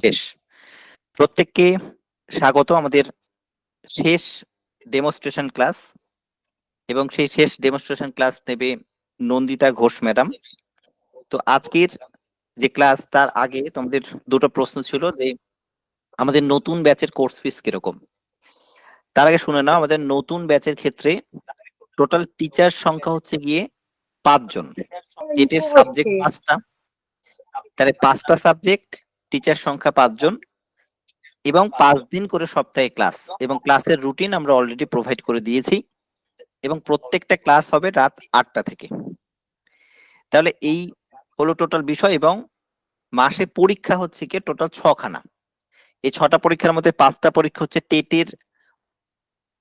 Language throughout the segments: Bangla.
বেশ, প্রত্যেককে স্বাগত আমাদের শেষ ডেমনস্ট্রেশন ক্লাস, এবং সেই শেষ ডেমনস্ট্রেশন ক্লাস নেবে নন্দিতা ঘোষ ম্যাডাম। তো আজকের যে ক্লাস, তার আগে তোমাদের দুটো প্রশ্ন ছিল যে আমাদের নতুন ব্যাচের কোর্স ফিস কিরকম। তার আগে শুনে নাও, আমাদের নতুন ব্যাচের ক্ষেত্রে টোটাল টিচার সংখ্যা হচ্ছে গিয়ে 5 জন। টেটের সাবজেক্ট 5টা, তাহলে 5টা সাবজেক্ট, টিচার সংখ্যা 5 জন, এবং 5 দিন করে সপ্তাহে ক্লাস, এবং ক্লাসের রুটিন আমরা অলরেডি প্রোভাইড করে দিয়েছি, এবং প্রত্যেকটা ক্লাস হবে রাত 8টা থেকে। তাহলে এই হলো টোটাল বিষয়, এবং মাসে পরীক্ষা হচ্ছে কি টোটাল 6খানা। এই 6টা পরীক্ষার মধ্যে 5টা পরীক্ষা হচ্ছে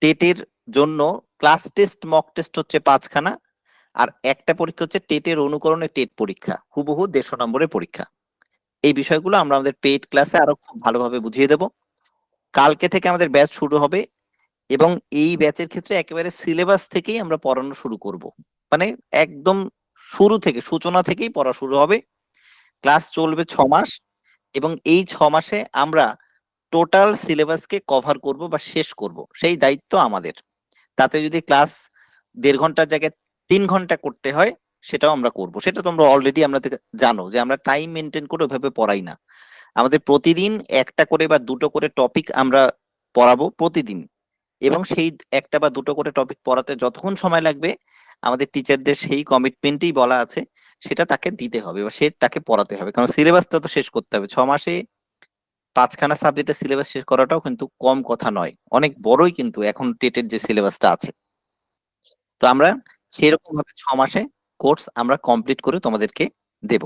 টেটের জন্য ক্লাস টেস্ট, মক টেস্ট হচ্ছে 5খানা, আর একটা পরীক্ষা হচ্ছে টেটের অনুকরণে টেট পরীক্ষা, হুবহু 150 নম্বরের পরীক্ষা। এই বিষয়গুলো আমরা আমাদের পেইড ক্লাসে আরো খুব ভালোভাবে বুঝিয়ে দেব। কালকে থেকে আমাদের ব্যাচ শুরু হবে, এবং এই ব্যাচের ক্ষেত্রে একেবারে সিলেবাস থেকেই আমরা পড়ানো শুরু করব, মানে একদম শুরু থেকে, সূচনা থেকেই পড়া শুরু হবে। ক্লাস চলবে 6 মাস, এবং এই 6 মাসে আমরা টোটাল সিলেবাসকে কভার করব বা শেষ করব, সেই দায়িত্ব আমাদের। তাতে যদি ক্লাস 1.5 ঘন্টার জায়গায় 3 ঘন্টা করতে হয়, সেটাও আমরা করব। সেটা তোমরা অলরেডি আমাদের জানো যে আমরা টাইম মেনটেন করে ওইভাবে পড়াই না। আমাদের প্রতিদিন একটা করে বা দুটো করে টপিক আমরা পড়াবো প্রতিদিন, এবং সেই একটা বা দুটো করে টপিক পড়াতে যতক্ষণ সময় লাগবে আমাদের টিচারদের সেই কমিটমেন্টেই বলা আছে, সেটা তাকে দিতে হবে বা সে তাকে পড়াতে হবে, কারণ সিলেবাসটা তো শেষ করতে হবে। 6 মাসে 5খানা সাবজেক্টের সিলেবাস শেষ করাটাও কিন্তু কম কথা নয়, অনেক বড়ই কিন্তু এখন টেটের যে সিলেবাসটা আছে। তো আমরা সেরকম ভাবে 6 মাসে কোর্স আমরা কমপ্লিট করে তোমাদেরকে দেব।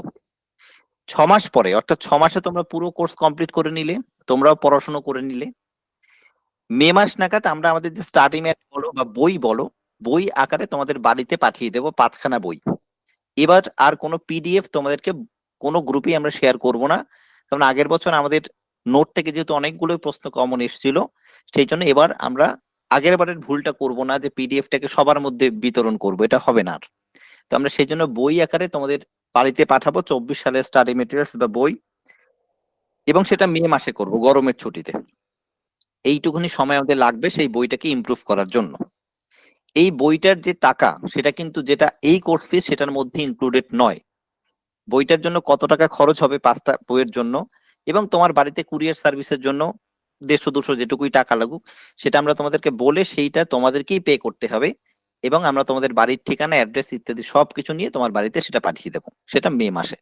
6 মাস পরে, অর্থাৎ 6 মাসে তোমরা পুরো কোর্স কমপ্লিট করে নিলে, তোমরাও পড়াশোনা করে নিলে, মে মাস নাগাদ আমরা আমাদের যে স্টাডি ম্যাট বলো বা বই বলো, বই আকারে তোমাদের বাড়িতে পাঠিয়ে দেবো 5খানা বই। এবার আর কোনো পিডিএফ তোমাদেরকে কোনো গ্রুপে আমরা শেয়ার করব না, কারণ আগের বছর আমাদের নোট থেকে যেহেতু অনেকগুলো প্রশ্ন কমন এসেছিল, সেই জন্য এবার আমরা আগের বারের ভুলটা করব না যে পিডিএফটাকে সবার মধ্যে বিতরণ করব, এটা হবে না আর। তো আমরা সেই জন্য বই আকারে তোমাদের বাড়িতে পাঠাবো 24 সালের স্টাডি মেটেরিয়ালস বা বই, এবং সেটা মে মাসে করব, গরমের ছুটিতে। এইটুকুনি সময় আমাদের লাগবে সেই বইটাকে ইমপ্রুভ করার জন্য। এই বইটার যে টাকা, সেটা কিন্তু যেটা এই কোর্স ফিস সেটার মধ্যে ইনক্লুডেড নয়। বইটার জন্য কত টাকা খরচ হবে 5টা বইয়ের জন্য, এবং তোমার বাড়িতে কুরিয়ার সার্ভিসের জন্য 150-200 যেটুকুই টাকা লাগুক, সেটা আমরা তোমাদেরকে বলে সেইটা তোমাদেরকেই পে করতে হবে, এবং আমরা তোমাদের বাড়ির ঠিকানা, অ্যাড্রেস ইত্যাদি সবকিছু নিয়ে তোমার বাড়িতে সেটা পাঠিয়ে দেবো, সেটা মে মাসে।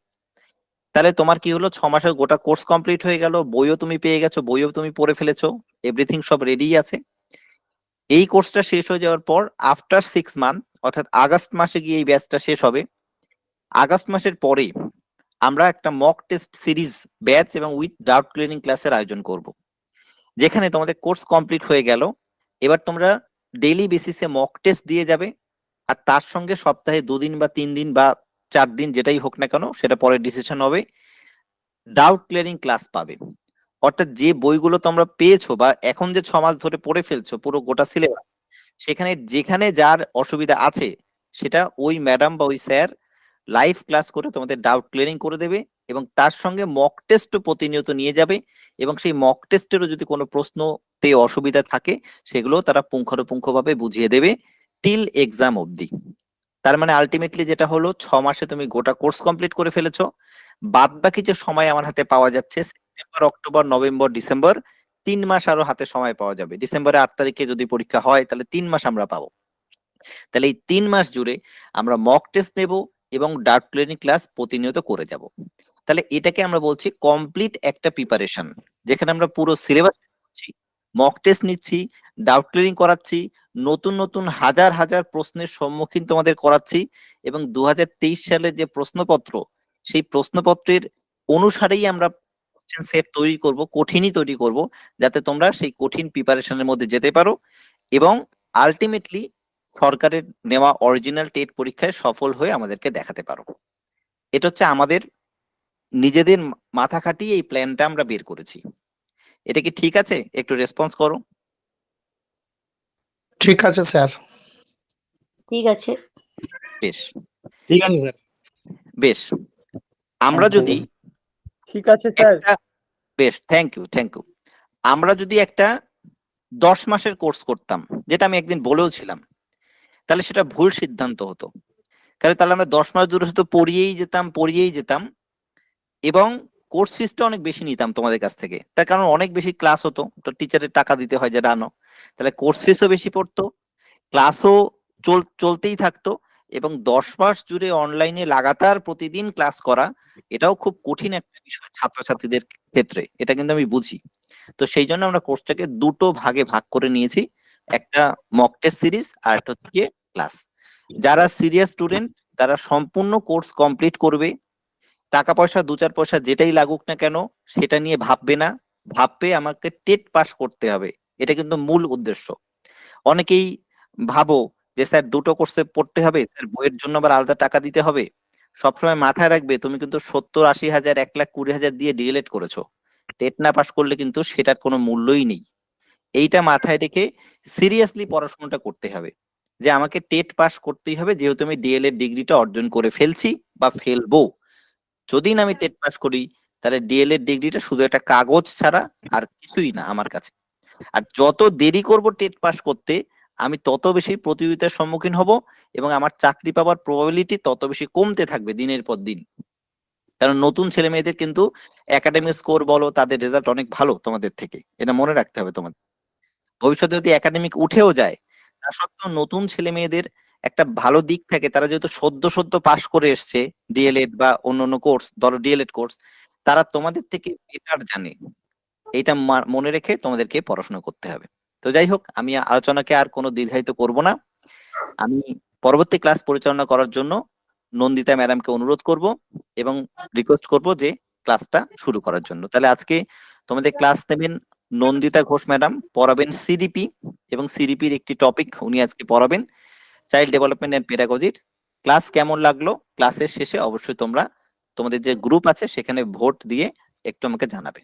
তাহলে তোমার কি হলো, 6 মাসের গোটা কোর্স কমপ্লিট হয়ে গেল, বইও তুমি পেয়ে গেছো, বইও তুমি পড়ে ফেলেছো, এভরিথিং সব রেডি আছে। এই কোর্সটা শেষ হয়ে যাওয়ার পর আফটার 6 মান্থ, অর্থাৎ আগস্ট মাসে গিয়ে এই ব্যাচটা শেষ হবে। আগস্ট মাসের পরে আমরা একটা মক টেস্ট সিরিজ ব্যাচ এবং উইথ ডাউট ক্লিয়ারিং ক্লাসের আয়োজন করব, যেখানে তোমাদের কোর্স কমপ্লিট হয়ে গেল, এবার তোমরা ডেইলি বেসিসে মক টেস্ট দিয়ে যাবে, আর তার সঙ্গে সপ্তাহে 2 দিন বা 3 দিন বা 4 দিন যেটাই হোক না কেন, সেটা পরে ডিসিশন হবে, ডাউট ক্লিয়ারিং ক্লাস পাবে। অর্থাৎ যে বইগুলো তোমরা পেয়েছো বা এখন যে 6 মাস ধরে পড়ে ফেলছো পুরো গোটা সিলেবাস, সেখানে যেখানে যার অসুবিধা আছে, সেটা ওই ম্যাডাম বা ওই স্যার লাইভ ক্লাস করে তোমাদের ডাউট ক্লিয়ারিং করে দেবে, এবং তার সঙ্গে মক টেস্টও প্রতিনিয়ত নিয়ে যাবে, এবং সেই মক টেস্টেরও যদি কোনো প্রশ্নতে অসুবিধা থাকে, সেগুলো তারা পুঙ্খানুপুঙ্খভাবে বুঝিয়ে দেবে টিল এক্সাম অবধি। তার মানে আলটিমেটলি যেটা হলো, 6 মাসে তুমি গোটা কোর্স কমপ্লিট করে ফেলেছো। বাদ বাকি যে সময় আমার হাতে পাওয়া যাচ্ছে, সেপ্টেম্বর, অক্টোবর, নভেম্বর, ডিসেম্বর, 3 মাস আরো হাতে সময় পাওয়া যাবে। ডিসেম্বরের 8 তারিখে যদি পরীক্ষা হয়, তাহলে 3 মাস আমরা পাবো। তাহলে এই 3 মাস জুড়ে আমরা মক টেস্ট নেব এবং ডাউট ক্লিয়ারিং ক্লাস প্রতিনিয়ত করে যাব। তাহলে এটাকে আমরা বলছি কমপ্লিট একটা প্রিপারেশন, যেখানে আমরা পুরো সিলেবাস করছি, মক টেস্ট নিচ্ছি, ডাউট ক্লিয়ারিং করাচ্ছি, নতুন নতুন হাজার হাজার প্রশ্নের সম্মুখীন তোমাদের করাচ্ছি, এবং 2023 সালের যে প্রশ্নপত্র, সেই প্রশ্নপত্রের অনুসারেই আমরা কোশ্চেন সেট তৈরি করব, কঠিনই তৈরি করব, যাতে তোমরা সেই কঠিন প্রিপারেশনের মধ্যে যেতে পারো, এবং আলটিমেটলি সরকারের নেওয়া অরিজিনাল টেট পরীক্ষায় সফল হয়ে আমাদেরকে দেখাতে পারো। এটা হচ্ছে আমাদের নিজেদের মাথা খাটিয়ে এই প্ল্যানটা আমরা বের করেছি। এটা কি ঠিক আছে? একটু রেসপন্স করো। ঠিক আছে স্যার। ঠিক আছে। বেশ ঠিক আছে স্যার। বেশ, আমরা যদি ঠিক আছে স্যার। একটা বেশ, থ্যাংক ইউ। আমরা যদি একটা 10 মাসের কোর্স করতাম, যেটা আমি একদিন বলেও ছিলাম, তাহলে সেটা ভুল সিদ্ধান্ত হতো। কারণ তাহলে আমরা 10 মাস ধরে শুধু পড়িয়েই যেতাম এবং কোর্স ফিসটা অনেক বেশি নিতাম তোমাদের কাছ থেকে। তার কারণ অনেক বেশি ক্লাস হতো, তো টিচারের টাকা দিতে হয় যেটা আনো, তাহলে কোর্স ফিসও বেশি পড়তো, ক্লাসও চলতেই থাকতো, এবং 10 মাস জুড়ে অনলাইনে লাগাতার প্রতিদিন ক্লাস করা এটাও খুব কঠিন একটা বিষয় ছাত্রছাত্রীদের ক্ষেত্রে, এটা কিন্তু আমি বুঝি। তো সেই জন্য আমরা কোর্সটাকে দুটো ভাগে ভাগ করে নিয়েছি, একটা মক টেস্ট সিরিজ আর একটা হচ্ছে ক্লাস। যারা সিরিয়াস স্টুডেন্ট তারা সম্পূর্ণ কোর্স কমপ্লিট করবে, টাকা পয়সা 2-4 পয়সা যেটাই লাগুক না কেন সেটা নিয়ে ভাববে না, ভাববে আমাকে টেট পাস করতে হবে, এটা কিন্তু মূল উদ্দেশ্য। অনেকেই ভাবো যে স্যার দুটো কোর্সে পড়তে হবে, স্যার বইয়ের জন্য আবার আলাদা টাকা দিতে হবে। সবসময় মাথায় রাখবে তুমি কিন্তু 70-80 হাজার 1,20,000 দিয়ে ডিএলএড করেছো, টেট না পাস করলে কিন্তু সেটার কোনো মূল্যই নেই। এইটা মাথায় রেখে সিরিয়াসলি পড়াশোনাটা করতে হবে, যে আমাকে টেট পাস করতেই হবে, যেহেতু আমি ডিএলএড ডিগ্রিটা অর্জন করে ফেলছি বা ফেলবো। যদি না আমি টেট পাস করি তাহলে ডিএলএড ডিগ্রিটা শুধু একটা কাগজ ছাড়া আর কিছুই না আমার কাছে। আর যত দেরি করব টেট পাস করতে আমি তত বেশি প্রতিযোগিতার সম্মুখীন হব এবং আমার চাকরি পাওয়ার প্রবাবিলিটি তত বেশি কমতে থাকবে দিনের পর দিন। কারণ নতুন ছেলে মেয়েদের কিন্তু একাডেমিক স্কোর বলো, তাদের রেজাল্ট অনেক ভালো তোমাদের থেকে, এটা মনে রাখতে হবে তোমাদের। ভবিষ্যতে যদি একাডেমিক উঠেও যায়, তা সত্ত্বেও নতুন ছেলে মেয়েদের একটা ভালো দিক থাকে, তারা যেহেতু সদ্য পাস করে এসছে ডিএলএড বা অন্যান্য কোর্স, ধরো ডিএলএড কোর্স, তারা তোমাদের থেকে বেটার জানে। এইটা মনে রেখে তোমাদেরকে পড়াশোনা করতে হবে। তো যাই হোক, আমি আলোচনাকে আর কোনো দীর্ঘায়িত করব না। আমি পরবর্তী ক্লাস পরিচালনা করার জন্য নন্দিতা ম্যাডামকে অনুরোধ করব এবং রিকোয়েস্ট করব যে ক্লাসটা শুরু করার জন্য। তাহলে আজকে তোমাদের ক্লাস নেবেন নন্দিতা ঘোষ ম্যাডাম, পড়াবেন সিডিপি, এবং সিডিপির একটি টপিক উনি আজকে পড়াবেন, চাইল্ড ডেভেলপমেন্ট এন্ড পেডাগজির। ক্লাস কেমন লাগলো ক্লাসের শেষে অবশ্যই তোমরা তোমাদের যে গ্রুপ আছে সেখানে ভোট দিয়ে একটু আমাকে জানাবে।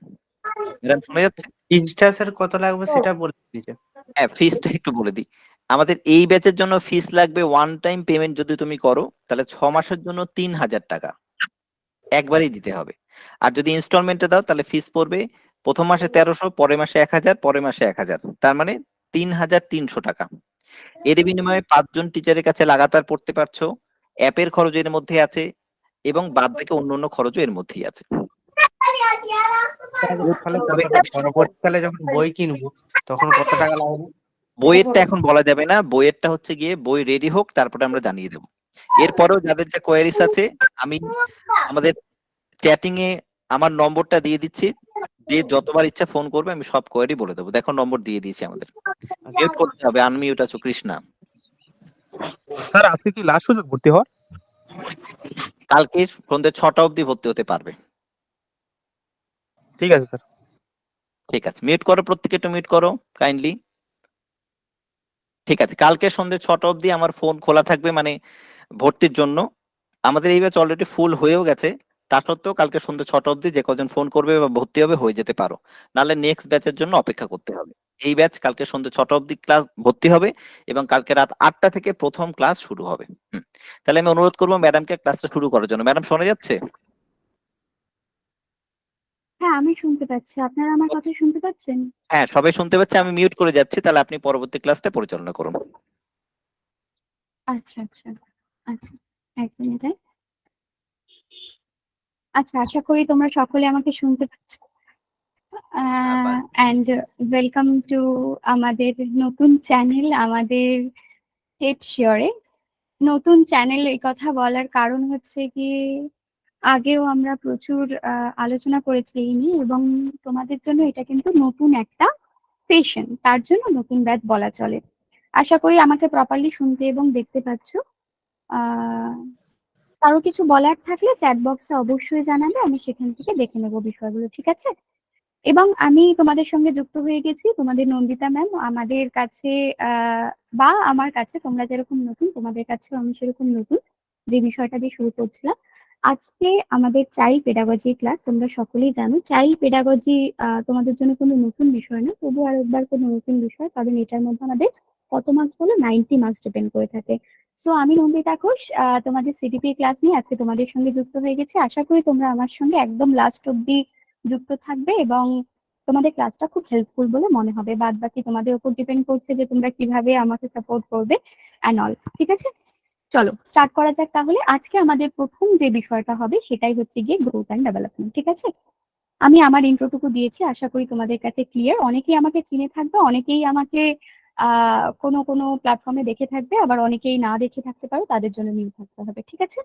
ম্যাডাম শোনা যাচ্ছে? ফিজটা স্যার কত লাগবে সেটা বলে দিতে। হ্যাঁ, ফিসটা একটু বলে দিই। আমাদের এই ব্যাচের জন্য ফিস লাগবে, ওয়ান টাইম পেমেন্ট যদি তুমি করো তাহলে 6 মাসের জন্য 3,000 টাকা একবারই দিতে হবে। আর যদি ইনস্টলমেন্টে দাও তাহলে ফিস পড়বে প্রথম মাসে 1300, পরের মাসে 1000, পরের মাসে 1000, তার মানে 3,300 টাকা। এর বিনিময়ে 5 জন টিচারের কাছে লাগাতার পড়তে পারছো, অ্যাপের খরচ এর মধ্যে আছে এবং বাদ বাকি অন্যান্য খরচও এর মধ্যেই আছে। তাহলে পরবর্তীকালে যখন বই কিনবো তখন কত টাকা লাগবে? বইয়েরটা এখন বলা যাবে না, বইয়েরটা হচ্ছে গিয়ে বই রেডি হোক তারপরে আমরা জানিয়ে দেবো। এরপরেও যাদের যা কোয়ারিজ আছে আমি আমাদের চ্যাটিং এ আমার নম্বরটা দিয়ে দিচ্ছি, যে যতবার ইচ্ছা ফোন করবে আমি সব কোয়ারি বলে দেবো। দেখো নম্বর দিয়ে দিয়েছি আমাদের। মিউট করতে হবে, আনমিউট আছো কৃষ্ণা। স্যার আজকে কি লাস্ট সুযোগ ভর্তি হওয়ার? কালকে সন্ধ্যে 6টা অবধি ভর্তি হতে পারবে। ঠিক আছে স্যার। ঠিক আছে, মিউট করো, প্রত্যেকে একটু মিউট করো কাইন্ডলি। ঠিক আছে, কালকে সন্ধ্যে 6টা অবধি আমার ফোন খোলা থাকবে, মানে ভর্তির জন্য। আমাদের এই ব্যাচ অলরেডি ফুল হয়েও গেছে, তা সত্ত্বেও কালকে সন্ধ্যে 6টা অবধি যে কজন ফোন করবে বা ভর্তি হবে হয়ে যেতে পারো, নাহলে নেক্সট ব্যাচের জন্য অপেক্ষা করতে হবে। এই ব্যাচ কালকে সন্ধ্যে 6টা অবধি ক্লাস ভর্তি হবে এবং কালকে রাত 8টা থেকে প্রথম ক্লাস শুরু হবে। তাহলে আমি অনুরোধ করবো ম্যাডামকে ক্লাসটা শুরু করার জন্য। ম্যাডাম শোনা যাচ্ছে? হ্যাঁ, আমি শুনতে পাচ্ছি। আপনারা আমার কথা শুনতে পাচ্ছেন? হ্যাঁ, সবাই শুনতে পাচ্ছে, আমি মিউট করে যাচ্ছি, তাহলে আপনি পরবর্তী ক্লাসটা পরিচালনা করুন। আচ্ছা, আচ্ছা, আচ্ছা, এক মিনিট। আচ্ছা, আশা করি তোমরা সকলে আমাকে শুনতে পাচ্ছ। অ্যান্ড ওয়েলকাম টু আমাদের নতুন চ্যানেল, আমাদের টেট শিওরে। নতুন চ্যানেল এই কথা বলার কারণ হচ্ছে কি, আগেও আমরা প্রচুর আলোচনা করেছি এই নিয়ে, এবং তোমাদের জন্য এটা কিন্তু নতুন একটা সেশন, তার জন্য নতুন ব্যাচ বলা চলে। আশা করি আমাকে প্রপারলি শুনতে এবং দেখতে পাচ্ছ। কারো কিছু বলার থাকলে চ্যাট বক্সে অবশ্যই জানাবে, আমি সেখান থেকে দেখে নেবো বিষয়গুলো, ঠিক আছে? এবং আমি তোমাদের সঙ্গে যুক্ত হয়ে গেছি, তোমাদের নন্দিতা ম্যাম। আমাদের কাছে বা আমার কাছে তোমরা যেরকম নতুন, তোমাদের কাছেও আমি সেরকম নতুন, যে বিষয়টা দিয়ে শুরু করছিলাম। আজকে আমাদের চাইল্ড পেডাগজি ক্লাস। তোমরা সকলেই জানো চাইল্ড পেডাগজি তোমাদের জন্য কোনো নতুন বিষয় না, তবু আর একবার কোনো নতুন বিষয়, কারণ এটার মধ্যে আমাদের কত মার্কস বলো, 90 মার্কস ডিপেন্ড করে থাকে। সো আমি নন্দিতা ঘোষ, তোমাদের সিডিপি ক্লাস নিয়ে আজকে তোমাদের সঙ্গে যুক্ত হয়ে গেছি। আশা করি তোমরা আমার সঙ্গে একদম লাস্ট অব্দি যুক্ত থাকবে এবং তোমাদের ক্লাসটা খুব হেল্পফুল বলে মনে হবে। বাদ বাকি তোমাদের উপর ডিপেন্ড করছে যে তোমরা কিভাবে আমাকে সাপোর্ট করবে অ্যান্ড অল। ঠিক আছে, চলো স্টার্ট করা যাক তাহলে। আজকে আমাদের প্রথম যে বিষয়টা হবে সেটাই হচ্ছে গিয়ে গ্রোথ অ্যান্ড ডেভেলপমেন্ট। ঠিক আছে, আমি আমার ইন্ট্রোটুকু দিয়েছি, আশা করি তোমাদের কাছে ক্লিয়ার। অনেকেই আমাকে চিনে থাকবে, অনেকেই আমাকে কোনো কোনো প্ল্যাটফর্মে দেখে থাকবে, আবার অনেকেই না দেখে থাকতে পারো, তাদের জন্য নিউ থাকতে হবে। ঠিক আছে,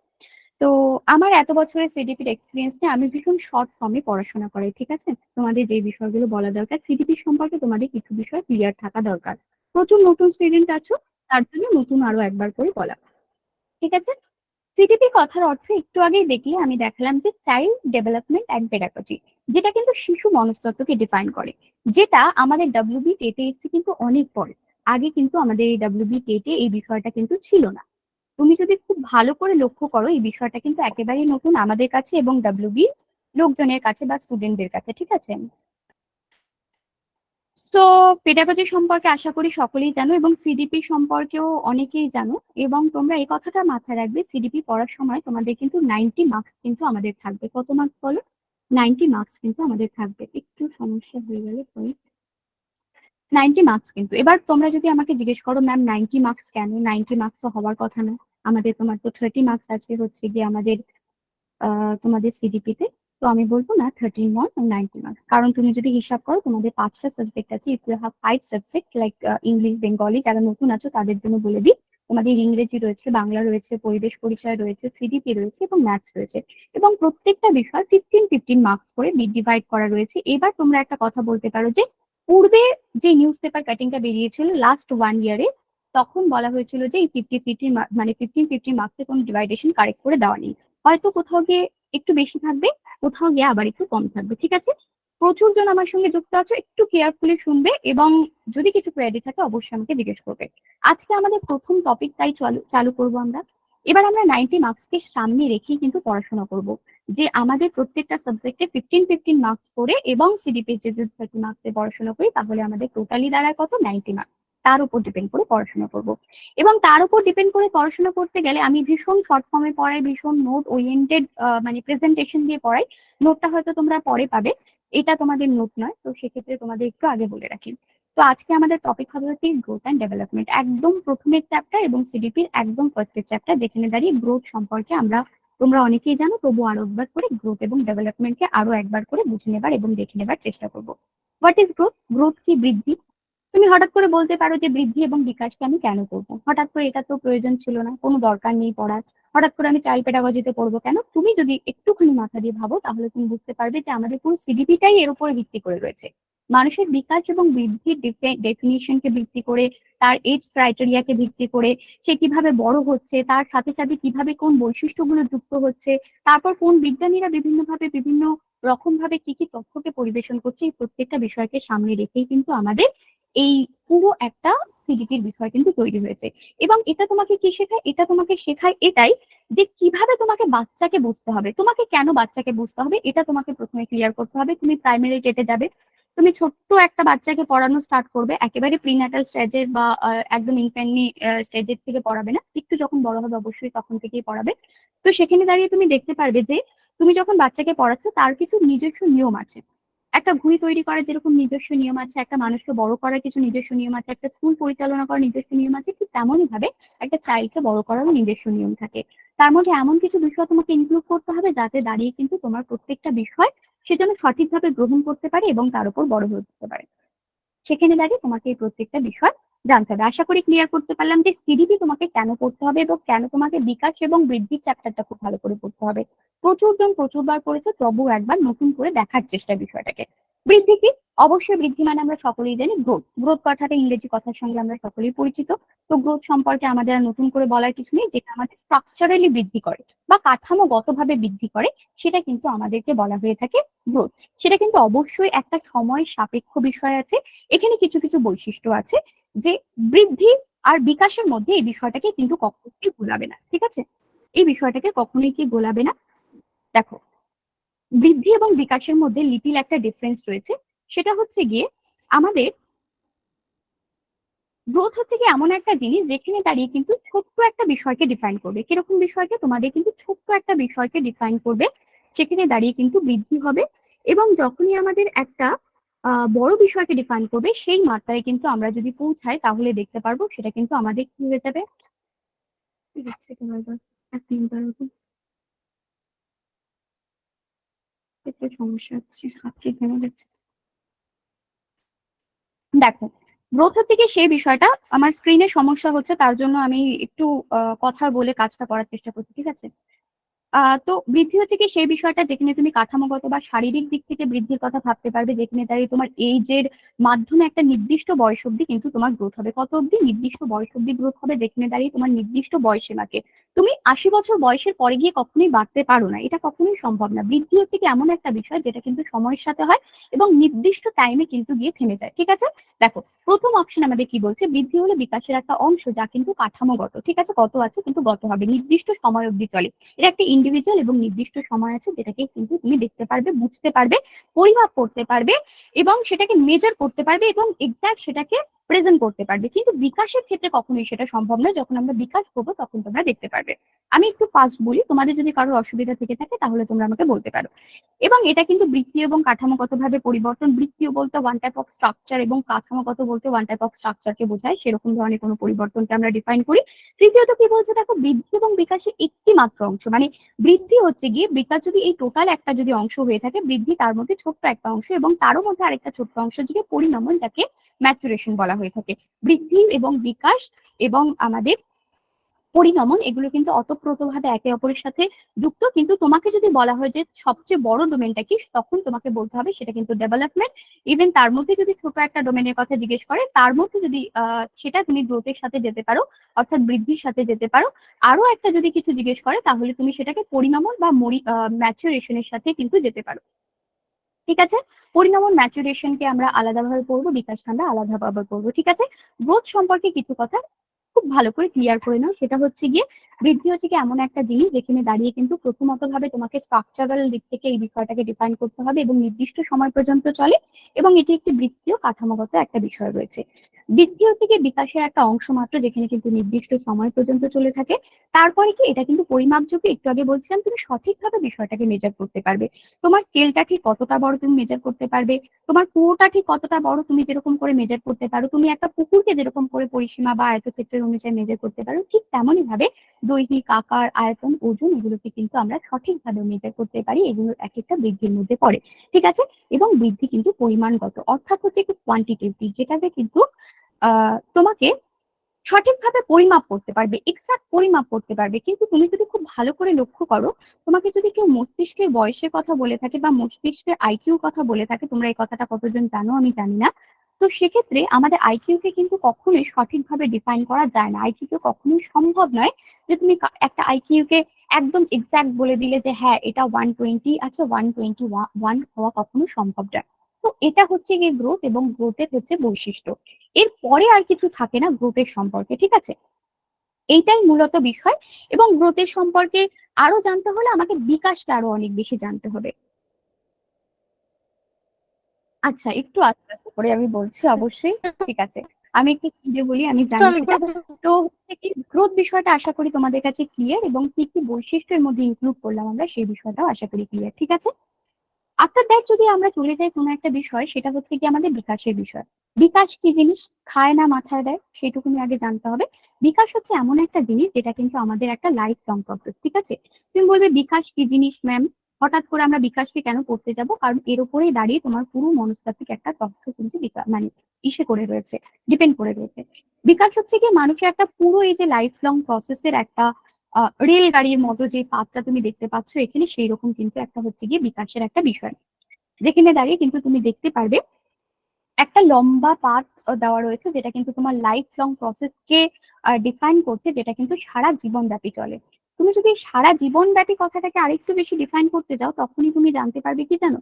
তো আমার এত বছরের সিডিপির এক্সপিরিয়েন্স নিয়ে আমি ভীষণ শর্ট ফর্মে পড়াশোনা করি। ঠিক আছে, তোমাদের যে বিষয়গুলো বলা দরকার সিডিপি সম্পর্কে তোমাদের কিছু বিষয় ক্লিয়ার থাকা দরকার। প্রচুর নতুন স্টুডেন্ট আছো, তার জন্য নতুন আরো একবার করে বলা। ঠিক আছে, সিডিপি কথার অর্থ একটু আগেই দেখলে আমি দেখালাম যে চাইল্ড ডেভেলপমেন্ট অ্যান্ড পেডাগজি, যেটা কিন্তু শিশু মনস্তত্ত্বকে ডিফাইন করে, যেটা আমাদের ডাব্লিউবি টেটে এসেছে কিন্তু অনেক পরে। আগে কিন্তু আমাদের এই ডাব্লিউবি টেটে এই বিষয়টা কিন্তু ছিল না। তুমি যদি খুব ভালো করে লক্ষ্য করো এই বিষয়টা কিন্তু একেবারেই নতুন আমাদের কাছে এবং ডাব্লিউবি লোকজনের কাছে বা স্টুডেন্টদের কাছে। ঠিক আছে, সো পেডাগজি সম্পর্কে আশা করি সকলেই জানো এবং সিডিপি সম্পর্কেও অনেকেই জানো। এবং তোমরা এই কথাটা মাথায় রাখবে, সিডিপি পড়ার সময় তোমাদের কিন্তু 90 মার্কস কিন্তু আমাদের থাকবে। কত মার্কস বলো? 90 মার্কস কিন্তু আমাদের থাকবে। একটু সমস্যা হয়ে গেলে 90 মার্কস কিন্তু। এবার তোমরা যদি আমাকে জিজ্ঞেস করো ম্যাম 90 মার্কস কেন, 90 মার্কস তো হওয়ার কথা না, আমাদের তোমার তো 30 মার্কস আছে হচ্ছে গিয়ে আমাদের তোমাদের সিডিপিতে। তো আমি বলবো না 13 1 90 মার্কস, কারণ তুমি যদি হিসাব করো তোমাদের 5টা সাবজেক্ট আছে। If you have 5 subject like English, Bengali, যারা নতুন আছো তাদের জন্য বলে দিই, তোমাদের ইংরেজি রয়েছে, বাংলা রয়েছে, পরিবেশ পরিচয় রয়েছে, সিডিপি রয়েছে এবং ম্যাথস রয়েছে। এবং প্রত্যেকটা বিষয় 15 মার্কস করে ডিভাইড করা রয়েছে। এবার তোমরা একটা কথা বলতে পারো যে পূর্বে যে নিউজ পেপার কাটিংটা বেরিয়েছিল লাস্ট 1 ইয়ারে, তখন বলা হয়েছিল যে এই 50 মানে 15 মার্কসে কোনো ডিভাইডেশন কারেক্ট করে দেওয়া নেই। হয়তো কোথাও গিয়ে একটু বেশি থাকবে, কোথাও গিয়ে আবার একটু কম থাকবে। ঠিক আছে, প্রচুর জন আমার সঙ্গে যুক্ত আছো, একটু কেয়ারফুলি শুনবে এবং যদি কিছু কোয়েরি থাকে অবশ্যই আমাকে জিজ্ঞেস করবে। আজকে আমাদের প্রথম টপিক তাই চালু করবো আমরা। এবার আমরা 90 মার্কসকে সামনে রেখেই কিন্তু পড়াশোনা করব, যে আমাদের প্রত্যেকটা সাবজেক্টে 15 মার্কস করে এবং সিডিপি যদি 30 মার্কসে পড়াশোনা করি তাহলে আমাদের টোটালি দাঁড়ায় কত, 90 মার্কস। তার উপর ডিপেন্ড করে পড়াশোনা করব। এবং তার উপর ডিপেন্ড করে পড়াশোনা করতে গেলে আমি ভীষণ শর্ট ফর্মে পড়াই, ভীষণ নোট ওরিয়েন্টেড মানে প্রেজেন্টেশন দিয়ে পড়াই। নোটটা হয়তো তোমরা পরে পাবে, এটা তোমাদের নোট নয়, তো সেক্ষেত্রে তোমাদের একটু আগে বলে রাখি। তো আজকে আমাদের টপিক হবে হচ্ছে গ্রোথ অ্যান্ড ডেভেলপমেন্ট, একদম প্রথমের চ্যাপ্টার এবং সিডিপির একদম ফার্স্টের চ্যাপ্টার। যেখানে দাঁড়িয়ে গ্রোথ সম্পর্কে তোমরা অনেকেই জানো, তবু আরো একবার করে গ্রোথ এবং ডেভেলপমেন্টকে আরো একবার করে বুঝে নেবার এবং দেখে নেবার চেষ্টা করবো। What is growth? গ্রোথ কি? বৃদ্ধি। তুমি হঠাৎ করে বলতে পারো যে বৃদ্ধি এবং বিকাশকে আমি কেন করবো? হঠাৎ করে এটা তো প্রয়োজন ছিল না, কোনো দরকার নেই পড়ার। হঠাৎ করে আমি চাইল্ড পেডাগজিতে পড়বো কেন? তুমি যদি একটুখানি মাথা দিয়ে ভাবো তাহলে তুমি বুঝতে পারবে যে আমাদের পুরো সিডিপিটাই এর উপরে ভিত্তি করে রয়েছে। মানুষের বিকাশ এবং বৃদ্ধির ডেফিনিশনকে ভিত্তি করে, তার এজ ক্রাইটেরিয়াকে ভিত্তি করে, সে কিভাবে বড় হচ্ছে, তার সাথে সাথে কিভাবে কোন বৈশিষ্ট্যগুলো যুক্ত হচ্ছে, তারপর কোন বিজ্ঞানীরা বিভিন্নভাবে বিভিন্ন রকম ভাবে কি কি তথ্যকে পরিবেশন করছে, এই প্রত্যেকটা বিষয়কে সামনে রেখেই কিন্তু আমাদের এই পুরো একটা সিডিপির বিষয় কিন্তু তৈরি হয়েছে। এবং এটা তোমাকে কি শেখায়? এটা তোমাকে শেখায় এটাই যে কিভাবে তোমাকে বাচ্চাকে বুঝতে হবে, তোমাকে কেন বাচ্চাকে বুঝতে হবে এটা তোমাকে প্রথমে ক্লিয়ার করতে হবে। তুমি প্রাইমারি টেটে যাবে, তুমি ছোট্ট একটা বাচ্চাকে পড়ানো স্টার্ট করবে, একেবারে প্রিন্যাটাল স্টেজের বা একদম ইনফ্যান্টলি স্টেজের থেকে পড়াবে না, একটু যখন বড় হবে অবশ্যই তখন থেকেই পড়াবে। তো সেখানে দাঁড়িয়ে তুমি দেখতে পারবে যে তুমি যখন বাচ্চাকে পড়াচ্ছ তার কিছু নিজস্ব নিয়ম আছে। একটা ঘুড়ি তৈরি করার যেরকম নিজস্ব নিয়ম আছে, একটা মানুষকে বড় করার কিছু নিজস্ব নিয়ম আছে, একটা স্কুল পরিচালনা করার নিজস্ব নিয়ম আছে, ঠিক তেমনই ভাবে একটা চাইল্ডকে বড় করারও নিজস্ব নিয়ম থাকে। তার মধ্যে এমন কিছু বিষয় তোমাকে ইনক্লুড করতে হবে যাতে দাঁড়িয়ে কিন্তু তোমার প্রত্যেকটা বিষয় সে যেন সঠিকভাবে গ্রহণ করতে পারে এবং তার উপর বড় হয়ে উঠতে পারে। সেখানে দাঁড়িয়ে তোমাকে এই প্রত্যেকটা বিষয় জানতে হবে। আশা করি ক্লিয়ার করতে পারলাম যে সিডিপি তোমাকে কেন পড়তে হবে এবং কেন তোমাকে বিকাশ এবং বৃদ্ধির চ্যাপ্টারটা খুব ভালো করে পড়তে হবে। প্রচুরবার পড়েছে, তবু একবার নতুন করে দেখার চেষ্টা বিষয়টাকে। বৃদ্ধি কি? অবশ্যই বৃদ্ধি মানে আমরা সকলেই জানি গ্রোথ। গ্রোথ কথাটা ইংরেজি কথার সঙ্গে আমরা সকলেই পরিচিত। তো গ্রোথ সম্পর্কে আমাদের আর নতুন করে বলার কিছু নেই। যেটা আমাদের স্ট্রাকচারালি বৃদ্ধি করে বা কাঠামোগতভাবে বৃদ্ধি করে সেটা কিন্তু আমাদেরকে বলা হয়ে থাকে গ্রোথ। সেটা কিন্তু অবশ্যই একটা সময় সাপেক্ষ বিষয় আছে। এখানে কিছু কিছু বৈশিষ্ট্য আছে যে বৃদ্ধি আর বিকাশের মধ্যে এই বিষয়টাকে কিন্তু কখনোই গোলাবে না। ঠিক আছে, এই বিষয়টাকে কখনোই কি গোলাবে না। দেখো, বৃদ্ধি এবং বিকাশের মধ্যে লিটিল একটা ডিফারেন্স রয়েছে। সেটা হচ্ছে গিয়ে আমাদের গ্রোথ হচ্ছে কি এমন একটা জিনিস যেখানে দাঁড়িয়ে কিন্তু ছোট্ট একটা বিষয়কে ডিফাইন করবে। কিরকম বিষয়কে? তোমাদের কিন্তু ছোট্ট একটা বিষয়কে ডিফাইন করবে। সেখানে দাঁড়িয়ে কিন্তু বৃদ্ধি হবে এবং যখনই আমাদের একটা বড় বিষয়কে ডিফাইন করবে সেই মাত্রায় কিন্তু আমরা যদি পৌঁছাই তাহলে দেখতে পারবো সেটা কিন্তু আমাদের কি হয়ে যাবে। এক মিনিট দাঁড়াও, একটু সমস্যা হচ্ছে, হাতটি থেমে গেছে। দেখো, গ্রোথ থেকে সেই বিষয়টা আমার স্ক্রিনে সমস্যা হচ্ছে, তার জন্য আমি একটু কথা বলে কাজটা করার চেষ্টা করছি, ঠিক আছে। তো বৃদ্ধি হচ্ছে কি সেই বিষয়টা যেখানে তুমি কাঠামোগত বা শারীরিক দিক থেকে বৃদ্ধির কথা ভাবতে পারবে, যেখানে দাঁড়িয়ে তোমার এইজের মাধ্যমে একটা নির্দিষ্ট বয়স অব্দি কিন্তু তোমার গ্রোথ হবে। কত অব্দি? নির্দিষ্ট বয়স অব্দি গ্রোথ হবে, যেখানে দাঁড়িয়ে তোমার নির্দিষ্ট বয়সীমাকে তুমি 80 বছর বয়সের পরে গিয়ে কখনোই বাড়তে পারো না, এটা কখনোই সম্ভব না। বৃদ্ধি হচ্ছে কি এমন একটা বিষয় যেটা কিন্তু সময়ের সাথে হয় এবং নির্দিষ্ট টাইমে কিন্তু গিয়ে থেমে যায়, ঠিক আছে। দেখো, প্রথম অপশন আমাদের কি বলছে, বৃদ্ধি হলো বিকাশের একটা অংশ যা কিন্তু কাঠামোগত, ঠিক আছে, কত আছে কিন্তু গত হবে, নির্দিষ্ট সময় অব্দি চলে। এটা একটা ইন্ডিভিজুয়াল এবং নির্দিষ্ট সময় আছে যেটাকে কিন্তু তুমি দেখতে পারবে, বুঝতে পারবে, পরিমাপ করতে পারবে এবং সেটাকে মেজার করতে পারবে এবং এক্সাক্ট সেটাকে প্রেজেন্ট করতে পারবে। কিন্তু বিকাশের ক্ষেত্রে কখনোই সেটা সম্ভব নয়। যখন আমরা বিকাশ করবো তখন তোমরা দেখতে পারবে। আমি একটু ফাস্ট বলি, তোমাদের যদি কারোর অসুবিধা থেকে থাকে তাহলে তোমরা আমাকে বলতে পারো। এবং এটা কিন্তু বৃত্তীয় এবং কাঠামোগত ভাবে পরিবর্তন। বৃত্তীয় বলতে ওয়ান টাইপ অফ স্ট্রাকচার এবং কাঠামোগত বলতে ওয়ান টাইপ অফ স্ট্রাকচারকে বোঝায়, সেরকম ধরনের কোনো পরিবর্তনকে আমরা ডিফাইন করি। তৃতীয়ত কি বলছে দেখো, বৃদ্ধি এবং বিকাশের একটি মাত্র অংশ, মানে বৃদ্ধি হচ্ছে গিয়ে বিকাশ যদি এই টোটাল একটা যদি অংশ হয়ে থাকে, বৃদ্ধি তার মধ্যে ছোট্ট একটা অংশ এবং তারও মধ্যে আরেকটা ছোট্ট অংশ, যেটা পরিণমন, যাকে ম্যাচুরেশন বলা হয়ে থাকে। বৃদ্ধি এবং বিকাশ এবং আমাদের পরিণমন এগুলো কিন্তু অতপ্রতভাবে একে অপরের সাথে যুক্ত। কিন্তু তোমাকে যদি বলা হয় যে সবচেয়ে বড় ডোমেনটা কি, তখন তোমাকে বলতে হবে সেটা কিন্তু ডেভেলপমেন্ট। ইভেন তার মধ্যে যদি ছোট একটা ডোমেনের কথা জিজ্ঞেস করে, তার মধ্যে যদি সেটা তুমি গ্রোথের সাথে যেতে পারো, অর্থাৎ বৃদ্ধির সাথে যেতে পারো। আরো একটা যদি কিছু জিজ্ঞেস করে তাহলে তুমি সেটাকে পরিণমন বা ম্যাচুরেশনের সাথে কিন্তু যেতে পারো, ঠিক আছে। পরিণমন ম্যাচুরেশনকে আমরা আলাদাভাবে পড়বো, বিকাশকে আমরা আলাদাভাবে পড়বো, ঠিক আছে। গ্রোথ সম্পর্কে কিছু কথা খুব ভালো করে ক্লিয়ার করে নাও। সেটা হচ্ছে গিয়ে বৃদ্ধি হচ্ছে কি এমন একটা জিনিস যেখানে দাঁড়িয়ে কিন্তু প্রথমত ভাবে তোমাকে স্ট্রাকচারাল দিক থেকে এই বিষয়টাকে ডিফাইন করতে হবে এবং নির্দিষ্ট সময় পর্যন্ত চলে এবং এটি একটি বৃত্তীয় কাঠামোগত একটা বিষয় রয়েছে। বৃদ্ধি হচ্ছে কি বিকাশের একটা অংশ মাত্র যেখানে কিন্তু নির্দিষ্ট সময় পর্যন্ত চলে থাকে। তারপরে কি এটা কিন্তু পরিমাপযোগ্য, একটু আগে বলছিলাম তুমি সঠিকভাবে বিষয়টাকে মেজার করতে পারবে। তোমার স্কেলটা ঠিক কতটা বড় তুমি মেজার করতে পারবে, তোমার কুয়োটা ঠিক কতটা বড় তুমি যেরকম করে মেজার করতে পারো, তুমি একটা পুকুরকে যেরকম করে পরিসীমা বা আয়তক্ষেত্রের অনুযায়ী মেজার করতে পারো, ঠিক তেমনই ভাবে দৈহিক আকার, আয়তন, ওজন এগুলোকে কিন্তু আমরা সঠিকভাবে মেজার করতে পারি। এগুলো এক একটা বৃদ্ধির মধ্যে পড়ে, ঠিক আছে। এবং বৃদ্ধি কিন্তু পরিমাণগত, অর্থাৎ হচ্ছে একটু কোয়ান্টিটেটিভ, যেটাতে কিন্তু তোমাকে সঠিকভাবে পরিমাপ করতে পারবে, এক্সাক্ট পরিমাপ করতে পারবে। কিন্তু তুমি যদি খুব ভালো করে লক্ষ্য করো, তোমাকে যদি কেউ মস্তিষ্কের বয়সের কথা বলে থাকে বা মস্তিষ্কের আইকিউ কথা বলে থাকে, তোমরা এই কথাটা কতজন জানো আমি জানি না, তো সেক্ষেত্রে আমাদের আইকিউ কে কিন্তু কখনোই সঠিকভাবে ডিফাইন করা যায় না। আইকিউ কে কখনোই সম্ভব নয় যে তুমি একটা আইকিউ কে একদম এক্সাক্ট বলে দিলে যে হ্যাঁ এটা 120 আছে, 121 হওয়া কখনো সম্ভব নয়। তো এটা হচ্ছে গিয়ে গ্রোথ এবং গ্রোথের হচ্ছে বৈশিষ্ট্য। এরপরে আর কিছু থাকে না গ্রোথের সম্পর্কে, ঠিক আছে। এইটাই মূলত বিষয়। এবং গ্রোথের সম্পর্কে আরো জানতে হলে আমাকে বিকাশটা আরো অনেক বেশি জানতে হবে। আচ্ছা, একটু আস্তে আস্তে করে আমি বলছি, অবশ্যই, ঠিক আছে। আমি একটু খুঁজে বলি, আমি জানি সেটা। তো গ্রোথ বিষয়টা আশা করি তোমাদের কাছে ক্লিয়ার এবং কি কি বৈশিষ্ট্যের মধ্যে ইনক্লুড করলাম আমরা সেই বিষয়টাও আশা করি ক্লিয়ার, ঠিক আছে। আফটার দ্যাট যদি আমরা চলে যাই কোনো একটা বিষয়, সেটা হচ্ছে কি আমাদের বিকাশের বিষয়। বিকাশ কি জিনিস, খায় না মাথায় দেয়, সেটুকুনি আগে জানতে হবে। বিকাশ হচ্ছে এমন একটা জিনিস যেটা কিন্তু আমাদের একটা লাইফ লং প্রসেস, ঠিক আছে। তুমি বলবে বিকাশ কি জিনিস ম্যাম, হঠাৎ করে আমরা বিকাশকে কেন পড়তে যাব? কারণ এর উপরেই দাঁড়িয়ে তোমার পুরো মনস্তাত্ত্বিক একটা তথ্য কিন্তু মানে ইসে করে রয়েছে, ডিপেন্ড করে রয়েছে। বিকাশ হচ্ছে কি মানুষের একটা পুরো এই যে লাইফ লং প্রসেসের একটা রেল গাড়ির মতো যে পাতটা তুমি দেখতে পাচ্ছ এখানে, সেই রকম কিন্তু একটা হচ্ছে গিয়ে বিকাশের একটা বিষয়, যেখানে দাঁড়িয়ে কিন্তু তুমি দেখতে পারবে একটা লম্বা পাথ দেওয়া রয়েছে যেটা কিন্তু তোমার লাইফ লং প্রসেসকে ডিফাইন করছে, যেটা কিন্তু সারা জীবন ব্যাপী চলে। তুমি যদি সারা জীবন ব্যাপী কথাটাকে আরেকটু বেশি ডিফাইন করতে যাও, তখনই তুমি জানতে পারবে কি জানো,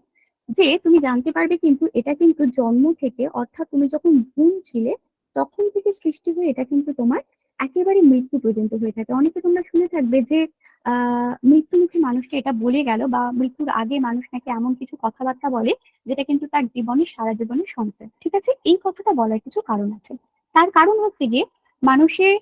যে তুমি জানতে পারবে কিন্তু এটা কিন্তু জন্ম থেকে, অর্থাৎ তুমি যখন ভ্রূণ ছিলে তখন থেকে সৃষ্টি হয়ে এটা কিন্তু তোমার একেবারে মৃত্যু পর্যন্ত হয়ে থাকে। অনেকে তোমরা শুনে থাকবে যে মৃত্যু মুখে মানুষকে এটা বলে গেল, বা মৃত্যুর আগে মানুষ নাকি এমন কিছু কথাবার্তা বলে যেটা কিন্তু তার জীবনে সারা জীবনে সঞ্চয়, ঠিক আছে। এই কথাটা বলার কিছু কারণ আছে। তার কারণ হচ্ছে গিয়ে মানুষের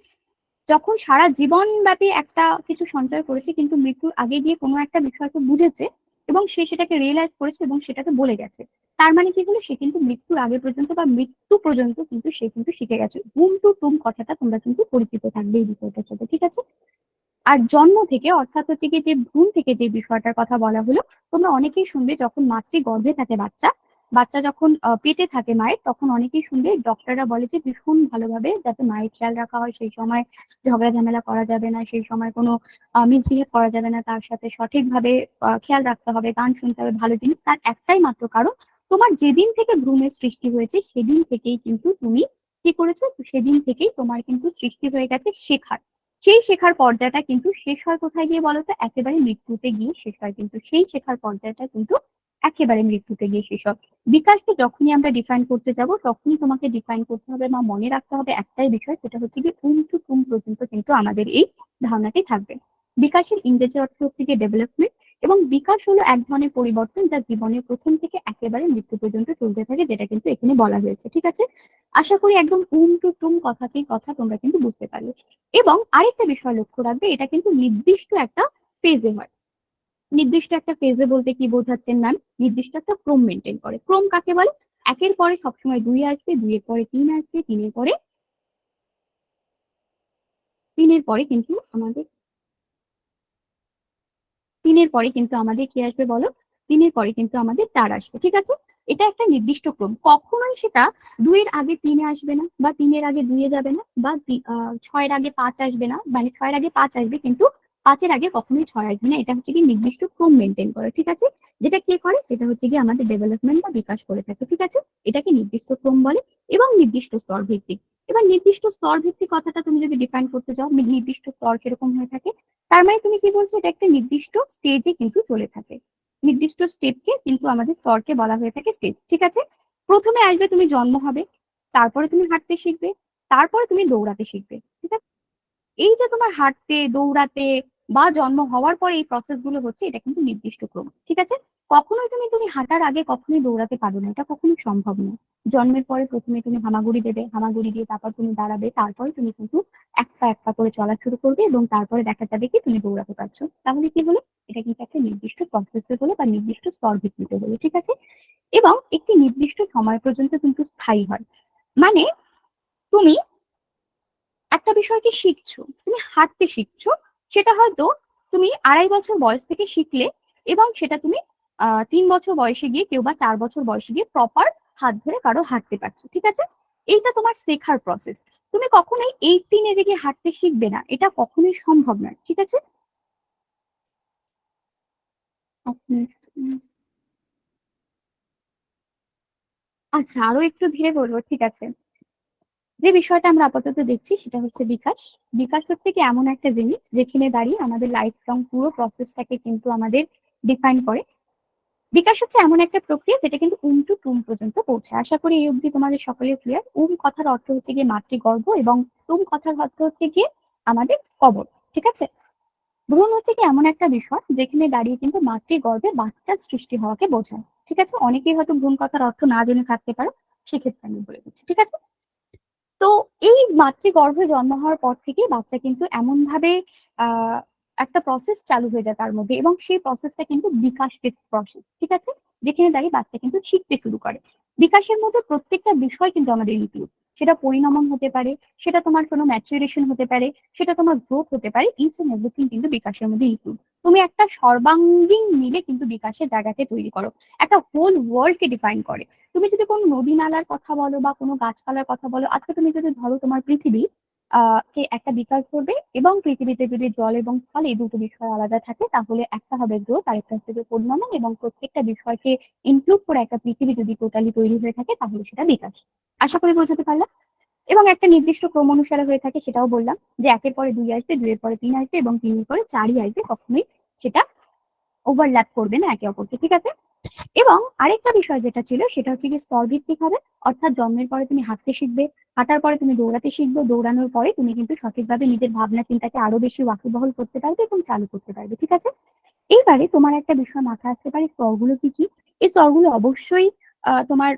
যখন সারা জীবন ব্যাপী একটা কিছু সঞ্চয় করেছে কিন্তু মৃত্যুর আগে গিয়ে কোনো একটা বিষয়কে বুঝেছে, এবং সে সেটাকে রিয়েলাইজ করেছে এবং সেটাকে বলে গেছে। তার মানে কি হলো, সে কিন্তু মৃত্যুর আগে পর্যন্ত বা মৃত্যু পর্যন্ত কিন্তু সে কিন্তু শিখে গেছে। ঘুম টু টুম কথাটা তোমরা কিন্তু পরিচিত থাকবে এই বিষয়টার সাথে, ঠিক আছে? আর জন্ম থেকে অর্থাৎ হচ্ছে কি যে ভ্রূণ থেকে যে বিষয়টার কথা বলা হলো, তোমরা অনেকেই শুনবে যখন মাতৃ গর্ভে থাকে বাচ্চা, বাচ্চা যখন পেটে থাকে মায়ের, তখন অনেকেই শুনবে ডক্টররা বলে যে ভীষণ ভালোভাবে যাতে মায়ের খেয়াল রাখা হয়, সেই সময় ঝগড়া ঝামেলা করা যাবে না, সেই সময় কোনো মিসবিহেভ করা যাবে না, তার সাথে সঠিকভাবে খেয়াল রাখতে হবে, গান শুনতে হবে, ভালো জিনিস। তার একটাই মাত্র কারণ, তোমার যেদিন থেকে ভ্রূণের সৃষ্টি হয়েছে সেদিন থেকেই কিন্তু তুমি কি করেছো, সেদিন থেকেই তোমার কিন্তু সৃষ্টি হয়ে গেছে শেখার। সেই শেখার পর্যায়টা কিন্তু শেষ হয় কোথায় গিয়ে বলতো, একেবারে মৃত্যুতে গিয়ে শেষ হয়। কিন্তু সেই শেখার পর্যায়টা কিন্তু একেবারে মৃত্যুতে গিয়ে শেষ হয়। বিকাশকে যখনই আমরা ডিফাইন করতে যাব, তখনই তোমাকে ডিফাইন করতে হবে বা মনে রাখতে হবে একটাই বিষয়, সেটা হচ্ছে কি টুম টু টুম পর্যন্ত কিন্তু আমাদের এই ধারণাটি থাকবে। বিকাশের ইংরেজি অর্থ হচ্ছে কি ডেভেলপমেন্ট, এবং বিকাশ হলো এক ধরনের পরিবর্তন যা জীবনের প্রথম থেকে একেবারে মৃত্যু পর্যন্ত চলতে থাকে, যেটা কিন্তু এখানে বলা হয়েছে, ঠিক আছে? আশা করি একদম টুম টু টুম কথাতেই কথা তোমরা কিন্তু বুঝতে পারবে। এবং আরেকটা বিষয় লক্ষ্য রাখবে, এটা কিন্তু নির্দিষ্ট একটা ফেজে হয়। নির্দিষ্ট একটা ফেজে বলতে কি বোঝাচ্ছেন ম্যাম? নির্দিষ্ট একটা ক্রম মেনটেন করে। ক্রম কাকে বলে? একের পরে সবসময় 2 আসবে, 2 এর পরে 3 আসবে, 3 এর পরে কিন্তু আমাদের 3 এর পরে কিন্তু আমাদের কি আসবে বলো? 3 এর পরে কিন্তু আমাদের 4 আসবে, ঠিক আছে? এটা একটা নির্দিষ্ট ক্রম। কখনোই সেটা 2 এর আগে 3 এ আসবে না, বা 3 এর আগে 2 এ যাবে না, বা 6 এর আগে 5 আসবে না, মানে 6 এর আগে 5 আসবে কিন্তু 5 এর আগে কখনোই 6 আসবে না। এটা হচ্ছে কি নির্দিষ্ট ক্রম মেনটেন করে, ঠিক আছে? যেটা কে করে? সেটা হচ্ছে কি আমাদের ডেভেলপমেন্ট বা বিকাশ করে থাকে, ঠিক আছে? এটাকে নির্দিষ্ট ক্রম বলে, এবং নির্দিষ্ট স্তর ভিত্তিক। এবার নির্দিষ্ট স্তর ভিত্তিক কথাটা তুমি যদি ডিফাইন করতে যাও, নির্দিষ্ট স্তর কিরকম হয়ে থাকে, তার মানে তুমি কি বলছো, এটা একটা নির্দিষ্ট স্টেজে কিন্তু চলে থাকে। নির্দিষ্ট স্টেপকে কিন্তু আমাদের স্তরকে বলা হয়ে থাকে স্টেজ, ঠিক আছে? প্রথমে আসবে তুমি জন্ম হবে, তারপরে তুমি হাঁটতে শিখবে, তারপরে তুমি দৌড়াতে শিখবে, ঠিক আছে? এই যে তোমার হাঁটতে, দৌড়াতে বা জন্ম হওয়ার পরে এই প্রসেস গুলো হচ্ছে, এটা কিন্তু নির্দিষ্ট ক্রম, ঠিক আছে? কখনোই তুমি হাঁটার আগে কখনোই দৌড়াতে পারো না, এটা কখনোই সম্ভব না। জন্মের পরে প্রথমে তুমি হামাগুড়ি দেবে, হামাগুড়ি দিয়ে তারপর তুমি দাঁড়াবে, তারপরে তুমি কিন্তু এক পা এক পা করে চলা শুরু করবে, এবং তারপরে দেখা যাবে কি তুমি দৌড়াতে পারছো। তাহলে কি হলো? এটা কিন্তু একটা নির্দিষ্ট প্রসেসে হলো বা নির্দিষ্ট স্তর ভিত্তিতে হলো, ঠিক আছে? এবং একটি নির্দিষ্ট সময় পর্যন্ত কিন্তু স্থায়ী হয়। মানে তুমি একটা বিষয়কে শিখছো, তুমি হাঁটতে শিখছো, সেটা হয়তো তুমি 2.5 বছর বয়স থেকে শিখলে, এবং সেটা তুমি 3 বছর বয়সে গিয়ে, কেউ বা 4 বছর বয়সে গিয়ে প্রপার হাত ধরে কারো হাঁটতে পারছো, ঠিক আছে? এইটা তোমার শেখার প্রসেস। তুমি কখনোই 18 এজে গিয়ে হাঁটতে শিখবে না, এটা কখনোই সম্ভব নয়, ঠিক আছে? আচ্ছা, আরো একটু ধীরে বলবো, ঠিক আছে? যে বিষয়টা আমরা আপাতত দেখছি সেটা হচ্ছে বিকাশ। বিকাশ হচ্ছে কি এমন একটা জিনিস যেখানে দাঁড়িয়ে আমাদের লাইফ লং পুরো প্রসেসটাকে কিন্তু আমাদের ডিফাইন করে। বিকাশ হচ্ছে এমন একটা প্রক্রিয়া যেটা কিন্তু টু টুম পর্যন্ত পৌঁছায়। আশা করি এই অবধি তোমাদের সকলের ক্লিয়ার। কথার অর্থ হচ্ছে গিয়ে মাতৃগর্ভ, এবং টুম কথার অর্থ হচ্ছে গিয়ে আমাদের কবর, ঠিক আছে? ভ্রূণ হচ্ছে কি এমন একটা বিষয় যেখানে দাঁড়িয়ে কিন্তু মাতৃগর্ভে বাচ্চার সৃষ্টি হওয়াকে বোঝায়, ঠিক আছে? অনেকেই হয়তো ভ্রূণ কথার অর্থ না জেনে থাকতে পারো, সেক্ষেত্রে আমি বলে দিচ্ছি, ঠিক আছে? তো এই মাতৃগর্ভে জন্ম হওয়ার পর থেকে বাচ্চা কিন্তু এমন ভাবে আহ একটা প্রসেস চালু হয়ে যায় তার মধ্যে, এবং সেই প্রসেসটা কিন্তু বিকাশ প্রসেস, ঠিক আছে? যেখানে দাঁড়িয়ে বাচ্চা কিন্তু শিখতে শুরু করে। বিকাশের মধ্যে প্রত্যেকটা বিষয় কিন্তু আমাদের ইনক্লুড। সেটা পরিণমন হতে পারে, সেটা তোমার কোনো ম্যাচুরেশন হতে পারে, সেটা তোমার গ্রোথ হতে পারে, ইচ এন্ড এভরিথিং কিন্তু বিকাশের মধ্যে ইনক্লুড। তুমি একটা সর্বাঙ্গীন মিলে কিন্তু বিকাশের জায়গাকে তৈরি করো, একটা হোল ওয়ার্ল্ডকে ডিফাইন করে। তুমি যদি কোনো নদী নালার কথা বলো বা কোনো গাছপালার কথা বলো, আজকে তুমি যদি ধরো তোমার পৃথিবী কে একটা বিকাশ করবে, এবং পৃথিবীতে যদি জল এবং স্থল এই দুটো বিষয় আলাদা থাকে, তাহলে একটা হবে গ্রোথ আর একটা হচ্ছে পরিণামন, এবং প্রত্যেকটা বিষয়কে ইনক্লুড করে একটা পৃথিবী যদি টোটালি তৈরি হয়ে থাকে, তাহলে সেটা বিকাশ। আশা করি বোঝাতে পারলাম। এবং একটা নির্দিষ্ট ক্রম অনুসারে হয়ে থাকে, সেটাও বললাম যে একের পরে 2 আসবে, 2 এর পরে 3 আসবে, এবং 3 এর পরে 4ই আসবে, কখনোই সেটা ওভারল্যাপ করবে না একে অপরকে, ঠিক আছে? এবং আরেকটা বিষয় যেটা ছিল সেটা হচ্ছে কি স্তর ভিত্তিক হবে। অর্থাৎ জন্মের পরে তুমি হাঁটতে শিখবে, হাঁটার পরে তুমি দৌড়াতে শিখবে, দৌড়ানোর পরে তুমি কিন্তু সঠিকভাবে নিজের ভাবনা চিন্তাকে আরো বেশি ওয়াকিবহল করতে পারবে এবং চালু করতে পারবে, ঠিক আছে? এইবারে তোমার একটা বিষয় মাথায় আসতে পারে, স্তরগুলো কি কি? এই স্তরগুলো অবশ্যই তোমার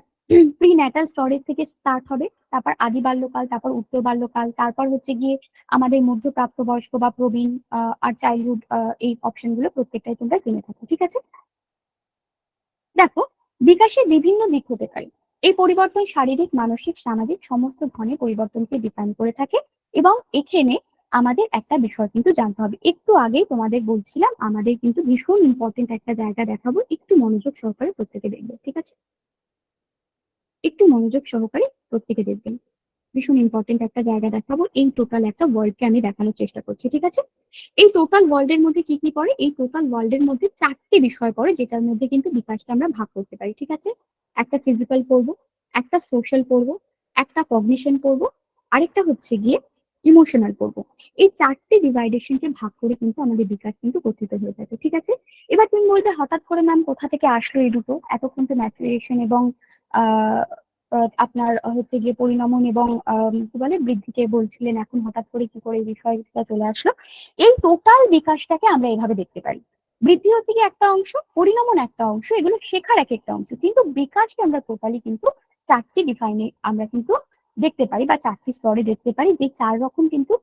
প্রি ন্যাটাল স্তরের থেকে স্টার্ট হবে, তারপর আদি বাল্যকাল, তারপর উত্তর বাল্যকাল, তারপর হচ্ছে গিয়ে আমাদের মধ্যপ্রাপ্ত বয়স্ক বা প্রবীণ, আর চাইল্ডহুড। এই অপশন গুলো প্রত্যেকটাই তোমরা জেনে থাকো, ঠিক আছে? দেখো, বিকাশের বিভিন্ন দিক হতে পারে। এই পরিবর্তন শারীরিক, মানসিক, সামাজিক সমস্ত ধরনের পরিবর্তনকে ডিফাইন করে থাকে। এবং এখানে আমাদের একটা বিষয় কিন্তু জানতে হবে। একটু আগেই তোমাদের বলছিলাম আমাদের কিন্তু ভীষণ ইম্পর্টেন্ট একটা জায়গা দেখাবো, একটু মনোযোগ সহকারে প্রত্যেকে দেখবে, ঠিক আছে? একটু মনোযোগ সহকারে প্রত্যেকে দেখবেন। ভীষণ ইম্পর্টেন্ট একটা জায়গা দেখাবো, এই টোটাল একটা ওয়ার্ল্ডকে আমি দেখানোর চেষ্টা করছি, ঠিক আছে? এই টোটাল ওয়ার্ল্ডের মধ্যে কি কি পড়ে? এই টোটাল ওয়ার্ল্ডের মধ্যে 4টি বিষয় পড়ে, যেটার মধ্যে কিন্তু বিকাশটা আমরা ভাগ করতে পারি, ঠিক আছে? একটা ফিজিক্যাল পড়বো, একটা সোশ্যাল পড়বো, একটা কগনিশন পড়বো, আরেকটা হচ্ছে গিয়ে ইমোশনাল পড়বো। এই 4টি ডিভাইডেশনকে ভাগ করে কিন্তু আমাদের বিকাশ কিন্তু গঠিত হয়ে থাকে, ঠিক আছে? এবার তুমি বলবে হঠাৎ করে ম্যাম কোথা থেকে আসলো এই দুটো? এতক্ষণ তো ম্যাচুরেশন এবং আহ আপনার হচ্ছে গিয়ে পরিণমন এবং কি বলে বৃদ্ধিকে বলছিলেন, এখন হঠাৎ করে কি করে এই বিষয়টা চলে আসলো? এই টোটাল বিকাশটাকে আমরা এভাবে দেখতে পারি। বৃদ্ধি হচ্ছে কি একটা অংশ, পরিণমন একটা অংশ, এগুলো শেখার এক একটা অংশ। কিন্তু বিকাশকে আমরা টোটালি কিন্তু 4টি ডিফাইনে আমরা কিন্তু দেখতে পারি বা 4টি স্তরে দেখতে পারি, যে 4 রকম কিন্তু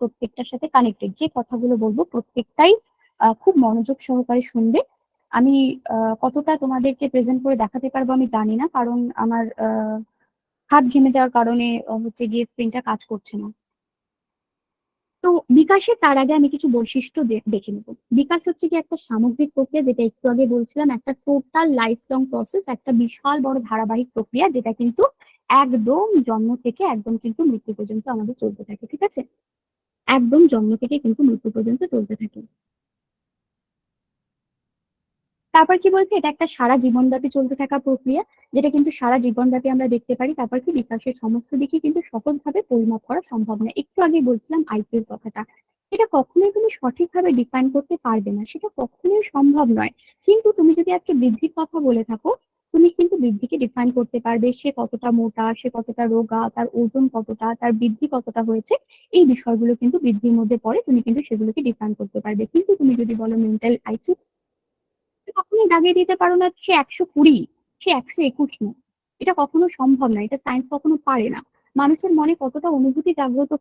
প্রত্যেকটার সাথে কানেক্টেড। যে কথাগুলো বলবো প্রত্যেকটাই খুব মনোযোগ সহকারে শুনবে। আমি কতটা তোমাদেরকে প্রেজেন্ট করে দেখাতে পারবো আমি জানি না, কারণ আমার হাত ঘেমে যাওয়ার কারণে হচ্ছে গিয়ে স্ক্রিনটা কাজ করছে না। তো বিকাশের তার আগে আমি কিছু বৈশিষ্ট্য দেখে নেব। বিকাশ হচ্ছে কি একটা সামগ্রিক প্রক্রিয়া, যেটা একটু আগে বলছিলাম, একটা টোটাল লাইফ লং প্রসেস, একটা বিশাল বড় ধারাবাহিক প্রক্রিয়া, যেটা কিন্তু একদম জন্ম থেকে একদম কিন্তু মৃত্যু পর্যন্ত আমাদের চলতে থাকে, ঠিক আছে? একদম জন্ম থেকে কিন্তু মৃত্যু পর্যন্ত চলতে থাকে। তারপর কি বলছে, এটা একটা সারা জীবনব্যাপী চলতে থাকা প্রক্রিয়া, যেটা কিন্তু সারা জীবনব্যাপী আমরা দেখতে পারি। তারপর কি বিকাশের সমস্ত দিকে কিন্তু সহজভাবে পরিমাপ করা সম্ভব না। একটু আগে বলছিলাম আইকিউর কথাটা, সেটা কখনোই তুমি সঠিকভাবে ডিফাইন করতে পারবে না, সেটা কখনোই সম্ভব নয়। কিন্তু তুমি যদি আজকে বৃদ্ধির কথা বলে থাকো, তুমি কিন্তু বৃদ্ধিকে ডিফাইন করতে পারবে, সে কতটা মোটা, সে কতটা রোগা, তার ওজন কতটা, তার বৃদ্ধি কতটা হয়েছে, এই বিষয়গুলো কিন্তু বৃদ্ধির মধ্যে পড়ে, তুমি কিন্তু সেগুলোকে ডিফাইন করতে পারবে। কিন্তু তুমি যদি বলো মেন্টাল আইকিউ, কখনোই দাগিয়ে দিতে পারো না সে 120, সে 121 নয়। এটা কখনো সম্ভব না, এটা সায়েন্স কখনো পারে না। মানুষের মনে কতটা অনুভূতি জাগ্রত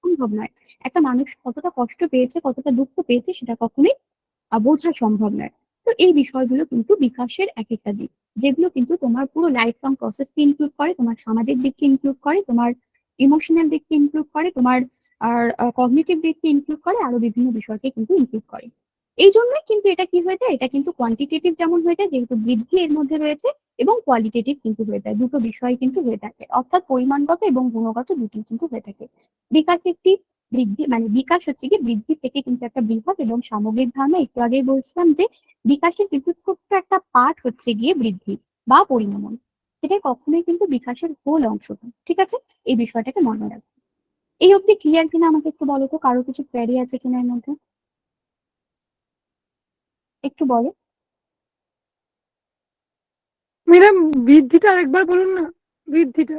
সম্ভব নয়, একটা মানুষ কতটা কষ্ট পেয়েছে, কতটা দুঃখ পেয়েছে, সেটা কখনোই বোঝা সম্ভব নয়। তো এই বিষয়গুলো কিন্তু বিকাশের এক একটা দিক, যেগুলো কিন্তু তোমার পুরো লাইফ লং প্রসেসকে ইনক্লুড করে, তোমার সামাজিক দিককে ইনক্লুড করে, তোমার ইমোশনাল দিককে ইনক্লুড করে, তোমার আর কগনিটিভ দিককে ইনক্লুড করে, আরো বিভিন্ন বিষয়কে কিন্তু ইনক্লুড করে। এই জন্যই কিন্তু এটা কি হয়ে যায়, এটা কিন্তু কোয়ান্টিটেটিভ যেমন হয়ে যায়, যেহেতু বৃদ্ধি এর মধ্যে রয়েছে, এবং কোয়ালিটেটিভ কিন্তু হয়ে যায়, দুটো বিষয় কিন্তু হয়ে থাকে, অর্থাৎ পরিমাণগত এবং গুণগত দুটি কিন্তু হয়ে থাকে। বিকাশ একটি বৃদ্ধি মানে বিকাশ হচ্ছে কি বৃদ্ধি থেকে কিন্তু একটা বৃহৎ এবং সামগ্রিক ধারণা। একটু আগেই বলছিলাম যে বিকাশের কিন্তু ছোট্ট একটা পার্ট হচ্ছে গিয়ে বৃদ্ধি বা পরিণমন, সেটা কখনোই কিন্তু বিকাশের হোল অংশ নয়, ঠিক আছে? এই বিষয়টাকে মনে রাখবে। এই অবধি ক্লিয়ার কিনা আমাকে একটু বলো তো, কারো কিছু কোয়েরি আছে কিনা এর মধ্যে, একটু বলো। ম্যাডাম বৃদ্ধিটা আরেকবার বলুন না, বৃদ্ধিটা।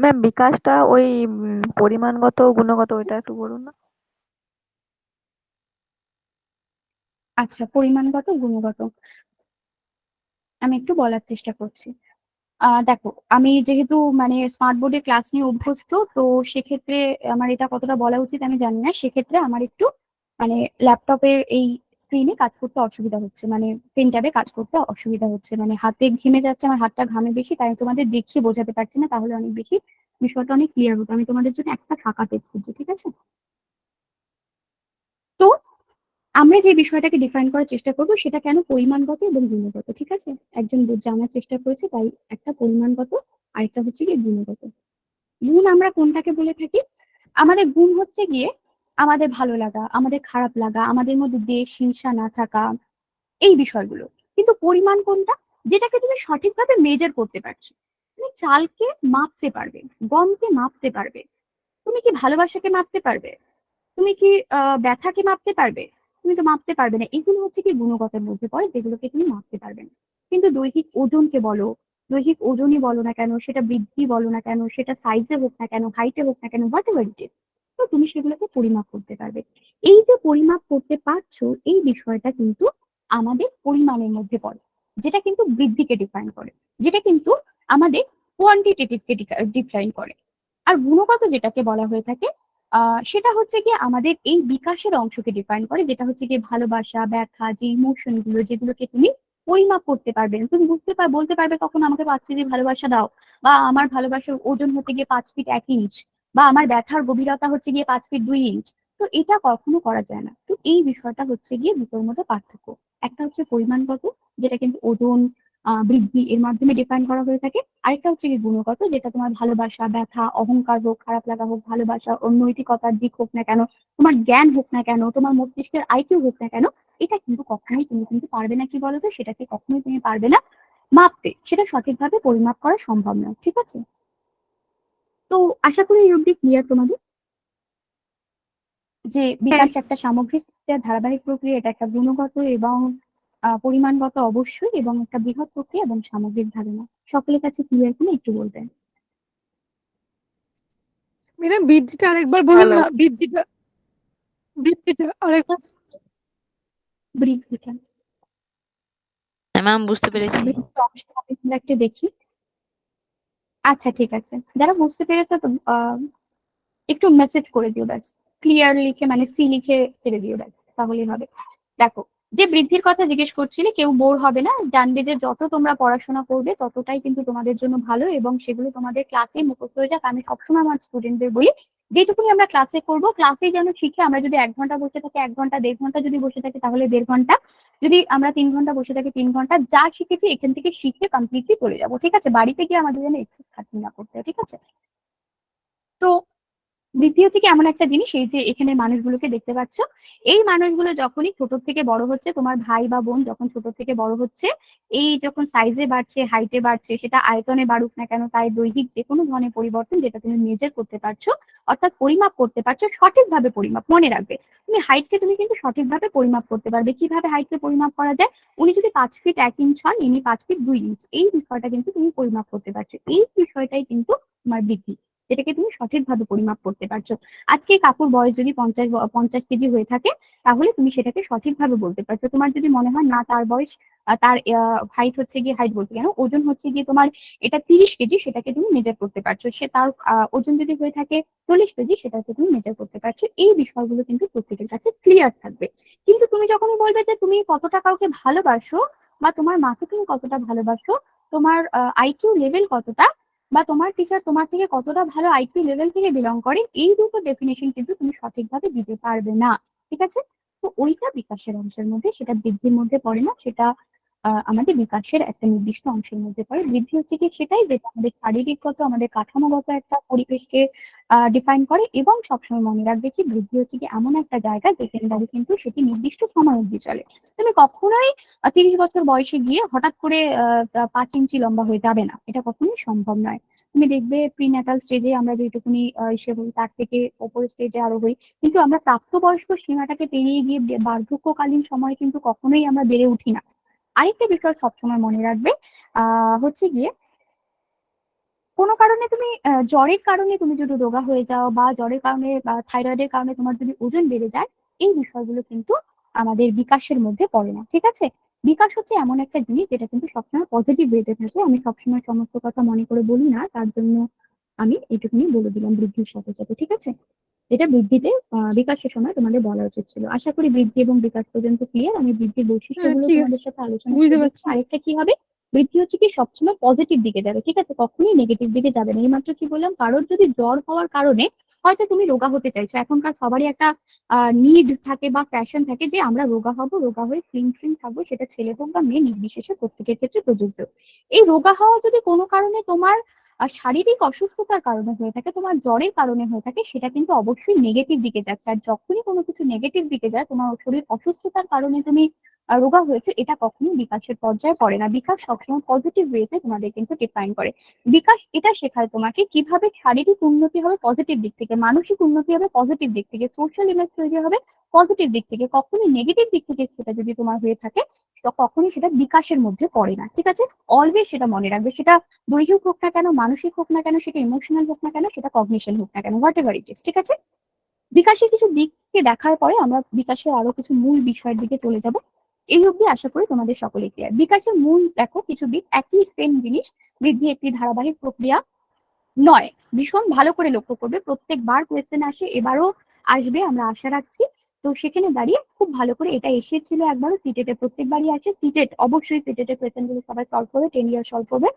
ম্যাম বিকাশটা ওই পরিমাণগত ও গুণগত ওইটা একটু বলুন না। আচ্ছা, পরিমাণগত গুণগত আমি একটু বলার চেষ্টা করছি। দেখো, আমি যেহেতু মানে স্মার্ট বোর্ডে ক্লাস নিয়ে অভ্যস্ত, তো সেক্ষেত্রে আমার এটা কতটা বলা উচিত আমি জানি না। সেক্ষেত্রে আমার একটু মানে ল্যাপটপে এই স্ক্রিনে কাজ করতে অসুবিধা হচ্ছে, মানে পেন ট্যাবে কাজ করতে অসুবিধা হচ্ছে, মানে হাতে ঘেমে যাচ্ছে, আমার হাতটা ঘামে বেশি, তাই তোমাদের দেখিয়ে বোঝাতে পারছি না, তাহলে অনেক বেশি বিষয়টা অনেক ক্লিয়ার হতো। আমি তোমাদের জন্য একটা ফাঁকা পেজ খুঁজছি, ঠিক আছে? তো আমরা যে বিষয়টাকে ডিফাইন করার চেষ্টা করব, সেটা কেন পরিমাণগত এবং গুণগত, ঠিক আছে? একজন জানার চেষ্টা করেছে, তাই একটা পরিমাণগত, আরেকটা হচ্ছে গিয়ে গুণগত। গুণ আমরা কোনটাকে বলে থাকি? আমাদের গুণ হচ্ছে গিয়ে আমাদের ভালো লাগা, আমাদের খারাপ লাগা, আমাদের মধ্যে দ্বেষ হিংসা না থাকা, এই বিষয়গুলো। কিন্তু পরিমাণ কোনটা? যেটাকে তুমি সঠিকভাবে মেজার করতে পারছো। তুমি চালকে মাপতে পারবে, গমকে মাপতে পারবে, তুমি কি ভালোবাসাকে মাপতে পারবে, তুমি কি ব্যথাকে মাপতে পারবে? তুমি তো মাপতে পারবে না। এগুলো হচ্ছে কি গুণগতের মধ্যে পড়ে, যেগুলোকে তুমি মাপতে পারবে না। কিন্তু দৈহিক ওজনকে বলো, দৈহিক ওজনই বলো না কেন, সেটা বৃদ্ধি বলো না কেন, সেটা সাইজে হোক না কেন, হাইটে হোক না কেন, হোয়াট এভার ইট ইজ, তো তুমি সেগুলোকে পরিমাপ করতে পারবে। এই যে পরিমাপ করতে পারছো, এই বিষয়টা কিন্তু আমাদের পরিমাণের মধ্যে পড়ে, যেটা কিন্তু বৃদ্ধিকে ডিফাইন করে, যেটা কিন্তু আমাদের কোয়ান্টিটেটিভকে ডিফাইন করে। আর গুণগত যেটাকে বলা হয়ে থাকে, সেটা হচ্ছে গিয়ে আমাদের এই বিকাশের অংশকে ডিফাইন করে, যেটা হচ্ছে গিয়ে ভালোবাসা, ব্যথা, যে ইমোশন গুলো যেগুলোকে তুমি পরিমাপ করতে পারবে না। তুমি বলতে পারবে কখন আমাকে 5 কেজি ভালোবাসা দাও, বা আমার ভালোবাসার ওজন হচ্ছে গিয়ে 5 ফিট 1 ইঞ্চ, বা আমার ব্যথার গভীরতা হচ্ছে গিয়ে 5 ফিট 2 ইঞ্চ। তো এটা কখনো করা যায় না। তো এই বিষয়টা হচ্ছে গিয়ে দুটোর মধ্যে পার্থক্য। একটা হচ্ছে পরিমাণগত, যেটা কিন্তু ওজন বৃদ্ধি এর মাধ্যমে ডিফাইন করা হয়ে থাকে। আরেকটা হচ্ছে কি গুণগত, যেটা তোমার ভালোবাসা, ব্যথা, অহংকার হোক, খারাপ লাগা হোক, ভালোবাসা, নৈতিকতার দিক হোক না কেন, তোমার জ্ঞান হোক না কেন, তোমার মস্তিষ্কের আইকিউ হোক না কেন, এটা কিন্তু কখনোই তুমি কিন্তু পারবে না কি বলতো, সেটাকে কখনোই তুমি পারবে না মাপতে, সেটা সঠিকভাবে পরিমাপ করা সম্ভব নয়। ঠিক আছে? তো আশা করি এই অবধি ক্লিয়ার তোমাদের, যে বিকাশ একটা সামগ্রিক ধারাবাহিক প্রক্রিয়া, এটা একটা গুণগত এবং পরিমাণগত অবশ্যই, এবং একটা বৃহৎ প্রক্রিয়া এবং সামগ্রিক ধারণা। সকলের কাছে ক্লিয়ার কিনা একটু বলবেন। ম্যাডাম বৃদ্ধিটা আরেকবার বলুন না, বৃদ্ধিটা আরেকবার। বৃদ্ধিটা ম্যাম বুঝতে পেরেছি। বৃদ্ধির অংশটা আমরা একটু দেখি। আচ্ছা ঠিক আছে, যারা বুঝতে পেরেছো তো একটু মেসেজ করে দিও ব্যাস, ক্লিয়ার লিখে মানে সি লিখে ছেড়ে দিও ব্যাস, তাহলেই হবে। দেখো, যে বৃদ্ধির কথা জিজ্ঞেস করছিলে, কেউ বোর হবে না, জানবে যে যত তোমরা পড়াশোনা করবে ততটাই কিন্তু তোমাদের জন্য ভালো, এবং সেগুলো তোমাদের ক্লাসে মুখস্থ হয়ে যাক। আমি সবসময় আমার স্টুডেন্টদের বলি, যেটুকুনি আমরা ক্লাসে করবো, ক্লাসে যেন শিখে, আমরা যদি 1 ঘন্টা বসে থাকি 1 ঘন্টা, 1.5 ঘন্টা যদি বসে থাকি তাহলে 1.5 ঘন্টা, যদি আমরা 3 ঘন্টা বসে থাকি 3 ঘন্টা, যা শিখেছি এখান থেকে শিখে কমপ্লিটলি চলে যাবো। ঠিক আছে? বাড়িতে গিয়ে আমাদের যেন এক্সেস খাটনি না করতে হয়। ঠিক আছে? তো বৃদ্ধি হচ্ছে কি এমন একটা জিনিস, এই যে এখানে মানুষগুলোকে দেখতে পাচ্ছ, এই মানুষগুলো যখনই ছোট থেকে বড় হচ্ছে, তোমার ভাই বা বোন যখন ছোট থেকে বড় হচ্ছে, এই যখন সাইজে বাড়ছে, হাইটে বাড়ছে, সেটা আয়তনে বাড়ুক না কেন, তাই দৈহিক যে কোনো ধরনের পরিবর্তন যেটা তুমি মেজার করতে পারছো, অর্থাৎ পরিমাপ করতে পারছো, সঠিকভাবে পরিমাপ, মনে রাখবে তুমি হাইটকে তুমি কিন্তু সঠিকভাবে পরিমাপ করতে পারবে। কিভাবে হাইটকে পরিমাপ করা যায়? উনি যদি 5 ফিট 1 ইঞ্চ হন, ইনি 5 ফিট 2 ইঞ্চ, এই বিষয়টা কিন্তু তুমি পরিমাপ করতে পারছো। এই বিষয়টাই কিন্তু তোমার বৃদ্ধি, যেটাকে তুমি সঠিকভাবে পরিমাপ করতে পারছো। আজকে কাকুর বয়স যদি 50 কেজি হয়ে থাকে, তাহলে তুমি সেটাকে সঠিকভাবে বলতে পারছো। তোমার যদি মনে হয় না তার বয়স, তার হাইট হচ্ছে গিয়ে, হাইট বলতে কেন, ওজন হচ্ছে গিয়ে তোমার এটা 30 কেজি, সেটাকে তুমি মেজার করতে পারছো। সে তার ওজন যদি হয়ে থাকে 40 কেজি, সেটাকে তুমি মেজার করতে পারছো। এই বিষয়গুলো কিন্তু প্রত্যেকের কাছে ক্লিয়ার থাকবে। কিন্তু তুমি যখনই বলবে যে তুমি কতটা কাউকে ভালোবাসো, বা তোমার মাকে তুমি কতটা ভালোবাসো, তোমার আইকিউ লেভেল কতটা, বা তোমার টিচার তোমার থেকে কতটা ভালো আইকিউ লেভেল থেকে বিলং করে, এই দুটো ডেফিনেশন কিন্তু তুমি সঠিকভাবে দিতে পারবে না। ঠিক আছে? তো ওইটা বিকাশের অংশের মধ্যে, সেটা বৃদ্ধির মধ্যে পড়ে না, সেটা আমাদের বিকাশের একটা নির্দিষ্ট অংশের মধ্যে পড়ে। বৃদ্ধি হচ্ছে কি সেটাই, যেটা আমাদের শারীরিকগত, আমাদের কাঠামোগত একটা পরিবেশকে ডিফাইন করে, এবং সবসময় মনে রাখবে কি বৃদ্ধি হচ্ছে কি এমন একটা জায়গা যেখানে দাঁড়িয়ে কিন্তু সেটি নির্দিষ্ট সময় অবধি চলে। তুমি কখনোই 30 বছর বয়সে গিয়ে হঠাৎ করে 5 ইঞ্চি লম্বা হয়ে যাবে না, এটা কখনোই সম্ভব নয়। তুমি দেখবে প্রিন্যাটাল স্টেজে আমরা যেটুকুনি ইসে হই, তার থেকে ওপরের স্টেজে আরো হই, কিন্তু আমরা প্রাপ্তবয়স্ক সীমাটাকে পেরিয়ে গিয়ে বার্ধক্যকালীন সময় কিন্তু কখনোই আমরা বেড়ে উঠি না। আরেকটা বিষয় সবসময় মনে রাখবে, হচ্ছে গিয়ে কোনো কারণে তুমি জ্বরের কারণে তুমি যদি রোগা হয়ে যাও, বা জ্বরের কারণে বা থাইরয়েডের কারণে তোমার যদি ওজন বেড়ে যায়, এই বিষয়গুলো কিন্তু আমাদের বিকাশের মধ্যে পড়ে না। ঠিক আছে? বিকাশ হচ্ছে এমন একটা জিনিস যেটা কিন্তু সবসময় পজিটিভ ওয়েতে থাকে। আমি সবসময় সমস্ত কথা মনে করে বলি না, তার জন্য আমি এইটুকুনি বলে দিলাম বৃদ্ধির সাথে সাথে। ঠিক আছে? যেটা বৃদ্ধিতে বিকাশের সময় তোমাদের বলা উচিত ছিল। আশা করি বৃদ্ধি এবং বিকাশ পর্যন্ত ক্লিয়ার। আমি বৃদ্ধির বৈশিষ্ট্যগুলো ঠিক তোমাদের আছে, সাথে আলোচনা বুঝতে করে দিচ্ছি। পারছি। আরেকটা কি হবে, বৃদ্ধি হচ্ছে কি সবসময় পজিটিভ দিকে যাবে। ঠিক আছে? কখনোই নেগেটিভ দিকে যাবে না। এইমাত্র কি বললাম, কারোর যদি জ্বর হওয়ার কারণে হয়তো তুমি রোগা হতে চাইছো, এখনকার সবারই একটা নিড থাকে বা প্যাশন থাকে যে আমরা রোগা হবো, রোগা হয়ে স্লিম ট্রিম থাকবো, সেটা ছেলে হোক বা মেয়ে নির্বিশেষে প্রত্যেকের ক্ষেত্রে প্রযোজ্য। এই রোগা হওয়া যদি কোনো কারণে তোমার শারীরিক অসুস্থতার কারণে হয়ে থাকে, তোমার জ্বরের কারণে হয়ে থাকে, সেটা কিন্তু অবশ্যই নেগেটিভ দিকে যাচ্ছে। আর যখনই কোনো কিছু নেগেটিভ দিকে যায়, তোমার শরীর অসুস্থতার কারণে তুমি রোগা হয়েছে, এটা কখনোই বিকাশের পর্যায়ে পড়ে না। বিকাশ সবসময় পজিটিভ ওয়েতে তোমাদের কিন্তু ডিফাইন করে। বিকাশ এটা শেখায় তোমাকে কিভাবে শারীরিক উন্নতি হবে পজিটিভ দিক থেকে, মানসিক উন্নতি হবে পজিটিভ দিক থেকে, সোশ্যাল ইমেজ তৈরি হবে পজিটিভ দিক থেকে। কখনোই নেগেটিভ দিক থেকে সেটা যদি তোমার হয়ে থাকে, তো কখনোই সেটা বিকাশের মধ্যে পড়ে না। ঠিক আছে? অলওয়েজ সেটা মনে রাখবে, সেটা দৈহিক হোক না কেন, মানসিক হোক না কেন, সেটা ইমোশনাল হোক না কেন, সেটা কগনিশন হোক না কেন, হোয়াট এভার ইট ইজ। ঠিক আছে? বিকাশের কিছু দিককে দেখার পরে আমরা বিকাশের আরো কিছু মূল বিষয়ের দিকে চলে যাব। এই অবধি আশা করি তোমাদের সকলে ক্লিয়ার। বিকাশের মূল দেখো কিছু দিক, একই সেম জিনিস, বৃদ্ধি একটি ধারাবাহিক প্রক্রিয়া, নয়। ভীষণ ভালো করে লক্ষ্য করবে, প্রত্যেকবার কোয়েশ্চেন আসে, এবারও আসবে আমরা আশা রাখছি। তো সেখানে দাঁড়িয়ে খুব ভালো করে, এটা এসেছিল একবারও সিটেটে, প্রত্যেকবারই আসে সিটেট, অবশ্যই সিটেটের কোয়েশ্চেন গুলো সবাই সলভ করবে, 10 ইয়ার সলভ করবে।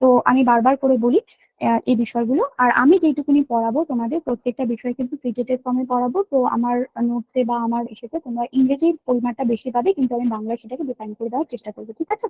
তো আমি বারবার করে বলি এই বিষয়গুলো। আর আমি যেটুকুনি পড়াবো তোমাদের প্রত্যেকটা বিষয় কিন্তু সিটেটের ফর্মে পড়াবো। তো আমার নোটসে বা আমার এসেতে তোমরা ইংরেজির পরিমাণটা বেশি পাবে, কিন্তু আমি বাংলা সেটাকে ডিফাইন করে দেওয়ার চেষ্টা করবো, ঠিক আছে?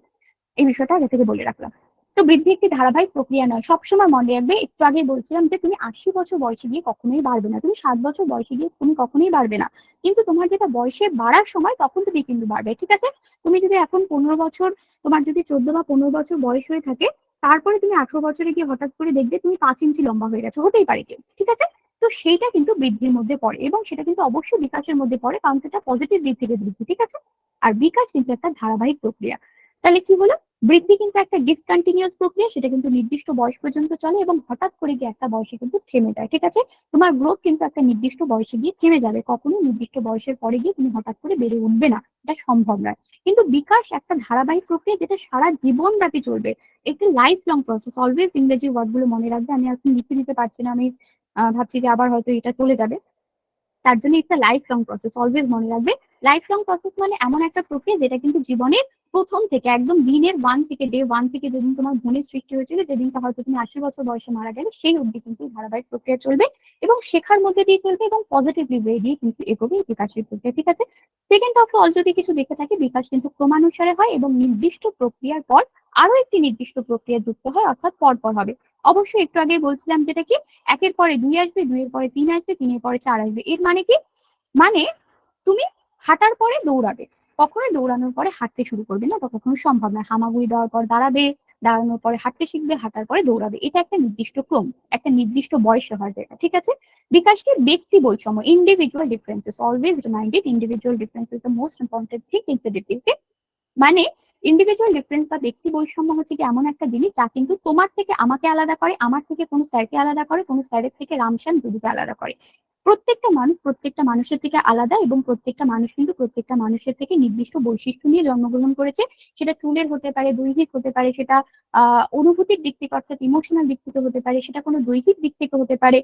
এই বিষয়টা আগে থেকে বলে রাখলাম। তো বৃদ্ধি একটি ধারাবাহিক প্রক্রিয়া নয়, সবসময় মনে রাখবে। একটু আগে বলছিলাম যে তুমি 80 বছর বয়সে গিয়ে কখনোই বাড়বে না, তুমি 7 বছর বয়সে গিয়ে তুমি কখনোই বাড়বে না, কিন্তু তোমার যেটা বয়সে বাড়ার সময় তখন তুমি কিন্তু বাড়বে, ঠিক আছে? তুমি যদি এখন 15 বছর, তোমার যদি 14 বা 15 বছর বয়স হয়ে থাকে, তারপরে তুমি 18 বছরে গিয়ে হঠাৎ করে দেখবে তুমি 5 ইঞ্চি লম্বা হয়ে গেছো, হতেই পারে কেউ, ঠিক আছে? তো সেইটা কিন্তু বৃদ্ধির মধ্যে পড়ে, এবং সেটা কিন্তু অবশ্যই বিকাশের মধ্যে পড়ে, কারণ সেটা পজিটিভ দিক থেকে বৃদ্ধি, ঠিক আছে? আর বিকাশ কিন্তু একটা ধারাবাহিক প্রক্রিয়া। তাহলে কি হলো, বৃদ্ধি কিন্তু একটা ডিসকন্টিনিউয়াস প্রক্রিয়া, সেটা কিন্তু নির্দিষ্ট বয়স পর্যন্ত চলে এবং হঠাৎ করে গিয়ে একটা বয়সে কিন্তু থেমে যায়, ঠিক আছে? তোমার গ্রোথ কিন্তু একটা নির্দিষ্ট বয়সে গিয়ে থেমে যাবে, কখনো নির্দিষ্ট বয়সের পরে গিয়ে তুমি হঠাৎ করে বেড়ে উঠবে না, এটা সম্ভব নয়। কিন্তু বিকাশ একটা ধারাবাহিক প্রক্রিয়া, যেটা সারা জীবন ব্যাপী চলবে, একটি লাইফ লং প্রসেস। অলওয়েজ ইংরেজি ওয়ার্ড গুলো মনে রাখবে, আমি এখন লিখে দিতে পারছি না, আমি ভাবছি যে আবার হয়তো এটা চলে যাবে, তার জন্য একটা লাইফ লং প্রসেস, অলওয়েজ মনে রাখবে। লাইফ লং প্রসেস মানে এমন একটা প্রক্রিয়া যেটা কিন্তু জীবনের প্রথম থেকে একদম দিনের ডে ওয়ান থেকে যেদিন তোমার বোনের সৃষ্টি হয়েছিল, যেদিনটা হয়তো তুমি 80 বছর বয়সে মারা গেলে, সেই অবধি কিন্তু ধারাবাহিক প্রক্রিয়া চলবে এবং শেখার মধ্যে দিয়ে চলবে এবং পজিটিভলি ওয়ে দিয়ে কিন্তু এগোবে এই বিকাশের প্রক্রিয়া, ঠিক আছে? সেকেন্ড অফ অল যদি কিছু দেখে থাকে, বিকাশ কিন্তু ক্রমানুসারে হয় এবং নির্দিষ্ট প্রক্রিয়ার পর আরো একটি নির্দিষ্ট প্রক্রিয়া যুক্ত হয়, অর্থাৎ পরপর হবে। অবশ্যই একটু আগে বলছিলাম যেটা কি, 1-এর পরে 2 আসবে, 2-এর পরে 3 আসবে, 3-এর পরে 4 আসবে। এর মানে কি, মানে তুমি হাঁটার পরে দৌড়াবে, কখনোই দৌড়ানোর পরে হাঁটতে শুরু করবে না, এটা কখনো সম্ভব না। হামাগুড়ি দেওয়ার পর দাঁড়াবে, দাঁড়ানোর পরে হাঁটতে শিখবে, হাঁটার পরে দৌড়াবে, এটা একটা নির্দিষ্ট ক্রম, একটা নির্দিষ্ট বয়সে হয় যেটা, ঠিক আছে? বিকাশকে ব্যক্তি বৈষম্য, individual differences, always reminded, individual differences the most important thing in the difference. মানে ইন্ডিভিজুয়াল ডিফারেন্স বা ব্যক্তি বৈষম্য হচ্ছে কি এমন একটা জিনিস যা কিন্তু তোমার থেকে আমাকে আলাদা করে, আমার থেকে কোনো স্যারকে আলাদা করে, কোনো স্যারের থেকে রামশ্যাম দুদুকে আলাদা করে। প্রত্যেকটা মানুষ প্রত্যেকটা মানুষের থেকে আলাদা এবং প্রত্যেকটা মানুষ কিন্তু প্রত্যেকটা মানুষের থেকে নির্দিষ্ট বৈশিষ্ট্য নিয়ে জন্মগ্রহণ করেছে। সেটা চুলের হতে পারে, দৈহিক হতে পারে, সেটা অনুভূতির দিক থেকে অর্থাৎ ইমোশনাল দিক থেকে হতে পারে, সেটা কোনো দৈহিক দিক থেকে হতে পারে,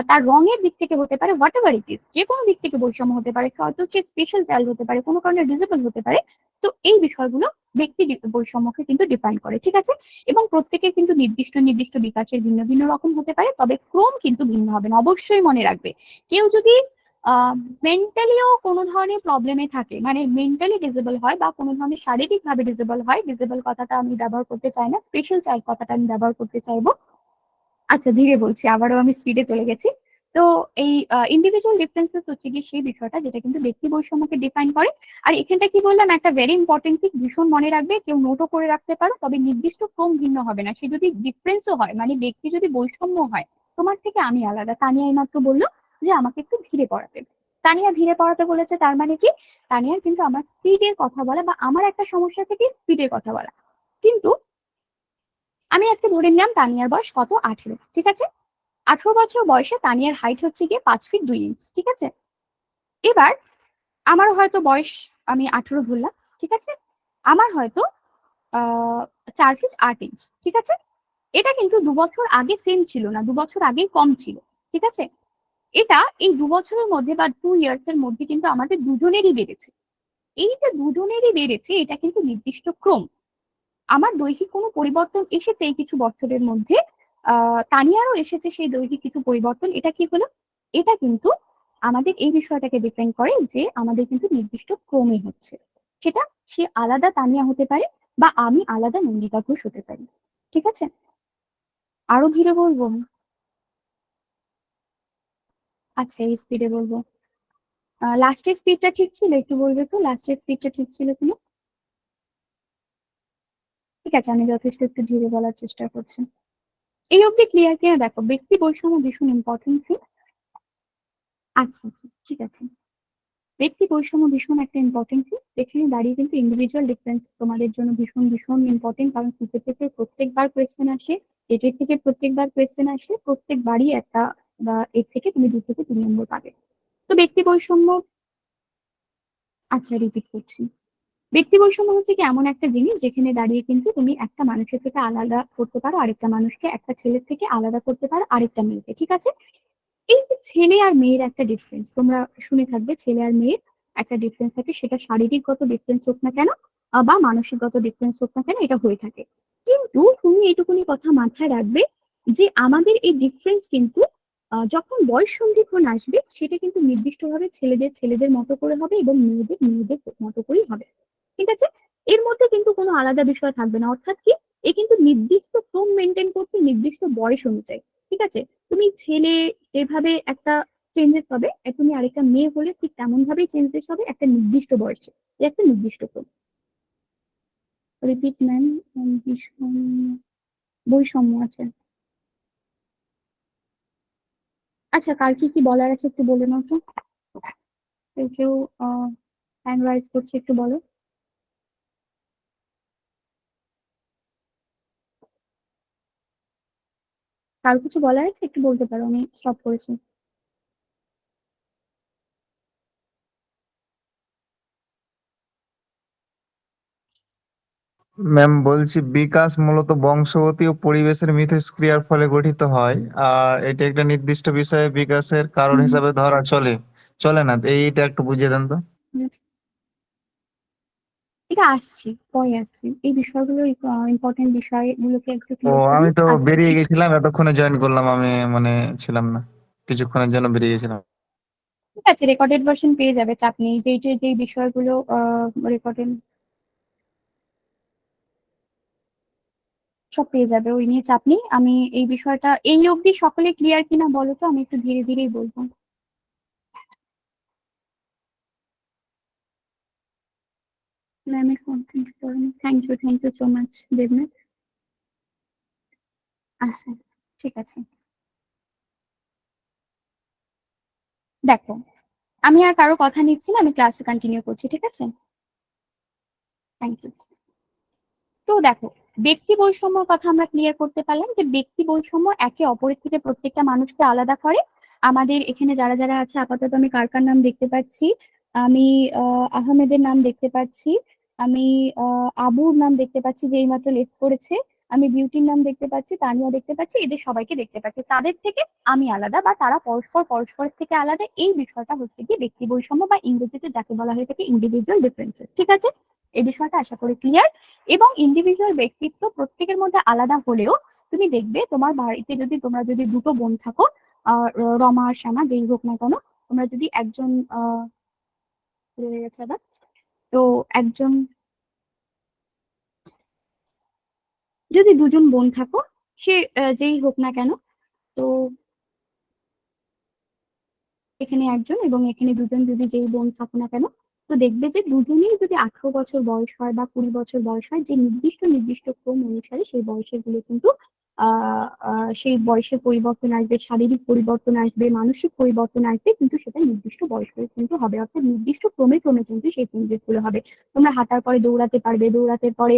তার রঙের দিক থেকে হতে পারে, হোয়াট এভার ইট ইজ, যে কোনো দিক থেকে বৈষম্য হতে পারে, হয়তো সে স্পেশাল চাইল্ড হতে পারে, কোনো কারণে ডিসেবল হতে পারে। তো এই বিষয়গুলো ব্যক্তি বৈষম্যকে কিন্তু ডিফাইন করে, ঠিক আছে? এবং প্রত্যেকের কিন্তু নির্দিষ্ট নির্দিষ্ট বিকাশের ভিন্ন ভিন্ন রকম হতে পারে, তবে ক্রম কিন্তু ভিন্ন হবে না, অবশ্যই মনে রাখবে। কেউ যদি মেন্টালিও কোনো ধরনের প্রবলেমে থাকে, মানে মেন্টালি ডিসেবল হয় বা কোনো ধরনের শারীরিক ভাবে ডিসেবল হয়, ডিসেবল কথাটা আমি ব্যবহার করতে চাই না, স্পেশাল চাইল্ড কথাটা আমি ব্যবহার করতে চাইবো। আচ্ছা, ধীরে বলছি, আবারও আমি স্পিডে চলে গেছি। তো এই ইন্ডিভিজুয়াল ডিফারেন্সেস হচ্ছে কি সেই বিষয়টা যেটা কিন্তু ব্যক্তি বৈষম্যকে ডিফাইন করে। আর এখানটা কি বললাম, একটা ভেরি ইম্পর্টেন্ট থিং, ভীষণ মনে রাখবে, কেউ নোটও করে রাখতে পারো, তবে নির্দিষ্ট ক্রম ভিন্ন হবে না। সে যদি ডিফারেন্সও হয়, মানে ব্যক্তি যদি বৈষম্য হয়, তোমার থেকে আমি আলাদা। তানিয়া এইমাত্র বললো যে আমাকে একটু ধীরে পড়াতে, তানিয়া ধীরে পড়াতে বলেছে, তার মানে কি, তানিয়ার কিন্তু আমার স্পিডের কথা বলা বা আমার একটা সমস্যা থেকে স্পিডের কথা বলা। কিন্তু আমি আজকে ধরে নিলাম তানিয়ার বয়স কত, 18, ঠিক আছে? 18 বছর বয়সে তানিয়ার হাইট হচ্ছে গিয়ে 5 ফিট 2 ইঞ্চ, ঠিক আছে? এবার আমার হয়তো বয়স, আমি 18 ধরলাম, ঠিক আছে? আমার হয়তো 4 ফিট 8 ইঞ্চ, ঠিক আছে? এটা কিন্তু 2 বছর আগে সেম ছিল না, 2 বছর আগেই কম ছিল, ঠিক আছে? এটা এই 2 বছরের মধ্যে বা 2 ইয়ার্স এর মধ্যে কিন্তু আমাদের দুজনেরই বেড়েছে। এই যে দুজনেরই বেড়েছে, এটা কিন্তু নির্দিষ্ট ক্রম। আমার দৈহিক কোনো পরিবর্তন এসেছে এই কিছু বছরের মধ্যে, তানিয়ারও এসেছে সেই দৈহিক কিছু পরিবর্তন, এটা কি হলো, এটা কিন্তু আমাদের এই বিষয়টাকে ডিপেন্ড করে যে আমাদের কিন্তু নির্দিষ্ট ক্রমে হচ্ছে। সেটা সে আলাদা তানিয়া হতে পারে বা আমি আলাদা নন্দিতা ঘোষ হতে পারি, ঠিক আছে? আরো ধীরে বলবো? আচ্ছা, এই স্পিডে বলবো। লাস্টের স্পিডটা ঠিক ছিল, একটু বলবে তো, লাস্টের স্পিডটা ঠিক ছিল কিনা? ঠিক আছে, আমি যথেষ্ট একটু ধীরে বলার চেষ্টা করছি। এই অবধি ক্লিয়ার কিনা দেখো, ব্যক্তি বৈষম্য ভীষণ ইম্পর্টেন্ট। আচ্ছা আচ্ছা, ঠিক আছে। ব্যক্তি বৈষম্য ভীষণ একটা ইম্পর্টেন্ট থিং, এখানে দাঁড়িয়ে কিন্তু ইন্ডিভিজুয়াল ডিফারেন্স তোমাদের জন্য ভীষণ ভীষণ ইম্পর্টেন্ট, কারণ সিসি থেকে প্রত্যেকবার কোয়েশ্চেন আসে, এটির থেকে প্রত্যেকবার কোয়েশ্চেন আসে, প্রত্যেকবারই একটা বা এর থেকে তুমি 2 থেকে 3 নম্বর পাবে। তো ব্যক্তি বৈষম্য, আচ্ছা রিপিট করছি, ব্যক্তি বৈষম্য হচ্ছে কি এমন একটা জিনিস যেখানে দাঁড়িয়ে কিন্তু তুমি একটা মানুষের থেকে আলাদা করতে পারো আরেকটা মানুষকে, একটা ছেলের থেকে আলাদা করতে পারো আরেকটা মেয়েকে, ঠিক আছে? এই যে ছেলে আর মেয়ের একটা ডিফারেন্স, তোমরা শুনে থাকবে ছেলে আর মেয়ের একটা ডিফারেন্স থাকে, সেটা শারীরিকগত ডিফারেন্স হোক না কেন বা মানসিকগত ডিফারেন্স হোক না কেন, এটা হয়ে থাকে। কিন্তু তুমি এইটুকুনি কথা মাথায় রাখবে যে আমাদের এই ডিফারেন্স কিন্তু যখন বয়স সন্ধিক্ষণ আসবে সেটা কিন্তু নির্দিষ্টভাবে ছেলেদের ছেলেদের মতো করে হবে এবং মেয়েদের মেয়েদের মতো করেই হবে, ঠিক আছে? এর মধ্যে কিন্তু কোনো আলাদা বিষয় থাকবে না, অর্থাৎ কি এ কিন্তু নির্দিষ্ট ক্রম মেনটেন করতে নির্দিষ্ট বয়স অনুযায়ী, ঠিক আছে? তুমি ছেলে যেভাবে একটা চেঞ্জেস হবে, তুমি আরেকটা মেয়ে হলে ঠিক তেমন ভাবেই চেঞ্জেস হবে একটা নির্দিষ্ট বয়সে, এর একটা নির্দিষ্ট ক্রম। রিপিট ম্যাম, বৈষম্য আছে। আচ্ছা, কার কি কি বলার আছে একটু বলে নাও তো। কেউ কেউ হ্যান্ড রাইজ করছে, একটু বলো। কার কিছু বলার আছে একটু বলতে পারো, আমি স্টপ করেছি। ম্যাম বলছি বিকাশ মূলত বংশগতি ও পরিবেশের মিথস্ক্রিয়ার ফলে গঠিত হয়, আর এটা একটা নির্দিষ্ট বিষয়ে বিকাশের কারণ হিসাবে ধরা চলে চলে না। তো এইটা একটু বুঝিয়ে দেন তো। এটা আসছি, পরে আসছি, এই বিষয়গুলো ইম্পর্টেন্ট বিষয়গুলোকে একটু ও ক্লিয়ার করি, আমি তো আসছি। বেরিয়ে গেছিলাম, এতক্ষণে জয়েন করলাম, আমি মানে ছিলাম না, কিছুক্ষণের জন্য বেরিয়ে গেছিলাম। ঠিক আছে, রেকর্ডেড ভার্সন পেয়ে যাবে, চাপ নেই। যেই বিষয়গুলো রেকর্ডেড সব পেয়ে যাবে, ওই নিয়ে চাপ নেই। আমি এই বিষয়টা এই অবধি সকলে ক্লিয়ার কিনা বলো তো, আমি একটু ধীরে ধীরেই বলবো। ম্যামের content thank you so much Debnath. আচ্ছা, ঠিক আছে। দেখো, আমি আর কারো কথা নিচ্ছি না, আমি ক্লাসে কন্টিনিউ করছি, ঠিক আছে? Thank you. তো দেখো, ব্যক্তি বৈষম্যর কথা আমরা ক্লিয়ার করতে পারলাম যে ব্যক্তি বৈষম্য একে অপরের থেকে প্রত্যেকটা মানুষকে আলাদা করে। আমাদের এখানে যারা যারা আছে আপাতত আমি কার কার নাম দেখতে পাচ্ছি, আমি আহমেদের নাম দেখতে পাচ্ছি, আমি আবুর নাম দেখতে পাচ্ছি যে এইমাত্র লেফট করেছে, আমি বিউটির নাম দেখতে পাচ্ছি, তানিয়া দেখতে পাচ্ছি, এদের সবাইকে দেখতে পাচ্ছি। তাদের থেকে আমি আলাদা বা তারা পরস্পরের থেকে আলাদা, এই বিষয়টা হচ্ছে কি ব্যক্তি বৈষম্য বা ইংরেজিতে যাকে বলা হয়ে থাকে ইন্ডিভিজুয়াল ডিফারেন্সেস, ঠিক আছে? এই বিষয়টা আশা করি ক্লিয়ার। এবং ইন্ডিভিজুয়াল ব্যক্তিত্ব প্রত্যেকের মধ্যে আলাদা হলেও তুমি দেখবে তোমার বাড়িতে যদি তোমরা যদি দুটো বোন থাকো, রমা আর শ্যামা যেই হোক না কেন, তোমরা যদি একজন রয়ে গেছে আবার, তো একজন যদি দুজন বোন থাকো, সে যেই হোক না কেন, তো এখানে একজন এবং এখানে দুজন যদি যেই বোন থাকো না কেন, তো দেখবে যে দুজনেই যদি 18 বছর বয়স হয় বা 20 বছর বয়স হয়, যে নির্দিষ্ট ক্রম অনুসারে সেই বয়সের গুলো কিন্তু সেই বয়সের পরিবর্তন আসবে, শারীরিক পরিবর্তন আসবে, মানসিক পরিবর্তন আসবে, কিন্তু সেটা নির্দিষ্ট বয়সে কিন্তু হবে, অর্থাৎ নির্দিষ্ট ক্রমে ক্রমে কিন্তু সেই চেঞ্জেস গুলো হবে। তোমরা হাঁটার পরে দৌড়াতে পারবে, দৌড়াতে পরে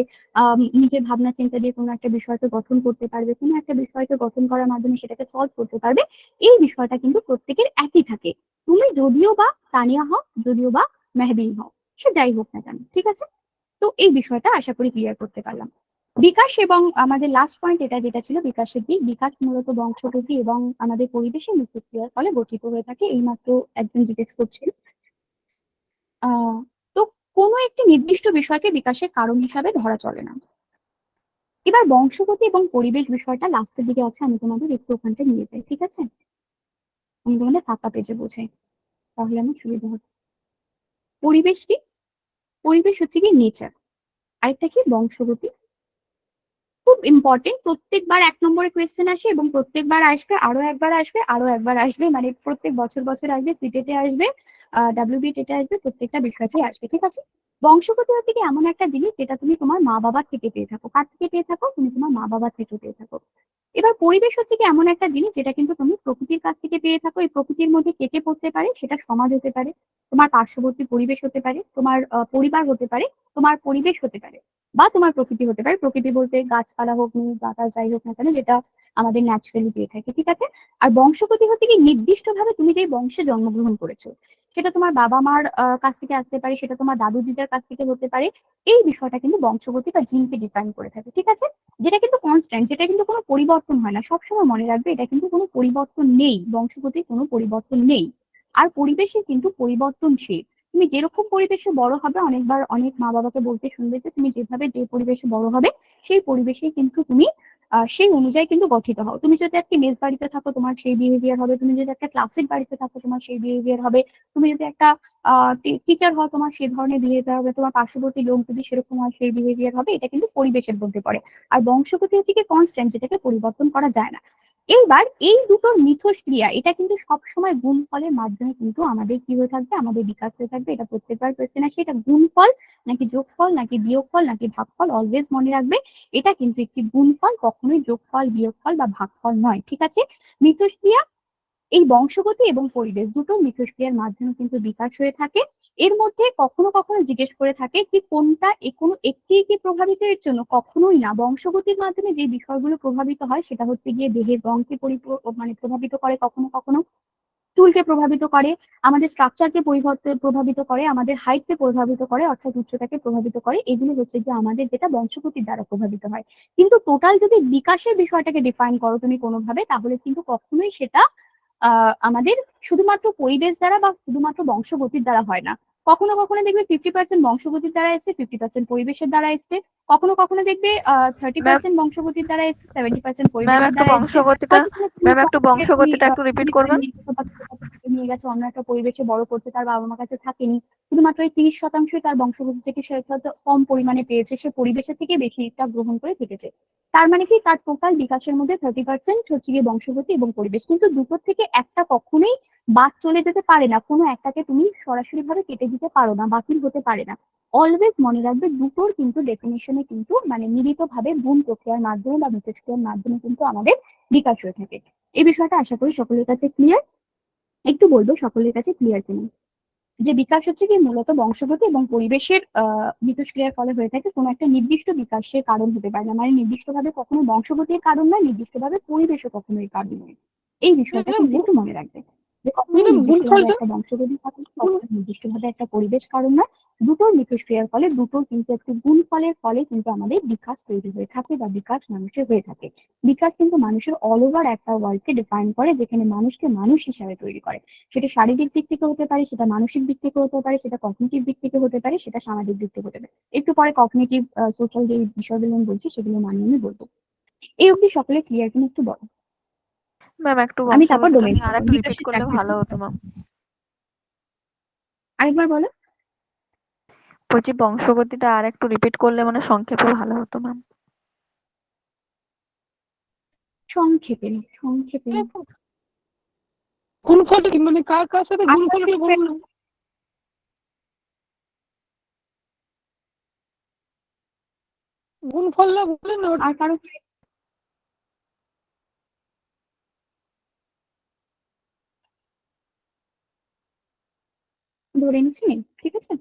নিজের ভাবনা চিন্তা দিয়ে কোনো একটা বিষয়কে গঠন করতে পারবে, কোনো একটা বিষয়কে গঠন করার মাধ্যমে সেটাকে সলভ করতে পারবে। এই বিষয়টা কিন্তু প্রত্যেকের একই থাকে, তুমি যদিও বা তানিয়া হও, যদিও বা মেহবিন হও, সে যাই হোক না কেন, ঠিক আছে? তো এই বিষয়টা আশা করি ক্লিয়ার করতে পারলাম। বিকাশ এবং আমাদের লাস্ট পয়েন্ট এটা যেটা ছিল বিকাশের দিক, বিকাশ মূলত বংশগতি এবং আমাদের পরিবেশের মিথস্ক্রিয়ার ফলে গঠিত হয়ে থাকে, এইমাত্র একজন জিজ্ঞেস করছিল। তো কোনো একটি নির্দিষ্ট বিষয়কে বিকাশের কারণ হিসাবে ধরা চলে না। এবার বংশগতি এবং পরিবেশ বিষয়টা লাস্টের দিকে আছে, আমি তোমাদের একটু ওখানটা নিয়ে যাই, ঠিক আছে? আমি তোমাদের ফাঁকা পেজে বোঝাই, তাহলে আমার সুবিধা হবে। পরিবেশ কি? পরিবেশ হচ্ছে কি নেচার, আরেকটা কি বংশগতি। খুব ইম্পর্টেন্ট, প্রত্যেকবার 1 নম্বরে কোয়েশ্চেন আসে এবং প্রত্যেকবার আসবে, আরো একবার আসবে, আরো একবার আসবে, মানে প্রত্যেক বছর বছর আসবে, সিটেটে আসবে, ডাব্লিউবি টেটে আসবে, প্রত্যেকটা বিষয়টাই আসবে, ঠিক আছে? বংশগতি হচ্ছে কি এমন একটা জিনিস যেটা তুমি তোমার মা বাবা থেকে পেয়ে থাকো। কার থেকে পেয়ে থাকো? তুমি তোমার মা বাবা থেকে পেয়ে থাকো। এবার পরিবেশ হচ্ছে কি এমন একটা জিনিস যেটা কিন্তু তুমি প্রকৃতির কাছ থেকে পেয়ে থাকো। এই প্রকৃতির মধ্যে কেটে পড়তে পারে, সেটা সমাজ হতে পারে, তোমার পার্শ্ববর্তী পরিবেশ হতে পারে, তোমার পরিবার হতে পারে, তোমার পরিবেশ হতে পারে, বা তোমার প্রকৃতি হতে পারে। প্রকৃতি বলতে গাছপালা হোক, নীল বাতাস যাই হোক না কেন, যেটা আমাদের ন্যাচারালি পেয়ে থাকে, ঠিক আছে? আর বংশগতি হচ্ছে কি নির্দিষ্টভাবে তুমি যে বংশে জন্মগ্রহণ করেছো, সেটা তোমার বাবা মার কাছ থেকে আসতে পারে, সেটা তোমার দাদু দিদার কাছ থেকে হতে পারে। এই বিষয়টা কিন্তু বংশগতি বা জিনকে ডিফাইন করে থাকে, ঠিক আছে? যেটা কিন্তু কনস্ট্যান্ট, যেটা কিন্তু কোনো পরিবর্তন হয় না। সবসময় মনে রাখবে এটা কিন্তু কোনো পরিবর্তন নেই, বংশগতির কোনো পরিবর্তন নেই। আর পরিবেশে কিন্তু পরিবর্তনশীল। তুমি যেরকম পরিবেশে বড় হবে, অনেকবার অনেক মা বাবাকে বলতে শুনবে যে তুমি যেভাবে যে পরিবেশে বড় হবে সেই পরিবেশে কিন্তু তুমি সেই অনুযায়ী কিন্তু গঠিত হও। তুমি যদি একটা মেস বাড়িতে থাকো তোমার সেই বিহেভিয়ার হবে, তুমি যদি একটা ক্লাসিক বাড়িতে থাকো তোমার সেই বিহেভিয়ার হবে, তুমি যদি একটা টিচার হও তোমার সেই ধরনের বিহেভিয়ার হবে, তোমার পার্শ্ববর্তী লোক যদি সেরকম হয় সেই বিহেভিয়ার হবে। এটা কিন্তু পরিবেশের মধ্যে পড়ে। আর বংশগতি হচ্ছে কি কনস্ট্যান্ট, যেটাকে পরিবর্তন করা যায় না। এইবার এই দুটোর মিথস্ক্রিয়া এটা কিন্তু সবসময় গুণফলের মাধ্যমে কিন্তু আমাদের কি হয়ে থাকবে, আমাদের বিকাশ হয়ে থাকবে। এটা প্রত্যেকবার কোয়েশ্চেন আসে, এটা গুণফল নাকি যোগফল নাকি বিয়োগফল নাকি ভাগফল, অলওয়েজ মনে রাখবে এটা কিন্তু একটি গুণফল, কখনোই যোগফল বিয়োগফল বা ভাগফল নয়, ঠিক আছে? মিথস্ক্রিয়া এই বংশগতি এবং পরিবেশ দুটো মিথস্ক্রিয়ার মাধ্যমে কিন্তু বিকাশ হয়ে থাকে। এর মধ্যে কখনো কখনো জিজ্ঞেস করে থাকে কি কোনটা কোনো একটি কি প্রভাবিত এর জন্য, কখনোই না। বংশগতির মাধ্যমে যে বিষয়গুলো প্রভাবিত হয় সেটা হচ্ছে গিয়ে দেহের রঙকে প্রভাবিত করে, কখনো কখনো চুলকে প্রভাবিত করে, আমাদের স্ট্রাকচারকে প্রভাবিত করে, আমাদের হাইটকে প্রভাবিত করে, অর্থাৎ উচ্চতাকে প্রভাবিত করে। এগুলো হচ্ছে যে আমাদের যেটা বংশগতির দ্বারা প্রভাবিত হয়। কিন্তু টোটাল যদি বিকাশের বিষয়টাকে ডিফাইন করো তুমি কোনোভাবে, তাহলে কিন্তু কখনোই সেটা আমাদের শুধুমাত্র পরিবেশ দ্বারা বা শুধুমাত্র বংশগতির দ্বারা হয় না। কখনো কখনো দেখবে 50% বংশগতির দ্বারা এসছে, 50% পরিবেশের দ্বারা এসছে। কখনো কখনো দেখবে 30% বংশগতির দ্বারা এসছে, 70% ম্যাম পরিবেশের একটু দ্বারা এসছে। বংশগতিটা ম্যাম একটু বংশগতিটা একটু রিপিট করবেন। নিয়ে গেছে অন্য একটা পরিবেশে বড় করতে, তার বাবা মার কাছে থাকেনি, শুধুমাত্র এই 30%ই তার বংশগতি থেকে সে হয়তো কম পরিমাণে পেয়েছে, সে পরিবেশের থেকে বেশিটা গ্রহণ করে থেকেছে। তার মানে কি তার টোটাল বিকাশের মধ্যে 30% হচ্ছে গিয়ে বংশগতি এবং পরিবেশ। কিন্তু দুটো থেকে একটা কখনোই বাদ চলে যেতে পারে না, কোনো একটাকে তুমি সরাসরি ভাবে কেটে দিতে পারো না, বাতিল হতে পারে না। অলওয়েজ মনে রাখবে দুটোর কিন্তু ডেফিনেশনে কিন্তু মানে মিলিত ভাবে গুণ প্রক্রিয়ার মাধ্যমে বা মিথস্ক্রিয়ার মাধ্যমে কিন্তু আমাদের বিকাশ হয়ে থাকে। এই বিষয়টা আশা করি সকলের কাছে ক্লিয়ার। একটু বলবো সকলের কাছে ক্লিয়ার কিনা, যে বিকাশ হচ্ছে কি মূলত বংশগতি এবং পরিবেশের মিথস্ক্রিয়ার ফলে হয়ে থাকে, কোনো একটা নির্দিষ্ট বিকাশের কারণ হতে পারে না। মানে নির্দিষ্টভাবে কখনো বংশগতির কারণ নয়, নির্দিষ্টভাবে পরিবেশও কখনো এই কারণ নয়। এই বিষয়টা কিন্তু একটু মনে রাখবে যে কখনো ম্যাডাম নির্দিষ্টভাবে গুণফলটা একটা বংশগতি কারণ, কখনো নির্দিষ্টভাবে একটা পরিবেশ কারণ নয়। দুটোর মিথস্ক্রিয়ার ফলে দুটোর কিন্তু একটু গুণফলের ফলে কিন্তু আমাদের বিকাশ তৈরি হয়ে থাকে বা বিকাশ মানুষের হয়ে থাকে। বিকাশ কিন্তু মানুষের অল ওভার একটা ওয়ার্ল্ডকে ডিফাইন করে, যেখানে মানুষকে মানুষ হিসাবে তৈরি করে। সেটা শারীরিক দিক থেকে হতে পারে, সেটা মানসিক দিক থেকে হতে পারে, সেটা কগনিটিভ দিক থেকে হতে পারে, সেটা সামাজিক দিক থেকে হতে পারে। একটু পরে কগনিটিভ সোশ্যাল যে বিষয়গুলো আমি বলছি সেগুলো মানিয়ে আমি বলবো। এই অবধি সকলে ক্লিয়ার কিনা একটু বলো। ম্যাম একটু আমি তারপর বংশগতিটা ডোমেন নিয়ে আর একটু রিপিট করলে ভালো হতো ম্যাম। আরেকবার বলো। বলছি বংশগতিটা আর একটু রিপিট করলে মানে সংক্ষেপে ভালো হতো ম্যাম। সংক্ষেপে সংক্ষেপে গুণফলটা কি মানে কার কার সাথে আশা গুণফলগুলো করি বলুন না। গুণফলটা বলেন না। আর কারো ধরে নিচ্ছি, ঠিক আছে?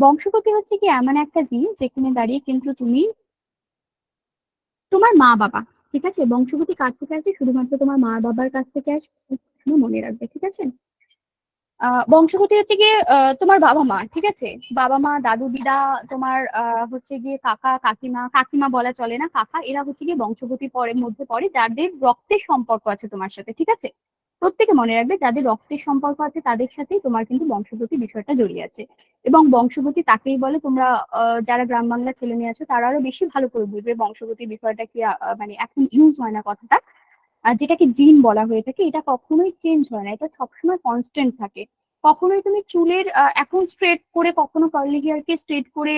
বংশগতি হচ্ছে কি এমন একটা জিনিস যেখানে দাঁড়িয়ে কিন্তু তুমি তোমার মা বাবা, ঠিক আছে? বংশগতি কার থেকে আসে? শুধুমাত্র তোমার মা বাবার কাছ থেকে আসে, শুধু মনে রাখবে, ঠিক আছে? বংশগতি হচ্ছে গিয়ে তোমার বাবা মা, ঠিক আছে? বাবা মা দাদু দিদা, তোমার হচ্ছে গিয়ে কাকা কাকিমা, কাকিমা বলা চলে না, কাকা, এরা হচ্ছে গিয়ে বংশগতি মধ্যে পড়ে, যাদের রক্তের সম্পর্ক আছে তোমার সাথে, ঠিক আছে? প্রত্যেকে মনে রাখবে যাদের রক্তের সম্পর্ক আছে তাদের সাথেই তোমার কিন্তু বংশগতি বিষয়টা জড়িয়ে আছে। এবং বংশগতি তাকেই বলে, তোমরা যারা গ্রাম বাংলার ছেলে মেয়ে আছো তারা আরো বেশি ভালো করে বুঝবে বংশগতি বিষয়টা কি। মানে এখন ইউজ হয় না কথাটা, আর যেটাকে জিন বলা হয়ে থাকে, এটা কখনোই চেঞ্জ হয় না, এটা সবসময় কনস্ট্যান্ট থাকে। কখনোই তুমি চুলের এখন স্ট্রেট করে, কখনো কার্লি হেয়ারকে স্ট্রেট করে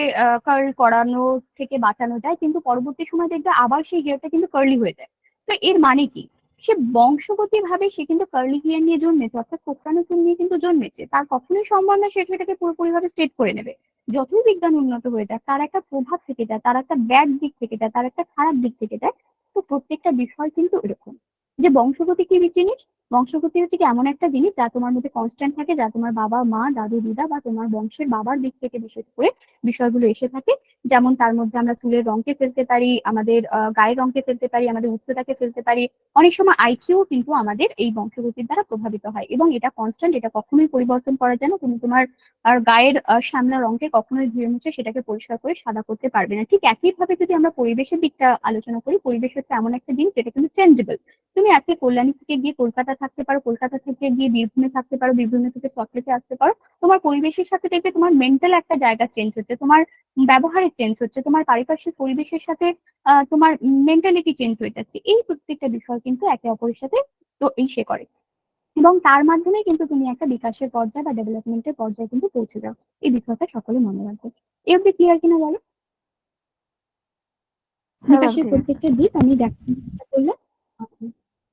কার্ল করানো থেকে বাঁচানো যায়, কিন্তু পরবর্তী সময় দেখবে আবার সেই হেয়ারটা কিন্তু কার্লি হয়ে যায়। তো এর মানে কি, সে বংশগতি ভাবে সে কিন্তু কার্লি হেয়ার নিয়ে জন্মেছে, অর্থাৎ কোঁকড়ানো চুল নিয়ে কিন্তু জন্মেছে। তার কখনোই সম্ভব না সে সেটাকে পুরোপুরিভাবে স্ট্রেট করে নেবে। যতই বিজ্ঞান উন্নত হয়ে যায় তার একটা প্রভাব থেকে যায়, তার একটা ব্যাড দিক থেকে যায়, তার একটা খারাপ দিক থেকে যায়। তো প্রত্যেকটা বিষয় কিন্তু এরকম, যে বংশগতি কি জিনিস? বংশগতি হচ্ছে কি এমন একটা জিনিস যা তোমার মধ্যে কনস্ট্যান্ট থাকে, যা তোমার বাবা মা দাদু দিদা বা তোমার বংশের বাবার দিক থেকে বিশেষ করে বিষয়গুলো এসে থাকে, যেমন তার মধ্যে আমরা চুলের রঙকে ফেলতে পারি, আমাদের গায়ের রঙকে ফেলতে পারি, আমাদের উচ্চতাকে ফেলতে পারি। অনেক সময় আইকিউ কিন্তু আমাদের এই বংশগতির দ্বারা প্রভাবিত হয় এবং এটা কনস্ট্যান্ট, এটা কখনোই পরিবর্তন করা যায় না। তুমি তোমার গায়ের শ্যামলা রঙকে কখনোই ধুয়ে মুছে সেটাকে পরিষ্কার করে সাদা করতে পারবে না। ঠিক একইভাবে যদি আমরা পরিবেশের দিকটা আলোচনা করি, পরিবেশ হচ্ছে এমন একটা জিনিস যেটা কিন্তু চেঞ্জেবল। তুমি আজকে কল্যাণী থেকে গিয়ে কলকাতা থাকতে পারো, কলকাতা থেকে গিয়ে বীরভূমে থাকতে পারো, বীরভূমে থেকে সল্টলেকে আসতে পারো। তোমার পরিবেশের সাথে দেখবে তোমার মেন্টাল একটা জায়গা চেঞ্জ হচ্ছে, তোমার ব্যবহারের চেঞ্জ হচ্ছে, তোমার পারিপার্শ্বিক পরিবেশের সাথে তোমার মেন্টালিটি চেঞ্জ হয়ে যাচ্ছে। এই প্রত্যেকটা বিষয় কিন্তু একে অপরের সাথে তো সে করে এবং তার মাধ্যমে কিন্তু তুমি একটা বিকাশের পর্যায়ে বা ডেভেলপমেন্টের পর্যায়ে কিন্তু পৌঁছে যাও। এই বিষয়টা সকলে মনে রাখবে। এই অব্দি ক্লিয়ার কিনা বলো? হ্যাঁ ম্যাম, বিকাশের ঠিক আছে। প্রত্যেকটা দিক আমি দেখার চেষ্টা করলাম। আচ্ছা,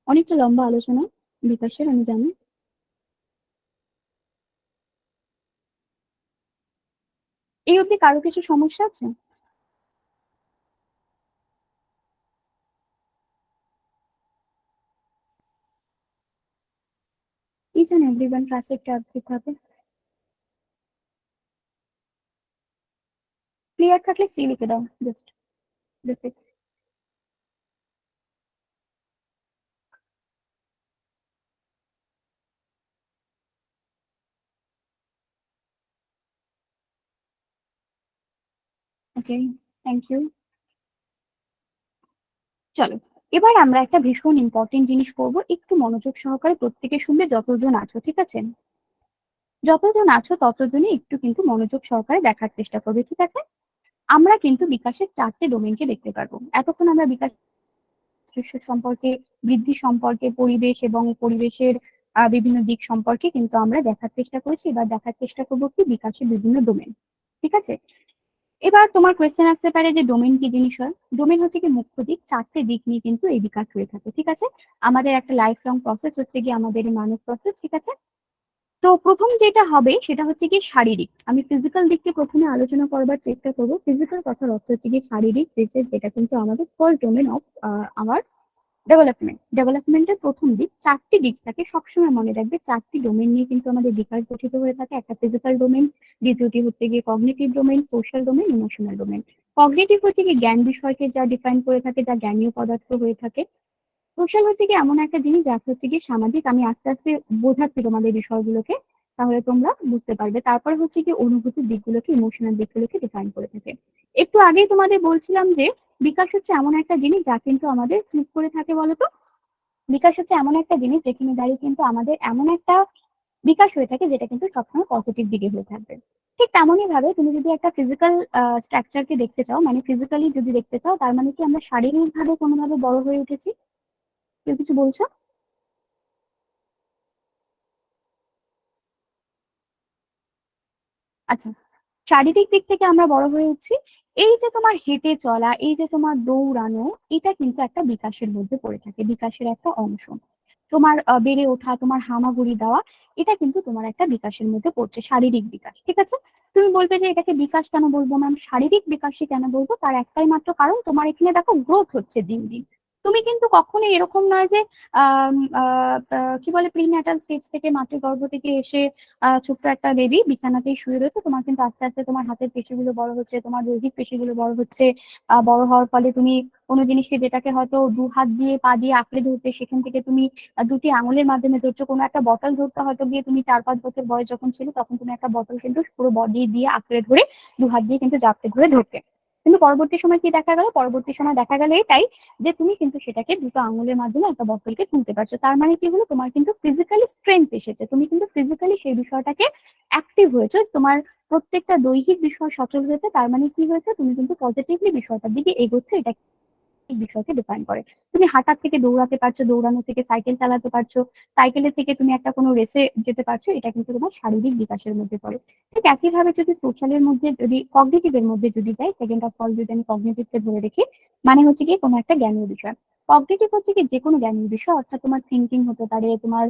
অনেকটা লম্বা আলোচনা বিকাশের, আমি জানি। এই অব্দি কারো কিছু সমস্যা আছে? Each and everyone ক্লাসে একটা আপডেট হবে। ক্লিয়ার থাকলে সি লিখে দাও, just basic. Okay, thank you. চলো, এবার আমরা একটা ভীষণ ইম্পর্টেন্ট জিনিস করব, একটু মনোযোগ সহকারে প্রত্যেকে শুনবে যতজন আছো, ঠিক আছে? যতজন আছো ততজনই একটু কিন্তু মনোযোগ সহকারে দেখার চেষ্টা করবে, ঠিক আছে? আমরা কিন্তু বিকাশের 4টে ডোমেনকে দেখতে পারবো। এতক্ষণ আমরা বিকাশ সম্পর্কে, বৃদ্ধি সম্পর্কে, পরিবেশ এবং পরিবেশের বিভিন্ন দিক সম্পর্কে কিন্তু আমরা দেখার চেষ্টা করেছি। এবার দেখার চেষ্টা করবো কি বিকাশের বিভিন্ন ডোমেন, ঠিক আছে? এবার তোমার কোয়েশ্চেন আসতে পারে যে ডোমেন কি জিনিস হয়। ডোমেন হচ্ছে কি মুখ্য দিক, 4টে দিক নিয়ে কিন্তু এই বিকাশ হয়ে থাকে, ঠিক আছে? আমাদের একটা লাইফ লং প্রসেস হচ্ছে কি আমাদের মানব প্রসেস, ঠিক আছে? তো প্রথম যেটা হবে সেটা হচ্ছে কি শারীরিক। আমি ফিজিক্যাল দিককে প্রথমে আলোচনা করবার চেষ্টা করবো। ফিজিক্যাল কথার অর্থ হচ্ছে কি শারীরিক, যেটা কিন্তু আমাদের ফার্স্ট ডোমেন অফ আমার ডেভেলপমেন্টের প্রথম দিক। 4টি দিক থাকে, সবসময় মনে রাখবে 4টি ডোমেন নিয়ে কিন্তু আমাদের বিকাশ গঠিত হয়ে থাকে। একটা ফিজিক্যাল ডোমেন, দ্বিতীয়টি হচ্ছে গিয়ে cognitive domain, social domain, emotional domain. Cognitive হচ্ছে কি জ্ঞান বিষয়কে যা ডিফাইন করে থাকে, যা জ্ঞানীয় পদার্থ হয়ে থাকে। সোশ্যাল হচ্ছে কি এমন একটা জিনিস যা হচ্ছে কি সামাজিক। আমি আস্তে আস্তে বোঝাচ্ছি তোমাদের বিষয়গুলোকে, তাহলে তোমরা বুঝতে পারবে। তারপরে হচ্ছে কি অনুভূতির দিকগুলোকে, ইমোশনাল দিকগুলোকে ডিফাইন করে থাকে। একটু আগেই তোমাদের বলছিলাম যে বিকাশ হচ্ছে এমন একটা জিনিস যা কিন্তু আমাদের ক্লিক করে থাকে। বলতো, বিকাশ হচ্ছে এমন একটা জিনিস যেখানে দাঁড়িয়ে কিন্তু আমাদের এমন একটা বিকাশ হয়ে থাকে যেটা কিন্তু সবসময় পজিটিভ দিকে হয়ে থাকবে। ঠিক তেমনই ভাবে তুমি যদি একটা ফিজিক্যাল স্ট্রাকচারকে দেখতে চাও, মানে ফিজিক্যালি যদি দেখতে চাও, তার মানে কি আমরা শারীরিক ভাবে কোনোভাবে বড় হয়ে উঠেছি? কেউ কিছু বলছো? আচ্ছা, শারীরিক দিক থেকে আমরা বড় হয়ে উঠছি। এই যে তোমার হেঁটে চলা, এই যে তোমার দৌড়ানো, এটা কিন্তু একটা বিকাশের মধ্যে পড়ে থাকে, বিকাশের একটা অংশ। তোমার বেড়ে ওঠা, তোমার হামাগুড়ি দেওয়া, এটা কিন্তু তোমার একটা বিকাশের মধ্যে পড়ছে, শারীরিক বিকাশ, ঠিক আছে? তুমি বলবে যে এটাকে বিকাশ কেন বলবো ম্যাম, শারীরিক বিকাশই কেন বলবো? তার একটাই মাত্র কারণ, তোমার এখানে দেখো গ্রোথ হচ্ছে দিন দিন। তুমি কিন্তু কখনোই এরকম নয় যে কি বলে প্রিন্যাটাল স্টেজ থেকে, মাতৃগর্ভ থেকে এসে ছোট্ট একটা বেবি বিছানাতেই শুয়ে রয়েছে। তোমার কিন্তু আস্তে আস্তে তোমার হাতের পেশিগুলো বড় হচ্ছে, তোমার দৈহিক পেশিগুলো বড় হচ্ছে। বড় হওয়ার ফলে তুমি কোনো জিনিসকে, যেটাকে হয়তো 2 হাত দিয়ে পা দিয়ে আঁকড়ে ধরতে, সেখান থেকে তুমি 2টি আঙুলের মাধ্যমে ধরছো। কোনো একটা বটল ধরতে হয়তো গিয়ে তুমি 4-5 বছর বয়স যখন ছিল, তখন তুমি একটা বটল কিন্তু পুরো বডি দিয়ে আঁকড়ে ধরে 2 হাত দিয়ে কিন্তু জাপটে ধরে ধরতে। কিন্তু পরবর্তী সময় কি দেখা গেল? পরবর্তী সময় দেখা গেল এটাই যে তুমি কিন্তু সেটাকে 2টো আঙুলের মাধ্যমে একটা বোতলকে তুলতে পারছো। তার মানে কি হলো? তোমার কিন্তু ফিজিক্যালি স্ট্রেংথ এসেছে, তুমি কিন্তু ফিজিক্যালি সেই বিষয়টাকে অ্যাক্টিভ হয়েছে, তোমার প্রত্যেকটা দৈহিক বিষয় সচল হয়েছে। তার মানে কি হয়েছে? তুমি কিন্তু পজিটিভলি বিষয়টার দিকে এগোচ্ছে। এটা এই বিষয়কে ডিফাইন করে। তুমি হাঁটার থেকে দৌড়াতে পারছো, দৌড়ানো থেকে সাইকেল চালাতে পারছো, সাইকেলের থেকে তুমি একটা কোনো রেসে যেতে পারছো, এটা কিন্তু তোমার শারীরিক বিকাশের মধ্যে পড়ে। ঠিক একইভাবে যদি সোশ্যালের মধ্যে, যদি কগনিটিভের মধ্যে যদি যাই, সেকেন্ড অফ অল যদি আমি কগনিটিভকে ধরে রেখি, মানে হচ্ছে কি কোনো একটা জ্ঞানীয় বিষয়। কগনিটিভ হচ্ছে কি যে কোনো জ্ঞানীয় বিষয়, অর্থাৎ তোমার থিঙ্কিং হতে পারে, তোমার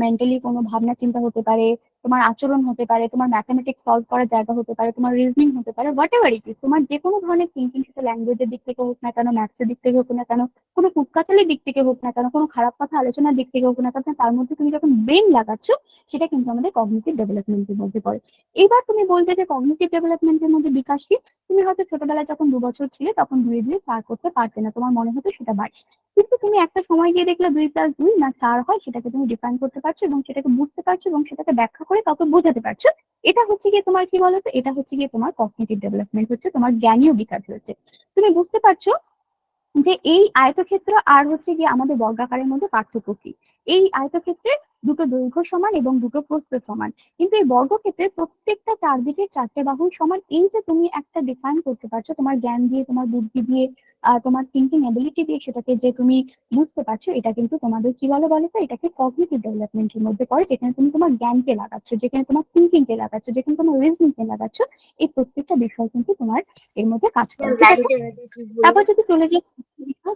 মেন্টালি কোনো ভাবনা চিন্তা হতে পারে, তোমার আচরণ হতে পারে, তোমার ম্যাথমেটিক্স সলভ করার জায়গা হতে পারে, তোমার রিজনিং হতে পারে, হোয়াট এভার ইট ইজ, তোমার যে কোনো ধরনের থিঙ্কিং, সেটা ল্যাঙ্গুয়েজের দিক থেকে হোক না কেন, ম্যাথসের দিক থেকে হোক না কেন, কোনো কুটকাচালের দিক থেকে হোক না কেন, কোনো খারাপ কথা আলোচনার দিক থেকে হোক না কেন, তার মধ্যে তুমি যখন ব্রেন লাগাচ্ছ, সেটা কিন্তু আমাদের কগনিটিভ ডেভেলপমেন্টের মধ্যে পড়ে। এবার তুমি বলবে যে কগনিটিভ ডেভেলপমেন্টের মধ্যে বিকাশ কি? তুমি হয়তো ছোটবেলায় যখন 2 বছর ছিলে তখন 2 4 করতে পারতে না, তোমার মনে হতো সেটা 22, কিন্তু তুমি একটা সময় গিয়ে দেখলে 2 + 2 না 4 হয়, সেটাকে তুমি ডিফাইন করতে পারছো এবং সেটাকে বুঝতে পারছো এবং সেটাকে ব্যাখ্যা করে কাউকে বোঝাতে পারছো। এটা হচ্ছে গিয়ে তোমার কি বলতো, এটা হচ্ছে গিয়ে তোমার কগনিটিভ ডেভেলপমেন্ট হচ্ছে, তোমার জ্ঞানীয় বিকাশ হচ্ছে। তুমি বুঝতে পারছো যে এই আয়তক্ষেত্র আর হচ্ছে গিয়ে আমাদের বর্গাকারের মধ্যে পার্থক্য কি। এই আয়তক্ষেত্রে দুটো দৈর্ঘ্য সমান এবং দুটো প্রস্থ সমান, কিন্তু এই বর্গক্ষেত্রে প্রত্যেকটা চারদিকে 4টে বাহু সমান। এই যে তুমি একটা ডিফাইন করতে পারছো তোমার জ্ঞান দিয়ে, তোমার বুদ্ধি দিয়ে, তোমার থিঙ্কিং এবিলিটি দিয়ে, সেটাকে যে তুমি বুঝতে পারছো, এটা কিন্তু তোমাদের কি বলে তো, এটাকে কগনিটিভ ডেভেলপমেন্টের মধ্যে পড়ে, যেখানে তুমি তোমার জ্ঞানকে লাগাচ্ছ, যেখানে তোমার থিঙ্কিং কে লাগাচ্ছ, যেখানে তোমার রিজনিং কে লাগাচ্ছ। এই প্রত্যেকটা বিষয় কিন্তু তোমার এর মধ্যে কাজ করে, ঠিক আছে? তারপর যদি চলে যাই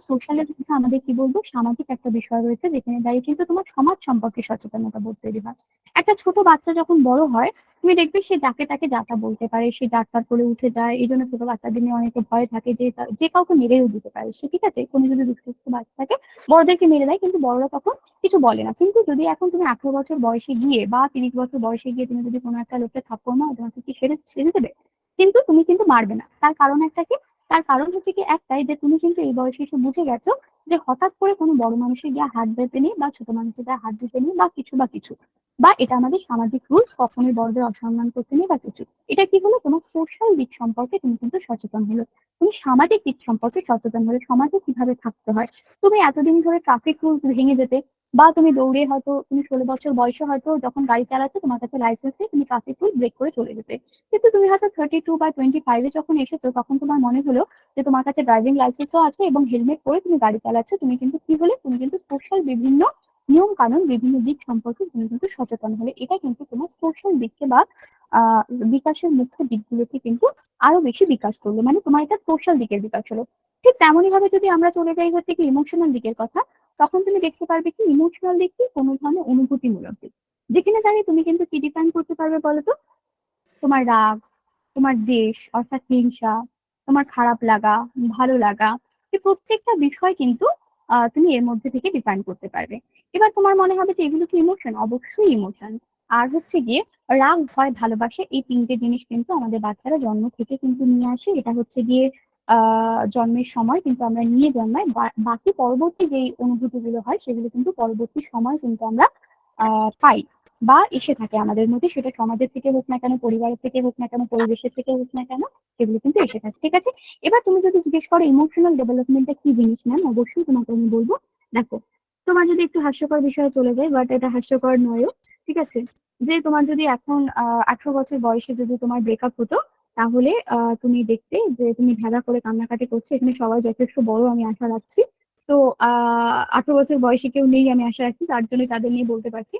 সোশ্যালের মধ্যে, আমাদের কি বলবো, সামাজিক একটা বিষয় রয়েছে, যেখানে দাঁড়িয়ে কিন্তু তোমার সমাজ সম্পর্কে সচেতনতা বোধ তৈরি হয়। একটা ছোট বাচ্চা যখন বড় হয়, তুমি দেখবে সে যাকে তাকে যাতা বলতে পারে, সে যাত্রার করে উঠে যায়। এই জন্য ছোট বাচ্চাদের নিয়ে অনেকে ভয় থাকে যে যে কাউকে মেরেও দিতে পারে সে, ঠিক আছে? কোনো যদি দুষ্ট বাচ্চা থাকে বড়দেরকে মেরে দেয়, কিন্তু বড়রা তখন কিছু বলে না। কিন্তু যদি এখন তুমি 18 বছর বয়সে গিয়ে বা 30 বছর বয়সে গিয়ে তুমি যদি কোনো একটা লোককে থাপ্পড় মারো, তোমাকে কি ছেড়ে দেবে? কিন্তু তুমি কিন্তু মারবে না। তার কারণ একটা কি? তার কারণ হচ্ছে কি একটাই, যে তুমি কিন্তু এই বয়সে এসে বুঝে গেছো যে হঠাৎ করে কোনো বড় মানুষের গিয়ে হাত দিতে নেই, বা ছোট মানুষের গায়ে হাত দিতে নেই, বা কিছু, বা এটা আমাদের সামাজিক রুলস, কখনোই বড়দের অসম্মান করতে নেই বা কিছু। এটা কি হলো, তোমার সোশ্যাল দিক সম্পর্কে তুমি কিন্তু সচেতন হলো, তুমি সামাজিক দিক সম্পর্কে সচেতন হলে, সমাজে কিভাবে থাকতে হয়। তুমি এতদিন ধরে ট্রাফিক রুলস ভেঙে যেতে, বা তুমি দৌড়ে হয়তো তুমি 16 বছর বয়সে হয়তো যখন গাড়ি চালাচ্ছ তোমার কাছে লাইসেন্স নেই, তুমি ট্রাফিক রুল ব্রেক করে চলে যেতে। কিন্তু তুমি হয়তো 32 বা 25-এ যখন এসেছো, তখন তোমার মনে হলো যে তোমার কাছে ড্রাইভিং লাইসেন্সও আছে এবং হেলমেট পরে তুমি গাড়ি চালাচ্ছ, তুমি কিন্তু কি হলে, তুমি কিন্তু সোশ্যাল বিভিন্ন নিয়ম কানুন, বিভিন্ন দিক সম্পর্কে তুমি কিন্তু সচেতন হলে। এটা কিন্তু তোমার সোশ্যাল দিককে বা আহ বিকাশের মুখ্য দিকগুলোকে কিন্তু আরো বেশি বিকাশ করলো, মানে তোমার এটা সোশ্যাল দিকের বিকাশ হলো। ঠিক তেমনই ভাবে যদি আমরা চলে যাই হচ্ছে কি ইমোশনাল দিকের কথা, তখন তুমি দেখতে পারবে কি ইমোশনাল দিক কি কোনো ধরনের অনুভূতিমূলক দিক, যেখানে দাঁড়িয়ে তুমি কিন্তু কি ডিফাইন করতে পারবে বলতো, তোমার রাগ, তোমার দ্বেষ অর্থাৎ হিংসা, তোমার খারাপ লাগা, ভালো লাগা, এই প্রত্যেকটা বিষয় কিন্তু তুমি এর মধ্যে থেকে ডিফাইন করতে পারবে। এবার তোমার মনে হবে যে এগুলো কি ইমোশন? অবশ্যই ইমোশন। আর হচ্ছে গিয়ে রাগ, ভয়, ভালোবাসা, এই 3টে জিনিস কিন্তু আমাদের বাচ্চারা জন্ম থেকে কিন্তু নিয়ে আসে। এটা হচ্ছে গিয়ে জন্মের সময় কিন্তু আমরা নিয়ে জন্মাই, বাকি পরবর্তী যেই অনুভূতিগুলো হয় সেগুলো কিন্তু পরবর্তী সময় কিন্তু আমরা পাই বা এসে থাকে আমাদের মধ্যে, সেটা সমাজের থেকে হোক না কেন, পরিবারের থেকে হোক না কেন, পরিবেশের থেকে হোক না কেন, সেগুলো কিন্তু এসে থাকে, ঠিক আছে? এবার তুমি যদি জিজ্ঞেস করো ইমোশনাল ডেভেলপমেন্টটা কি জিনিস, ম্যাম, অবশ্যই তোমাকে আমি বলবো। দেখো, তোমার যদি একটু হাস্যকর বিষয়ে চলে যায়, বাট এটা হাস্যকর নয়ও, ঠিক আছে? যে তোমার যদি এখন 18 বছর বয়সে যদি তোমার ব্রেকআপ হতো, তাহলে তুমি দেখতে যে তুমি ভেড়া করে কান্নাকাটি করছো। এখানে সবাই যথেষ্ট বড়, আমি আশা রাখছি। তো 18 বছর বয়সে কেউ নেই আমি আশা রাখছি, তার জন্য তাদের নিয়ে বলতে পারছি।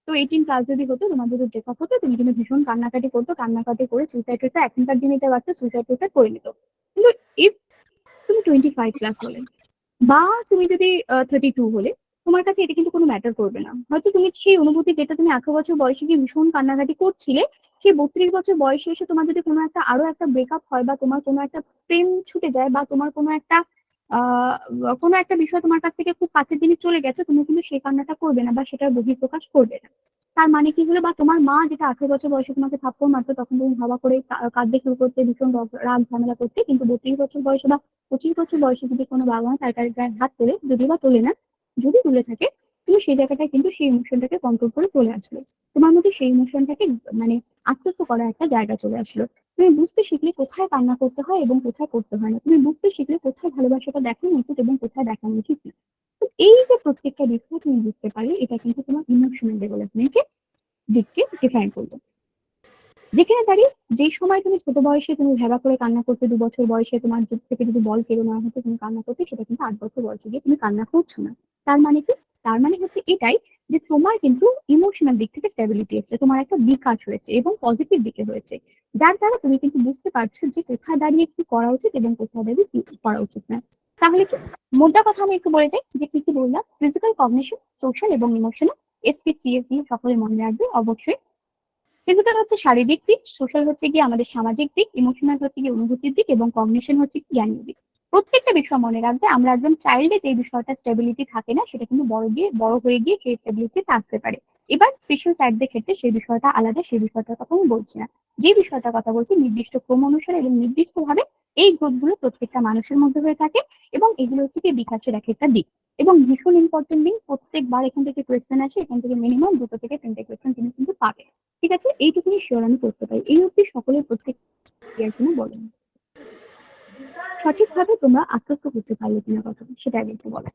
তো 18+ যদি হতো, তোমার যদি ব্রেকআপ হতো, তুমি কিন্তু ভীষণ কান্নাকাটি করতো, কান্নাকাটি করে সুইসাইড রেটটা, এখনকার দিনে এটা বাচ্চা সুইসাইড রেটটা করে নিত। কিন্তু ইফ তুমি 25+ হলে, বা তুমি যদি 32 হলে, তোমার কাছে এটা কিন্তু কোনো ম্যাটার করবে না। হয়তো তুমি সেই অনুভূতি যেটা তুমি 18 বছর বয়সে গিয়ে ভীষণ কান্নাকাটি করছিলে, সেই 32 বছর বয়সে এসে তোমার যদি কোনো একটা আরো একটা ব্রেকআপ হয়, বা তোমার কোনো একটা প্রেম ছুটে যায়, বা তোমার কোনো একটা বিষয় তোমার কাছ থেকে খুব কাছের জিনিস চলে গেছে, তুমি কিন্তু সেই কান্নাটা করবে না বা সেটার বহিঃপ্রকাশ করবে না। তার মানে কি হলো, বা তোমার মা যেটা 18 বছর বয়সে তোমাকে থাপ্পড় মারতো, তখন তুমি ভাবা করে কাঁদতে শুরু করতে, ভীষণ রাগ ঝামেলা করতে। কিন্তু 32 বছর বয়সে বা 25 বছর বয়সে যদি কোনো বাবা মা তার গায়ে হাত তোলে, যদি বা তোলে না, যদি তুলে থাকে, তুমি সেই জায়গাটায় কিন্তু সেই ইমোশনটাকে কন্ট্রোল করে চলে আসলো। তোমার মধ্যে সেই ইমোশনটাকে মানে আত্মস্থ করার একটা জায়গা চলে আসলো। তুমি বুঝতে শিখলে কোথায় কান্না করতে হয় এবং কোথায় করতে হয় না। তুমি বুঝতে শিখলে কোথায় ভালোবাসাটা দেখানো উচিত এবং কোথায় দেখানো উচিত না। তো এই যে প্রত্যেকটা বিষয় তুমি বুঝতে পারলে, এটা কিন্তু তোমার ইমোশনাল ডেভেলপমেন্টের দিককে ডিফাইন করবে। যেখানে দাঁড়িয়ে যেই সময় তুমি ছোট বয়সে তুমি ভেবা করে কান্না করতে, 2 বছর বয়সে তোমার থেকে যদি বল কেড়ে নেওয়া হতো, তুমি কান্না করতে, সেটা কিন্তু 8 বছর বয়সে গিয়ে তুমি কান্না করছো না। তার মানে কি? তার মানে হচ্ছে এটাই যে তোমার কিন্তু ইমোশনাল দিক থেকে স্টেবিলিটি এসেছে, তোমার একটা বিকাশ হয়েছে এবং পজিটিভ দিকে হয়েছে, যার দ্বারা তুমি কিন্তু বুঝতে পারছো যে কোথায় দাঁড়িয়ে কি করা উচিত এবং কোথায় দাঁড়িয়ে কি করা উচিত না। তাহলে কি মোদ্দা কথা আমি একটু বলে যাই যে কি কি বললাম। ফিজিক্যাল, কগনিশন, সোশ্যাল এবং ইমোশনাল, SPCSD সকলে মনে রাখবে অবশ্যই। ফিজিক্যাল হচ্ছে শারীরিক দিক, সোশ্যাল হচ্ছে গিয়ে আমাদের সামাজিক দিক, ইমোশনাল হচ্ছে গিয়ে অনুভূতির দিক এবং কগনিশন হচ্ছে কি জ্ঞানের দিক। প্রত্যেকটা বিষয় মনে রাখবে, আমরা একদম চাইল্ডে যে বিষয়টা স্টেবিলিটি থাকে না, সেটা কিন্তু বড় হয়ে গিয়ে সেই স্টেবিলিটি থাকতে পারে। এবার স্পেশাল চাইল্ডদের ক্ষেত্রে সেই বিষয়টা আলাদা, সেই বিষয়টার কথা আমি বলছি না। যে বিষয়টার কথা বলছি নির্দিষ্ট ক্রম অনুসারে এবং নির্দিষ্টভাবে এই গ্রোথগুলো প্রত্যেকটা মানুষের মধ্যে হয়ে থাকে এবং এগুলো হচ্ছে গিয়ে বিকাশের এক একটা দিক। এবং ভীষণ ইম্পর্টেন্ট দিক, প্রত্যেকবার এখান থেকে কোয়েশ্চেন আসে, এখান থেকে মিনিমাম 2 থেকে 3টে কোয়েশ্চেন তুমি কিন্তু পাবে। ঠিক আছে, এইটুকুনি শিওর আমি করতে পারি। এই অবধি সকলের প্রত্যেক ইয়ার জন্য বলেন সঠিকভাবে তোমরা আত্মস্থ করতে পারলে কিনা কথা সেটা আগে একটু বলো,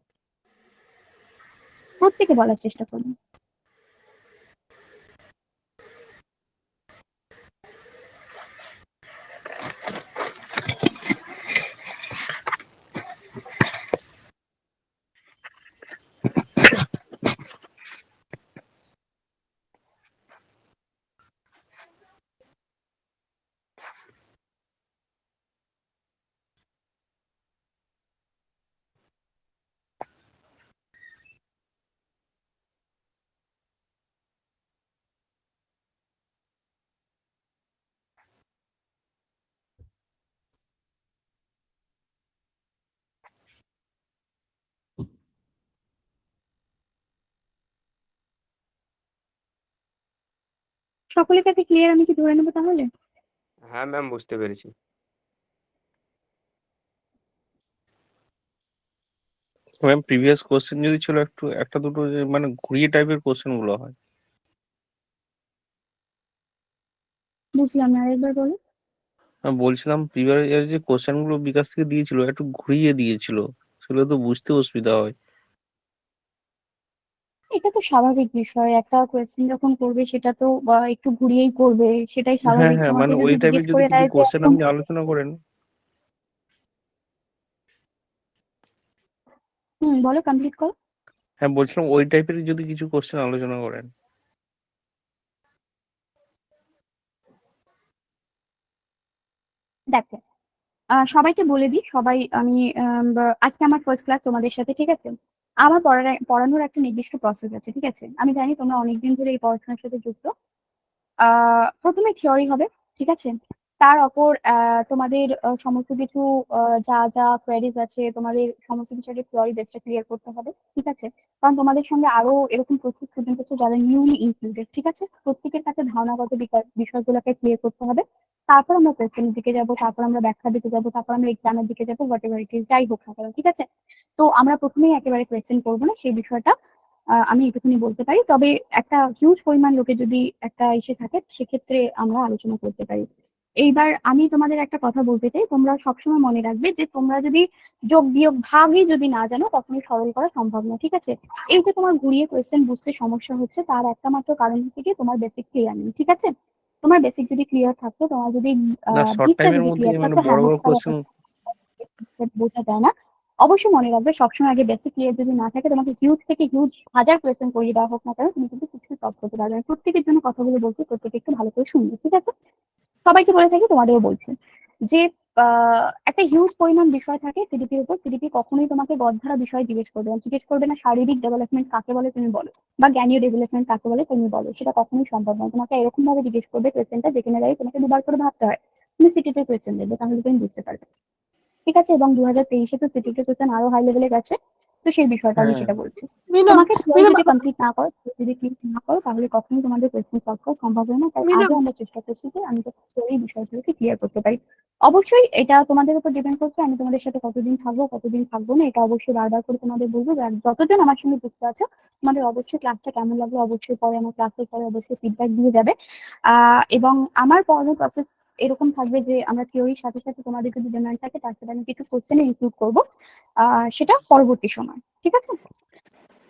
প্রত্যেকে বলার চেষ্টা করুন। সকলের কাছে ক্লিয়ার, আমি কি ধরে নেবো তাহলে? হ্যাঁ ম্যাম, বুঝতে পেরেছি। ম্যাম প্রিভিয়াস কোশ্চেন যদি ছিল একটু একটা দুটো মানে ঘুরিয়ে টাইপের কোশ্চেন গুলো হয়। বুঝলাম না, আরেকবার বলো। আমি বলছিলাম প্রিভিয়াস যে কোশ্চেন গুলো বিকাশ থেকে দিয়েছিল একটু ঘুরিয়ে দিয়েছিল, সেগুলো তো বুঝতে অসুবিধা হয়। এটা তো স্বাভাবিক বিষয়, একটা কোয়েশ্চেন যখন করবে সেটা তো একটু ঘুরিয়েই করবে, সেটাই হ্যাঁ স্বাভাবিক। হ্যাঁ, তোমাকে মানে ওই যদি টাইপের জিজ্ঞেস যদি করে কিছু দেয় যে কোশ্চেন একদম আপনি আলোচনা করেন। বলো, কমপ্লিট করো। হ্যাঁ বলছিলাম ওই টাইপের যদি কিছু কোশ্চেন আলোচনা করেন। দেখো, সবাইকে বলে দিই, সবাই আমি আজকে আমার ফার্স্ট ক্লাস তোমাদের সাথে, ঠিক আছে? আমার পড়ানোর একটা নির্দিষ্ট প্রসেস আছে, ঠিক আছে? আমি জানি তোমরা অনেকদিন ধরে এই পড়াশোনার সাথে যুক্ত। প্রথমে থিওরি হবে, ঠিক আছে? তার অপর তোমাদের সমস্ত কিছু যা যা কোয়ারিজ আছে, তোমাদের সমস্ত কিছু আগে থিওরি বেসটা ক্লিয়ার করতে হবে, ঠিক আছে? কারণ তোমাদের সঙ্গে আরো এরকম প্রচুর স্টুডেন্ট আছে যারা নিউলি ইনক্লুডেড, ঠিক আছে? প্রত্যেকের কাছে ধারণাগত বিষয়গুলোকে ক্লিয়ার করতে হবে। তারপর আমরা কোয়েশ্চেনের দিকে যাব, তারপর আমরা ব্যাখ্যার দিকে যাব, তারপর আমরা এক্সামের দিকে যাবো, হোয়াট এভার ইট ইজ, যাই হোক না কেন, ঠিক আছে? তো আমরা প্রথমেই একেবারে কোয়েশ্চেন করবো না, সেই বিষয়টা আমি এটুকুনি বলতে পারি। তবে একটা হিউজ পরিমাণ লোকে যদি একটা এসে থাকে, সেক্ষেত্রে আমরা আলোচনা করতে পারি। এইবার আমি তোমাদের একটা কথা বলতে চাই, তোমরা সবসময় মনে রাখবে যে তোমরা যদি যোগ বিয়োগ ভাগই যদি না জানো, কখনোই সরল করা সম্ভব না, ঠিক আছে? এই যে তোমার ঘুরিয়ে কোয়েশ্চেন বুঝতে সমস্যা হচ্ছে, তার একটা মাত্র কারণ হচ্ছে কি তোমার বেসিক ক্লিয়ার নেই, ঠিক আছে? তোমার বেসিক যদি ক্লিয়ার থাকতো, তোমার যদি না শর্ট ভিতটা টাইমের যদি মধ্যে ক্লিয়ার মানে থাকতো, বড় হ্যাঁ বড় কোশ্চেন। বোঝা যায় না। অবশ্যই মনে রাখবে, সবসময় আগে বেসিক ক্লিয়ার যদি না থাকে, তোমাকে হিউজ থেকে হিউজ হাজার কোয়েশ্চেন করিয়ে দেওয়া হোক না কেন, তুমি কিন্তু কিছু সলভ করতে পারবে না। প্রত্যেকের জন্য কথাগুলো বলছি, প্রত্যেকে একটু ভালো করে শুনবে, ঠিক আছে? সবাইকে বলে থাকি, তোমাদেরও বলছি যে একটা হিউজ পরিমাণ বিষয় থাকে সিডিপির উপর। সিডিপি কখনোই তোমাকে গড়ধারা বিষয় জিজ্ঞেস করবে না শারীরিক ডেভেলপমেন্ট কাকে বলে তুমি বলো, বা জ্ঞানীয় ডেভেলপমেন্ট কাকে বলে তুমি বলো, সেটা কখনোই সম্ভব নয়। তোমাকে এরকম ভাবে জিজ্ঞেস করবে কোয়েশ্চেনটা, যেখানে দাঁড়িয়ে তোমাকে দুবার করে ভাবতে হয়। তুমি সিটিতে কোয়েশ্চেন দেবে, তাহলে তুমি বুঝতে পারবে, ঠিক আছে? এবং 2023-এ তো সিটিতে কোয়েশ্চেন আরো হাই লেভেলে গেছে, তো সেই বিষয়টা আমি হ্যাঁ সেটা বলছি। মিনা তোমাকে থিওরি মিনা যদি কমপ্লিট না করো, যদি ক্লিক না করো, তাহলে কখনোই তোমাদের কোয়েশ্চেন সলভ করা সম্ভব হয় না। তাই মিনা আগে আমরা চেষ্টা করছি যে আমি এই বিষয়গুলোকে ক্লিয়ার করতে পারি। অবশ্যই এটা তোমাদের উপর ডিপেন্ড করছে, আমি তোমাদের সাথে কতদিন থাকবো কতদিন থাকবো না, এটা অবশ্যই বারবার করে তোমাদের বলবো। আর যতজন আমার সঙ্গে যুক্ত আছে, তোমাদের অবশ্যই ক্লাসটা কেমন লাগলো অবশ্যই পরে আমার ক্লাসের পরে অবশ্যই ফিডব্যাক দিয়ে যাবে। এবং আমার পড়ানোর প্রসেস এরকম থাকবে যে আমরা থিওরির সাথে সাথে তোমাদের যদি ডিমান্ড থাকে, তার সাথে আমি কিছু কোশ্চেনে ইনক্লুড করবো, সেটা পরবর্তী সময়, ঠিক আছে?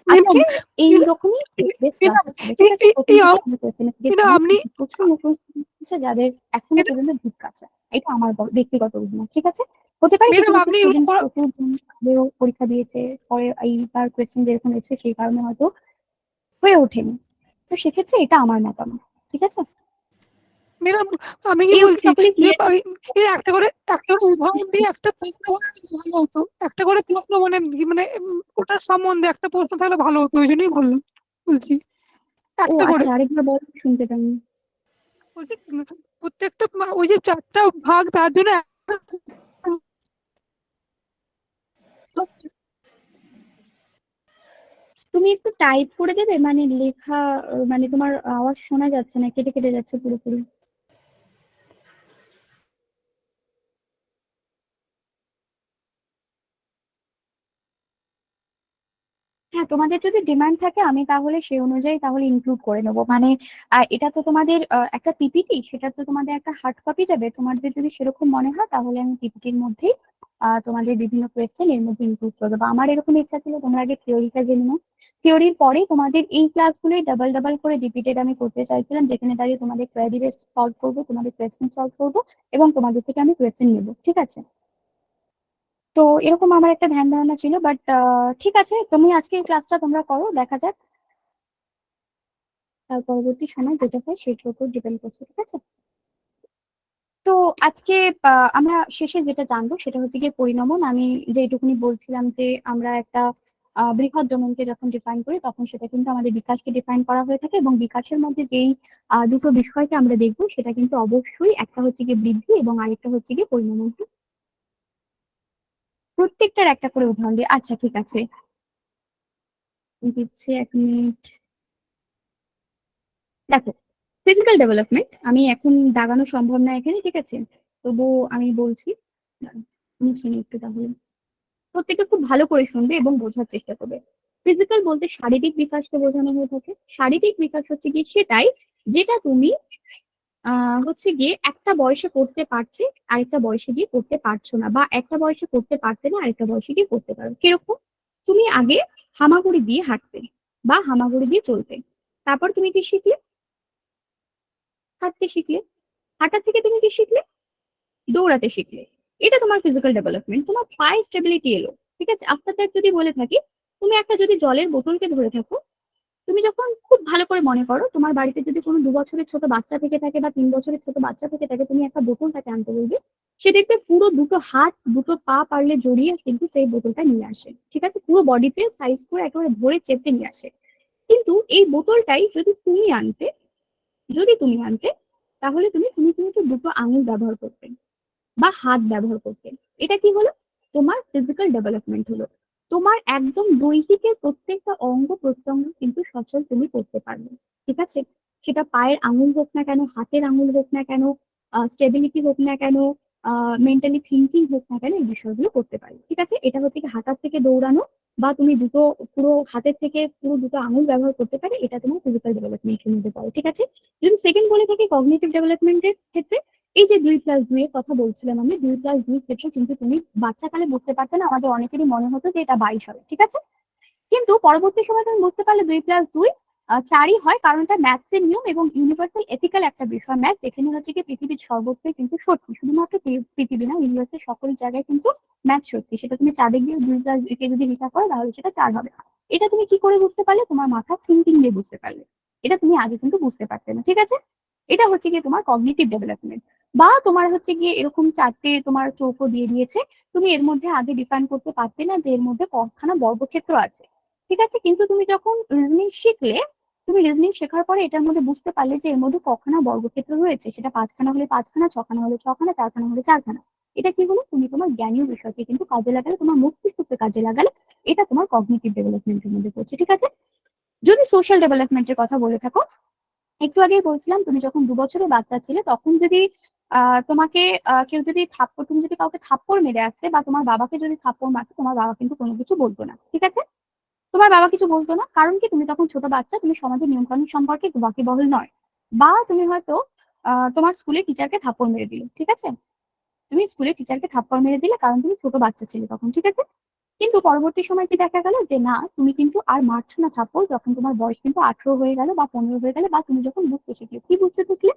মিনা আজকে এই মিনা রকমই বেস্ট মিনা ক্লাসেস হবে, ঠিক আছে? প্রথম এই থেকে আমি কোশ্চেনের দিকে মিনা যাবো। আপনি প্রচুর নতুন student আছে যাদের এখনো মিনা পর্যন্ত ঢুক আছে, এটা আমার ব্যক্তিগত অভিমত, ঠিক আছে? হতে পারে কিছু ম্যাডাম কিছু আপনি স্টুডেন্ট প্রচুর জন আগেও পরীক্ষা দিয়েছে, পরে এইবার কোয়েশ্চেন যেরকম এসেছে সেই কারণে হয়তো হয়ে ওঠেনি। তো সেক্ষেত্রে এটা আমার মতামত, ঠিক আছে? ম্যাডাম আমি কি এই অবধি বলছি সকলেই যে ক্লিয়ার? এর একটা করে উদাহরণ দিয়ে একটা প্রশ্ন হলে ভালো হতো। একটা করে প্রশ্ন মানে মানে ওটার সম্বন্ধে একটা প্রশ্ন থাকলে ভালো হতো, ওই জন্যই বলছি ও একটা করে। আচ্ছা, আরেকবার বল, শুনতে পাইনি। বলছি প্রত্যেকটা ওই যে 4টা ভাগ তার জন্য তুমি একটু টাইপ করে দেবে, মানে লেখা মানে তোমার আওয়াজ শোনা যাচ্ছে না, কেটে কেটে যাচ্ছে পুরোপুরি। হ্যাঁ, তোমাদের যদি ডিমান্ড থাকে আমি তাহলে সেই অনুযায়ী তাহলে ইনক্লুড করে নেবো। মানে এটা তো তোমাদের একটা পিপিটি, সেটা তো তোমাদের একটা হার্ড কপি যাবে। তোমাদের যদি সেরকম মনে হয় তাহলে আমি পিপিটির মধ্যেই তোমাদের বিভিন্ন কোয়েশ্চেন এর মধ্যে ইনক্লুড করে দেবো। আমার এরকম ইচ্ছা ছিল তোমরা আগে থিওরিটা জেনে নাও, থিওরির পরে তোমাদের এই ক্লাসগুলোই ডাবল ডাবল করে রিপিটেড আমি করতে চাইছিলাম, যেখানে দাঁড়িয়ে তোমাদের কোয়েরি বেস সলভ করবো, তোমাদের কোয়েশ্চেন সলভ করবো এবং তোমাদের থেকে আমি কোয়েশ্চেন নেবো, ঠিক আছে? তো এরকম আমার একটা ধ্যান ধারণা ছিল, বাট ঠিক আছে, তুমি আজকে এই ক্লাসটা তোমরা করো, দেখা যাক তার পরবর্তী সময় যেটা হয় সেটার উপর ডিপেন্ড করছে, ঠিক আছে? তো আজকে আমরা শেষে যেটা জানবো সেটা হচ্ছে গিয়ে পরিণমন। আমি যেটুকুনি বলছিলাম যে আমরা একটা বৃহৎ ডোমেনকে যখন ডিফাইন করি তখন সেটা কিন্তু আমাদের বিকাশকে ডিফাইন করা হয়ে থাকে, এবং বিকাশের মধ্যে যেই দুটো বিষয়কে আমরা দেখবো সেটা কিন্তু অবশ্যই একটা হচ্ছে গিয়ে বৃদ্ধি এবং আরেকটা হচ্ছে গিয়ে পরিণমন। প্রত্যেকটার একটা করে উদাহরণ দিই। আচ্ছা ঠিক আছে, দিচ্ছি 1 মিনিট। দেখো, ফিজিক্যাল ডেভেলপমেন্ট আমি এখন দাগানো সম্ভব না এখানে, ঠিক আছে? তবুও আমি বলছি, দাঁড়াও, নিচে নিই একটু তাহলে। প্রত্যেকে খুব ভালো করে শুনবে এবং বোঝার চেষ্টা করবে। ফিজিক্যাল বলতে শারীরিক বিকাশকে বোঝানো হয়ে থাকে। শারীরিক বিকাশ হচ্ছে গিয়ে সেটাই যেটা তুমি হচ্ছে গিয়ে একটা বয়সে করতে পারছে আরেকটা বয়সে গিয়ে করতে পারছো না, বা একটা বয়সে করতে পারতে না আরেকটা বয়সে গিয়ে করতে পারো। কিরকম? তুমি আগে হামাগুড়ি দিয়ে হাঁটতে বা হামাগুড়ি দিয়ে চলতে, তারপর তুমি কি শিখলে? হাঁটতে শিখলে। হাঁটা থেকে তুমি কি শিখলে? দৌড়াতে শিখলে। এটা তোমার ফিজিক্যাল ডেভেলপমেন্ট, তোমার পায়ে স্টেবিলিটি এলো, ঠিক আছে? আফটার দ্যাট যদি বলে থাকি, তুমি একটা যদি জলের বোতলকে ধরে থাকো, তুমি যখন খুব ভালো করে মনে করো তোমার বাড়িতে যদি কোনো 2 বছরের ছোট বাচ্চা থেকে থাকে বা 3 বছরের ছোট বাচ্চা থেকে থাকে, তুমি একটা বোতল তাকে আনতে বলবে, সে দেখবে পুরো দুটো হাত দুটো পা পারলে জড়িয়ে কিন্তু সেই বোতলটা নিয়ে আসে, ঠিক আছে? পুরো বডিতে সাইজ করে একেবারে ভরে চেপে নিয়ে আসে। কিন্তু এই বোতলটাই যদি তুমি আনতে তাহলে তুমি তুমি কিন্তু দুটো আঙুল ব্যবহার করতে বা হাত ব্যবহার করতে। এটা কি হলো? তোমার ফিজিক্যাল ডেভেলপমেন্ট হলো। তোমার একদম দৈহিকের প্রত্যেকটা অঙ্গ প্রত্যঙ্গ কিন্তু সচল তুমি করতে পারবে, ঠিক আছে? সেটা পায়ের আঙুল হোক না কেন, হাতের আঙুল হোক না কেন, স্টেবিলিটি হোক না কেন, মেন্টালি থিঙ্কিং হোক না কেন, এই বিষয়গুলো করতে পারবে, ঠিক আছে? এটা হচ্ছে কি হাঁটার থেকে দৌড়ানো, বা তুমি দুটো পুরো হাতের থেকে পুরো দুটো আঙুল ব্যবহার করতে পারে, এটা তোমার ফিজিক্যাল ডেভেলপমেন্টের মধ্যে পড়ে, ঠিক আছে? যদি সেকেন্ড বলে থাকি কগনিটিভ ডেভেলপমেন্টের ক্ষেত্রে, এই যে 2+2 এর কথা বলছিলাম আমি, 2+2 ক্ষেত্রে কিন্তু তুমি বাচ্চাকালে বুঝতে পারতে না, আমাদের অনেকেরই মনে হতো যে এটা 22 হবে, ঠিক আছে? কিন্তু পরবর্তী সময় তুমি বুঝতে পারলে 2+2 4ই হয়, কারণ এটা ম্যাথস এর নিয়ম এবং ইউনিভার্সাল এথিক্যাল একটা বিষয়। ম্যাথ যেখানে হচ্ছে কি পৃথিবীর সর্বত্রই কিন্তু সত্যি, শুধুমাত্র পৃথিবী না, ইউনিভার্সের সকল জায়গায় কিন্তু ম্যাথ সত্যি। সেটা তুমি চাঁদে গিয়ে 2+2 কে যদি হিসাব করো তাহলে সেটা 4 হবে। এটা তুমি কি করে বুঝতে পারলে? তোমার মাথা থিঙ্কিং দিয়ে বুঝতে পারলে। এটা তুমি আগে কিন্তু বুঝতে পারতে না, ঠিক আছে? এটা হচ্ছে গিয়ে তোমার কগনিটিভ ডেভেলপমেন্ট। বা তোমার হচ্ছে গিয়ে এরকম 4টে তোমার চৌকো দিয়ে দিয়েছে, তুমি এর মধ্যে আগে ডিফাইন করতে পারতে না যে এর মধ্যে কতখানা বর্গক্ষেত্র আছে, ঠিক আছে? কিন্তু তুমি যখন রিজনিং শিখলে, তুমি রিজনিং শেখার পরে এটার মধ্যে বুঝতে পারলে যে এর মধ্যে কখানা বর্গক্ষেত্র রয়েছে, সেটা 5খানা হলে 5খানা, 6খানা হলে 6খানা, 4খানা হলে 4খানা। এটা কি হলো? তুমি তোমার জ্ঞানীয় বিষয়কে কিন্তু কাজে লাগালে, তোমার মস্তিষ্ককে কাজে লাগালে, এটা তোমার কগনিটিভ ডেভেলপমেন্টের মধ্যে পড়ছে, ঠিক আছে? যদি সোশ্যাল ডেভেলপমেন্টের কথা বলে থাকো, একটু আগেই বলছিলাম তুমি যখন 2 বছরের বাচ্চা ছিলে তখন যদি তোমাকে কেউ যদি তুমি যদি কাউকে থাপ্পড় মেরে আসতে বা তোমার বাবাকে যদি থাপ্পড় মারতে, তোমার বাবা কিন্তু কোনো কিছু বলতো না, ঠিক আছে? তোমার বাবা কিছু বলতো না, কারণ কি? তুমি তখন ছোট বাচ্চা, তুমি সমাজের নিয়মকানুন সম্পর্কে ওয়াকিবহাল নয়। বা তুমি হয়তো তোমার স্কুলের টিচারকে থাপ্পড় মেরে দিলে, ঠিক আছে? তুমি স্কুলের টিচারকে থাপ্পড় মেরে দিলে কারণ তুমি ছোট বাচ্চা ছিলে তখন, ঠিক আছে? কিন্তু পরবর্তী সময় কি দেখা গেল যে না, তুমি কিন্তু আর মারছো না থাপ্পড়, যখন তোমার বয়স কিন্তু 18 হয়ে গেল বা 15 হয়ে গেলে, বা তুমি যখন বুঝতে শিখলে। কি বুঝতে শিখলে?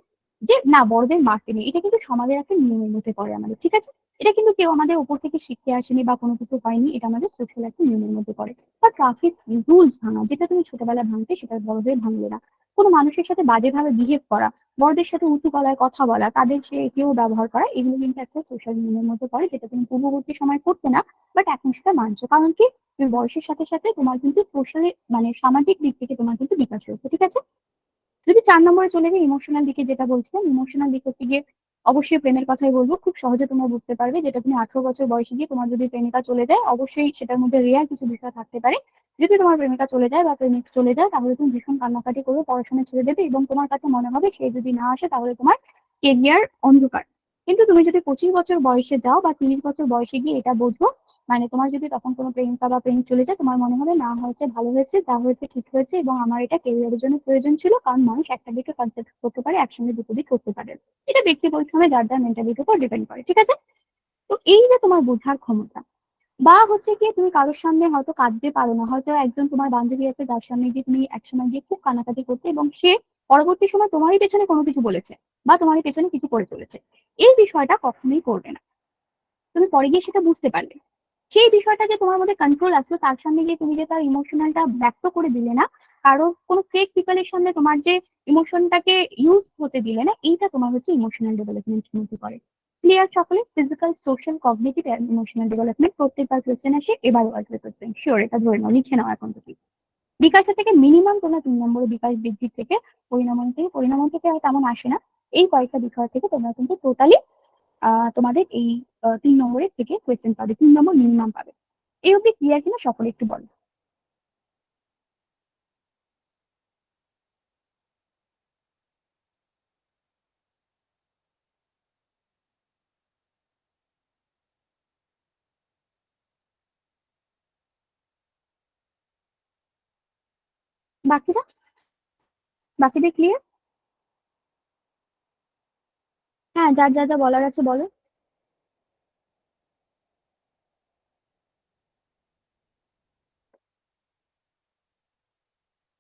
যে না, বড়দের মারতে নেই। এটা কিন্তু সমাজের একটা নিয়মের মধ্যে পড়ে আমাদের, ঠিক আছে? এটা কিন্তু কেউ আমাদের উপর থেকে শিখতে আসেনি বা কোনো কিছু হয়নি, এটা আমাদের সোশ্যাল একটা নিয়মের মধ্যে পড়ে। বা ট্রাফিক রুলস ভাঙা, যেটা তুমি ছোটবেলায় ভাঙতে সেটা বড় হয়ে ভাঙলে না। কোনো মানুষের সাথে বাজেভাবে বিহেভ করা, বড়দের সাথে উঁচু গলায় কথা বলা, তাদের সে কেউ ব্যবহার করা, এগুলো কিন্তু একটা সোশ্যাল নিয়মের মধ্যে পড়ে, যেটা তুমি পূর্ববর্তী সময় করতে না, বাট এখন সেটা মানছো। কারণ কি? তুমি বয়সের সাথে সাথে তোমার কিন্তু সোশ্যাল মানে সামাজিক দিক থেকে তোমার কিন্তু বিকাশ হচ্ছে, ঠিক আছে? যদি 4 নম্বরে চলে যাই ইমোশনাল দিকে, যেটা বলছিলাম, ইমোশনাল দিক হচ্ছে গিয়ে অবশ্যই প্রেমের কথাই বলবো। খুব সহজে তোমরা বুঝতে পারবে, যেটা তুমি 18 বছর বয়সে গিয়ে তোমার যদি প্রেমিকা চলে যায়, অবশ্যই সেটার মধ্যে রেয়ার কিছু বিষয় থাকতে পারে। যদি তোমার প্রেমিকা চলে যায় বা প্রেমিক চলে যায়, তাহলে তুমি ভীষণ কান্নাকাটি করবে, পড়াশোনা ছেড়ে দেবে এবং তোমার কাছে মনে হবে সে যদি না আসে তাহলে তোমার কেরিয়ার অন্ধকার। কিন্তু তুমি যদি 25 বছর বয়সে যাও বা 30 বছর বয়সে গিয়ে এটা বোঝো, মানে তোমার যদি তখন কোনো প্রেমিকা বা প্রেমিক চলে যায়, তোমার মনে হবে না হয়েছে ভালো হয়েছে, যা হয়েছে ঠিক হয়েছে এবং আমার এটা কেরিয়ারের জন্য প্রয়োজন ছিল, কারণ মানুষ একটা দিকে কনসেন্ট্রেট করতে পারে, একসঙ্গে দুটো দিক করতে পারে। এটা ব্যক্তি পরিশ্রমে যার যার মেন্টালিটির উপর ডিপেন্ড করে, ঠিক আছে? তো এই যে তোমার বোঝার ক্ষমতা, বা হচ্ছে কি তুমি কারোর সামনে হয়তো কাঁদতে পারো না, হয়তো একজন তোমার বান্ধবী আছে যার সামনে গিয়ে তুমি একসময় গিয়ে খুব কান্নাকাটি করতে এবং সে পরবর্তী সময় তোমারই পেছনে কোনো কিছু বলেছে বা তোমারই পেছনে কিছু করে চলেছে, এই বিষয়টা কখনোই করবে না। তুমি পরে গিয়ে সেটা বুঝতে পারলে, সেই বিষয়টা যে তোমার মধ্যে কন্ট্রোল আসলো, তার সামনে গিয়ে তুমি যে তার ইমোশনালটা ব্যক্ত করে দিলে না, কারো কোনো ফেক পিপলের সামনে তোমার যে ইমোশনটাকে ইউজ হতে দিলে না, এইটা তোমার হচ্ছে ইমোশনাল ডেভেলপমেন্ট মধ্যে পড়ে। ক্লিয়ার সকলে? Physical, social, cognitive and emotional development প্রত্যেকবার কোশ্চেন আসে, এবারও আসবে কোশ্চেন, শিওর, এটা ধরে নাও, লিখে নাও এখন থেকে। বিকাশের থেকে মিনিমাম তোমরা 3 নম্বরে বিকাশ বৃদ্ধির থেকে, পরিণামন থেকে আর তেমন আসে না, এই কয়েকটা বিষয় থেকে তোমরা কিন্তু টোটালি তোমাদের এই 3 নম্বরের থেকে কোয়েশ্চেন পাবে, 3 নম্বর মিনিমাম পাবে। এই অব্দি ক্লিয়ার কিনা সকলে একটু বলো। বাকিরা, বাকিদের ক্লিয়ার? হ্যাঁ, যার যা যা বলার আছে বলো।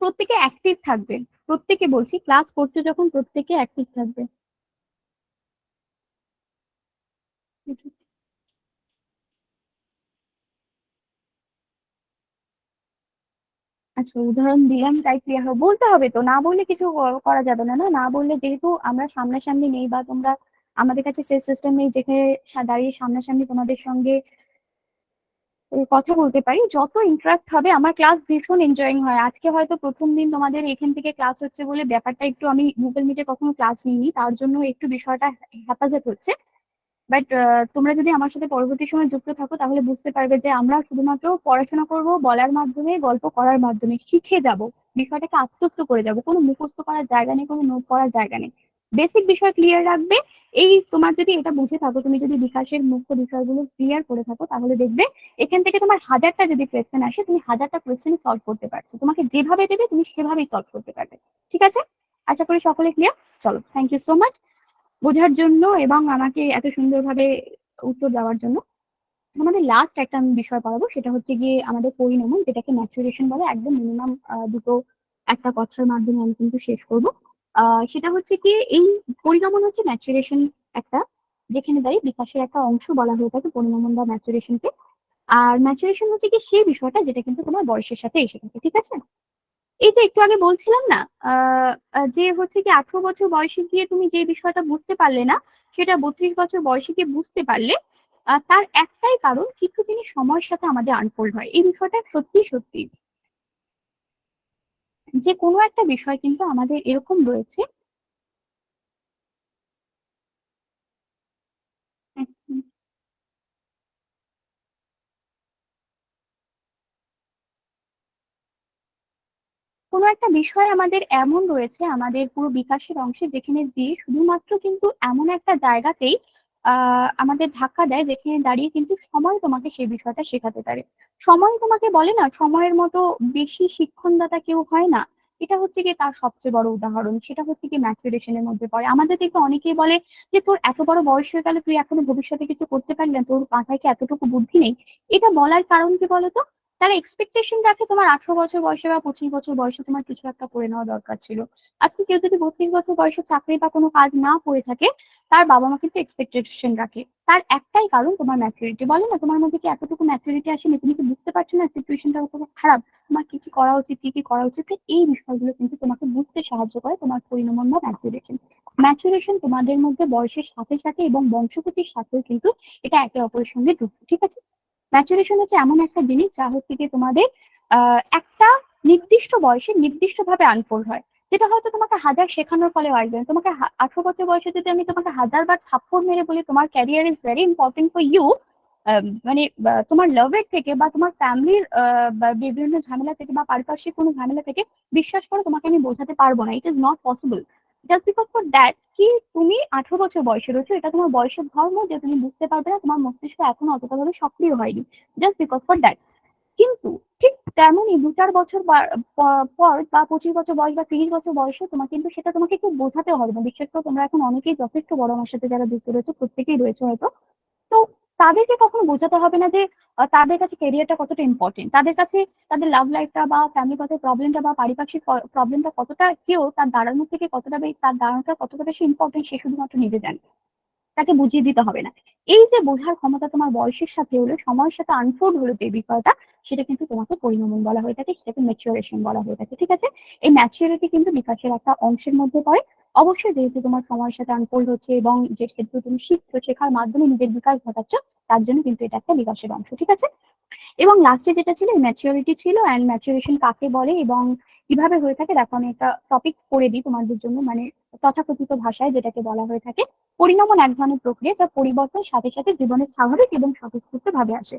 প্রত্যেকে অ্যাক্টিভ থাকবে, প্রত্যেকে বলছি, ক্লাস করছো যখন প্রত্যেকে অ্যাক্টিভ থাকবে। আচ্ছা, উদাহরণ দিলাম তাই ক্লিয়ার হবে, বলতে হবে তো, না বললে কিছু করা যাবে না, না না বললে, যেহেতু আমরা সামনাসামনি নেই বা তোমরা আমাদের কাছে সেট সিস্টেম নেই যেখানে দাঁড়িয়ে সামনাসামনি তোমাদের সঙ্গে কথা বলতে পারি, যত ইন্টারাক্ট হবে। আমার ক্লাস ভীষণ এনজয়িং হয়। আজকে হয়তো প্রথম দিন তোমাদের এখান থেকে ক্লাস হচ্ছে বলে ব্যাপারটা একটু, আমি গুগল মিটে কখনো ক্লাস নিইনি, তার জন্য একটু বিষয়টা হেফাজত হচ্ছে। বাট তোমরা যদি আমার সাথে পরবর্তী সময় যুক্ত থাকো তাহলে বুঝতে পারবে যে আমরা শুধুমাত্র পড়াশোনা করব, বলার মাধ্যমে, গল্প করার মাধ্যমে শিখে যাব, বিষয়টাকে আত্মস্থ করে যাব, কোনো মুখস্থ করার জায়গা নেই, কোনো নোট করার জায়গা নেই। বেসিক বিষয় ক্লিয়ার রাখবে। এই তোমার যদি এটা বুঝে থাকো, তুমি যদি বিকাশের মুখ্য বিষয়গুলো ক্লিয়ার করে থাকো, তাহলে দেখবে এখান থেকে তোমার 1000টা যদি কোয়েশ্চেন আসে, তুমি 1000টা কোয়েশ্চেন সলভ করতে পারছো, তোমাকে যেভাবে দেবে তুমি সেভাবেই সলভ করতে পারবে, ঠিক আছে? আশা করি সকলে ক্লিয়ার। চলো, থ্যাংক ইউ সো মাচ বোঝার জন্য এবং আমাকে এত সুন্দরভাবে উত্তর দেওয়ার জন্য। আমাদের লাস্ট একটা আমি বিষয় পড়াবো, সেটা হচ্ছে গিয়ে আমাদের পরিণমন, যেটাকে ম্যাচুরেশন বলে। একদম মিনিমাম দুটো একটা কথার মাধ্যমে আমি কিন্তু শেষ করব। সেটা হচ্ছে কি, এই পরিণমন হচ্ছে ম্যাচুরেশন একটা, যেখানে দাঁড়িয়ে বিকাশের একটা অংশ বলা হয়ে থাকে পরিণমন বা ম্যাচুরেশনকে। আর ম্যাচুরেশন হচ্ছে কি সেই বিষয়টা যেটা কিন্তু তোমার বয়সের সাথে এসে থাকে, ঠিক আছে? এই যে একটু আগে বলছিলাম না, যে হচ্ছে কি 18 বছর বয়সে গিয়ে তুমি যে বিষয়টা বুঝতে পারলে না, সেটা 32 বছর বয়সে গিয়ে বুঝতে পারলে। তার একটাই কারণ, কিছু জিনিস সময়ের সাথে আমাদের আনফোল্ড হয়। এই বিষয়টা সত্যি সত্যি, যে কোনো একটা বিষয় কিন্তু আমাদের এরকম রয়েছে। কোনো একটা বিষয় আমাদের এমন রয়েছে আমাদের পুরো বিকাশের অংশে, যেখানে দিয়ে শুধুমাত্র কিন্তু এমন একটা জায়গাতেই আমাদের ধাক্কা দেয়, যেখানে দাঁড়িয়ে কিন্তু সময় তোমাকে সেই বিষয়টা শেখাতে পারে। সময় তোমাকে বলে না, সময়ের মতো বেশি শিক্ষণদাতা কেউ হয় না, এটা হচ্ছে কি তার সবচেয়ে বড় উদাহরণ। সেটা হচ্ছে কি ম্যাচুরেশনের মধ্যে পড়ে। আমাদের থেকে অনেকেই বলে যে তোর এত বড় বয়স হয়ে গেল, তুই এখনো ভবিষ্যতে কিছু করতে পারলি না, তোর মাথায় কি এতটুকু বুদ্ধি নেই? এটা বলার কারণ কি বলতো? তারা এক্সপেকটেশন রাখে তোমার 18 বছর বয়সে বা 25 বছর বয়সে তোমার কিছু একটা করে নেওয়া দরকার ছিল। আজকে কেউ যদি 32 বছর বয়সে চাকরি বা কোনো কাজ না করে থাকে, তার বাবা মা কিন্তু এক্সপেকটেশন রাখে। তার একটাই কারণ, তোমার ম্যাচুরিটি। বলে না, তোমার মধ্যে কি এতটুকু ম্যাচুরিটি আসেনি, তুমি কি বুঝতে পারছো না সিচুয়েশনটা কত খারাপ, তোমার কি কি করা উচিত, কি কি করা উচিত? এই বিষয়গুলো কিন্তু তোমাকে বুঝতে সাহায্য করে তোমার পরিণমন বা ম্যাচুরেশন। ম্যাচুরেশন তোমাদের মধ্যে বয়সের সাথে সাথে এবং বংশগতির সাথেও কিন্তু এটা একে অপরের সঙ্গে যুক্ত, ঠিক আছে? ম্যাচুরেশন হচ্ছে এমন একটা জিনিস যা হচ্ছে কি তোমাদের একটা নির্দিষ্ট বয়সে নির্দিষ্ট ভাবে আনফোল্ড হয়। যেটা হয়তো তোমাকে 1000 শেখানোর ফলেও আসবে না। তোমাকে 18 বছর বয়সে যদি আমি তোমাকে 1000 বার থাপ্পড় মেরে বলি তোমার career is very important for you, মানে তোমার লাভের থেকে বা তোমার ফ্যামিলির বিভিন্ন ঝামেলা থেকে বা পারিপার্শ্বিক কোনো ঝামেলা থেকে, বিশ্বাস করো তোমাকে আমি বোঝাতে পারবো না। It is not possible. Just because for that কি তুমি 18 বছর বয়সে রয়েছো, এটা তোমার বয়সের ধর্ম যে তুমি বুঝতে পারবে না, তোমার মস্তিষ্ক এখনো অতটা ভাবে সক্রিয় হয়নি, জাস্ট বিকজ ফর দ্যাট। কিন্তু ঠিক তেমনই 2-4 বছর পর বা 25 বছর বয়স বা 30 বছর বয়সে তোমার কিন্তু সেটা তোমাকে কেউ বোঝাতে হবে না। বিশেষ করে তোমরা এখন অনেকেই যথেষ্ট বড় আমার সাথে যারা যুক্ত রয়েছে, প্রত্যেকেই রয়েছে হয়তো। তো তাদেরকে কখনো বোঝাতে হবে না যে তাদের কাছে ক্যারিয়ারটা কতটা ইম্পর্টেন্ট, তাদের কাছে তাদের লাভ লাইফটা বা ফ্যামিলিগত প্রবলেমটা বা পারিপার্শ্বিক প্রবলেমটা কতটা, কেউ তার দাঁড়ানো থেকে কতটা তার দাঁড়ানোটা কতটা বেশি ইম্পর্টেন্ট সে শুধুমাত্র নিজে জানে, তাকে বুঝিয়ে দিতে হবে না। এই যে বোঝার ক্ষমতা তোমার বয়সের সাথে হলো, সময়ের সাথে আনফোল্ড হলো যে বিষয়টা, সেটা কিন্তু তোমাকে পরিণমন বলা হয়ে থাকে, সেটাকে ম্যাচুরেশন বলা হয়ে থাকে। ঠিক আছে, এই ম্যাচুরিটি কিন্তু বিকাশের একটা অংশের মধ্যে পড়ে। অবশ্যই যেহেতু তোমার সময়ের সাথে আনফোল্ড হচ্ছে এবং যে ক্ষেত্রে তুমি শিখছো, শেখার মাধ্যমে নিজের বিকাশ ঘটাচ্ছ, তার জন্য কিন্তু এটা একটা বিকাশের অংশ। ঠিক আছে, এবং লাস্টে যেটা ছিল ম্যাচিওরিটি ছিল, অ্যান্ড ম্যাচুরেশন কাকে বলে এবং কিভাবে হয়ে থাকে, দেখো আমি একটা টপিক করে দিই তোমাদের জন্য, মানে তথাকথিত ভাষায় যেটাকে বলা হয়ে থাকে পরিণমন এক ধরনের প্রক্রিয়া যা পরিবর্তন সাথে সাথে জীবনের স্বাভাবিক এবং স্বতঃস্ফূর্ত ভাবে আসে।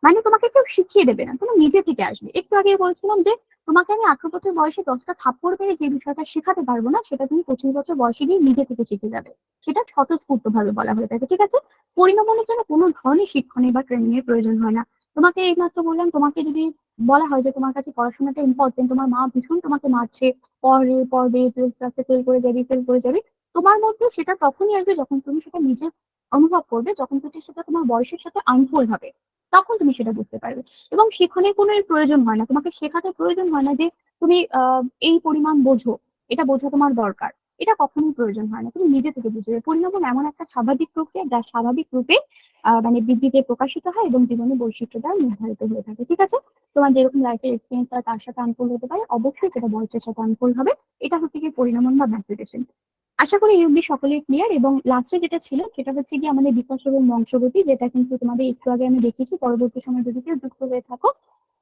মানে তোমাকে কেউ শিখিয়ে দেবে না, তুমি নিজে থেকে আসবে। একটু আগে বলছিলাম যে তোমাকে আমি 18 বছর বয়সে 10টা থাপ্পড় মেরে যে বিষয়টা শেখাতে পারবো না, সেটা তুমি 25 বছর বয়সে গিয়ে নিজে থেকে শিখে যাবে। সেটা স্বতঃস্ফূর্ত ভাবে বলা হয়ে থাকে। ঠিক আছে, পরিণমনের জন্য কোনো ধরনের শিক্ষণীয় বা ট্রেনিং এর প্রয়োজন হয় না। তোমাকে এইমাত্র বললাম, তোমাকে যদি বলা হয় যে তোমার কাছে পড়াশোনাটা ইম্পর্টেন্ট, তোমার মা ভীষণ তোমাকে মারছে, পড়ে পড়বে, 12th ক্লাসে ফেল করে যাবি, ফেল করে যাবি, তোমার মধ্যে সেটা তখনই আসবে যখন তুমি সেটা নিজে অনুভব করবে, যখন তুমি সেটা তোমার বয়সের সাথে আনফোল্ড হবে, তখন তুমি সেটা বুঝতে পারবে। এবং শিক্ষণের কোনো এর প্রয়োজন হয় না, তোমাকে শেখাতে প্রয়োজন হয় না যে তুমি এই পরিমাণ বোঝো, এটা বোঝা তোমার দরকার, এটা কখনোই প্রয়োজন হয় না, তুমি নিজে থেকে বুঝবে। পরিণমন এমন একটা স্বাভাবিক প্রক্রিয়া যা স্বাভাবিক রূপে মানে বৃদ্ধিতে প্রকাশিত হয় এবং জীবনের বৈশিষ্ট্য দ্বারা নির্ধারিত হয়ে থাকে। ঠিক আছে, তোমার যেরকম লাইফের এক্সপিরিয়েন্স হয় তার সাথে আনফোল্ড হতে পারে, অবশ্যই সেটা বয়সের সাথে আনফোল্ড হবে। এটা হচ্ছে কি পরিণমন বা ম্যাচুরেশন। আশা করি এই অব্দি সকলের ক্লিয়ার। এবং লাস্টে যেটা ছিল সেটা হচ্ছে কি আমাদের বিকাশ এবং বংশগতি, যেটা কিন্তু তোমাদের একটু আগে আমি দেখিয়েছি। পরবর্তী সময় যদি কেউ যুক্ত হয়ে থাকো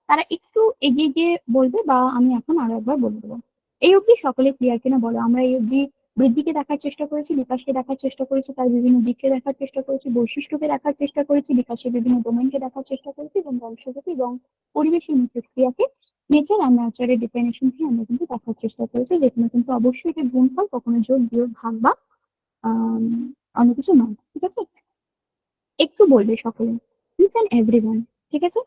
তারা একটু এগিয়ে গিয়ে বলবে বা আমি এখন আরো একবার বলে দেবো। এই অব্দি সকলে ক্লিয়ার কিনা বলো? আমরা এই অব্দি বৃদ্ধিকে দেখার চেষ্টা করেছি, বিকাশকে দেখার চেষ্টা করেছি, তার বিভিন্ন দিককে দেখার চেষ্টা করেছি, বৈশিষ্ট্যকে দেখার চেষ্টা করেছি, বিকাশের বিভিন্ন ডোমেনকে দেখার চেষ্টা করেছি, এবং বংশগতি এবং পরিবেশের মিথস্ক্রিয়াকে, নেচার অ্যান্ড নার্চারের ডিফিনিশন থেকে আমরা কিন্তু দেখার চেষ্টা করেছি, যেখানে কিন্তু অবশ্যই এটা গুণফল, কখনো যোগ বিয়োগ ভাগ বা অন্য কিছু নয়। ঠিক আছে, একটু বলবে সকলে, ইচ অ্যান্ড এভরিওয়ান। ঠিক আছে,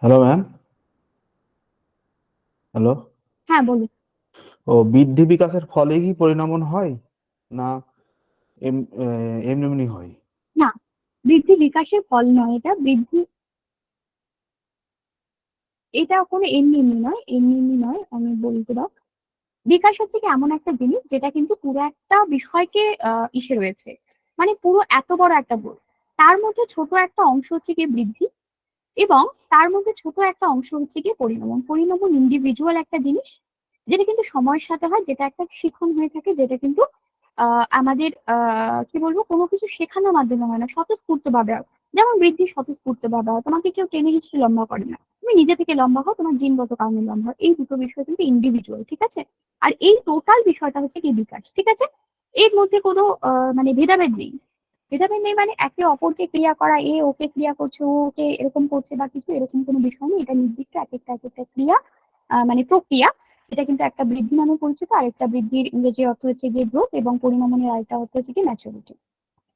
হ্যালো ম্যাম। হ্যালো। হ্যাঁ বলুন। ও বৃদ্ধি বিকাশের ফলে কি পরিণমন হয় না এমনি হয়? না, বৃদ্ধি বিকাশের ফল নয়, এটা বৃদ্ধি, এটা কোনো এমনি এমনি নয়, এমনি এমনি নয়, আমি বলতে দাও। বিকাশ হচ্ছে কি এমন একটা জিনিস যেটা কিন্তু পুরো একটা বিষয়কে ইসে রয়েছে, মানে পুরো এত বড় একটা বই, তার মধ্যে ছোট একটা অংশ হচ্ছে কি বৃদ্ধি, এবং তার মধ্যে ছোট একটা অংশ হচ্ছে গিয়ে পরিণমন। পরিণমন ইন্ডিভিজুয়াল একটা জিনিস, যেটা কিন্তু সময়ের সাথে হয়, যেটা একটা শিখন হয়ে থাকে, যেটা কিন্তু আমাদের কি বলবো, কোনো কিছু শেখানোর মাধ্যমে হয় না, স্বতঃস্ফূর্ত ভাবে হয়। যেমন বৃদ্ধি স্বতঃস্ফূর্ত ভাবে হয়, তোমাকে কেউ টেনে হিচড়ে লম্বা করে না, তুমি নিজে থেকে লম্বা হও, তোমার জিনগত কারণে লম্বা হয়। এই দুটো বিষয় কিন্তু ইন্ডিভিজুয়াল। ঠিক আছে, আর এই টোটাল বিষয়টা হচ্ছে কি বিকাশ। ঠিক আছে, এর মধ্যে কোনো মানে ভেদাভেদ নেই। ভেদাভেদ নেই মানে একে অপরকে ক্রিয়া করা, এ ওকে ক্রিয়া করছে, ও ওকে এরকম করছে বা কিছু, এরকম কোনো বিষয় নেই। এটা নির্দিষ্ট এক একটা ক্রিয়া, মানে প্রক্রিয়া। এটা কিন্তু একটা বৃদ্ধি নামে পরিচিত, আর একটা বৃদ্ধির ইংরেজি অর্থ হচ্ছে গিয়ে গ্রোথ, এবং পরিণমনের আরেকটা অর্থ হচ্ছে কি ম্যাচুরিটি।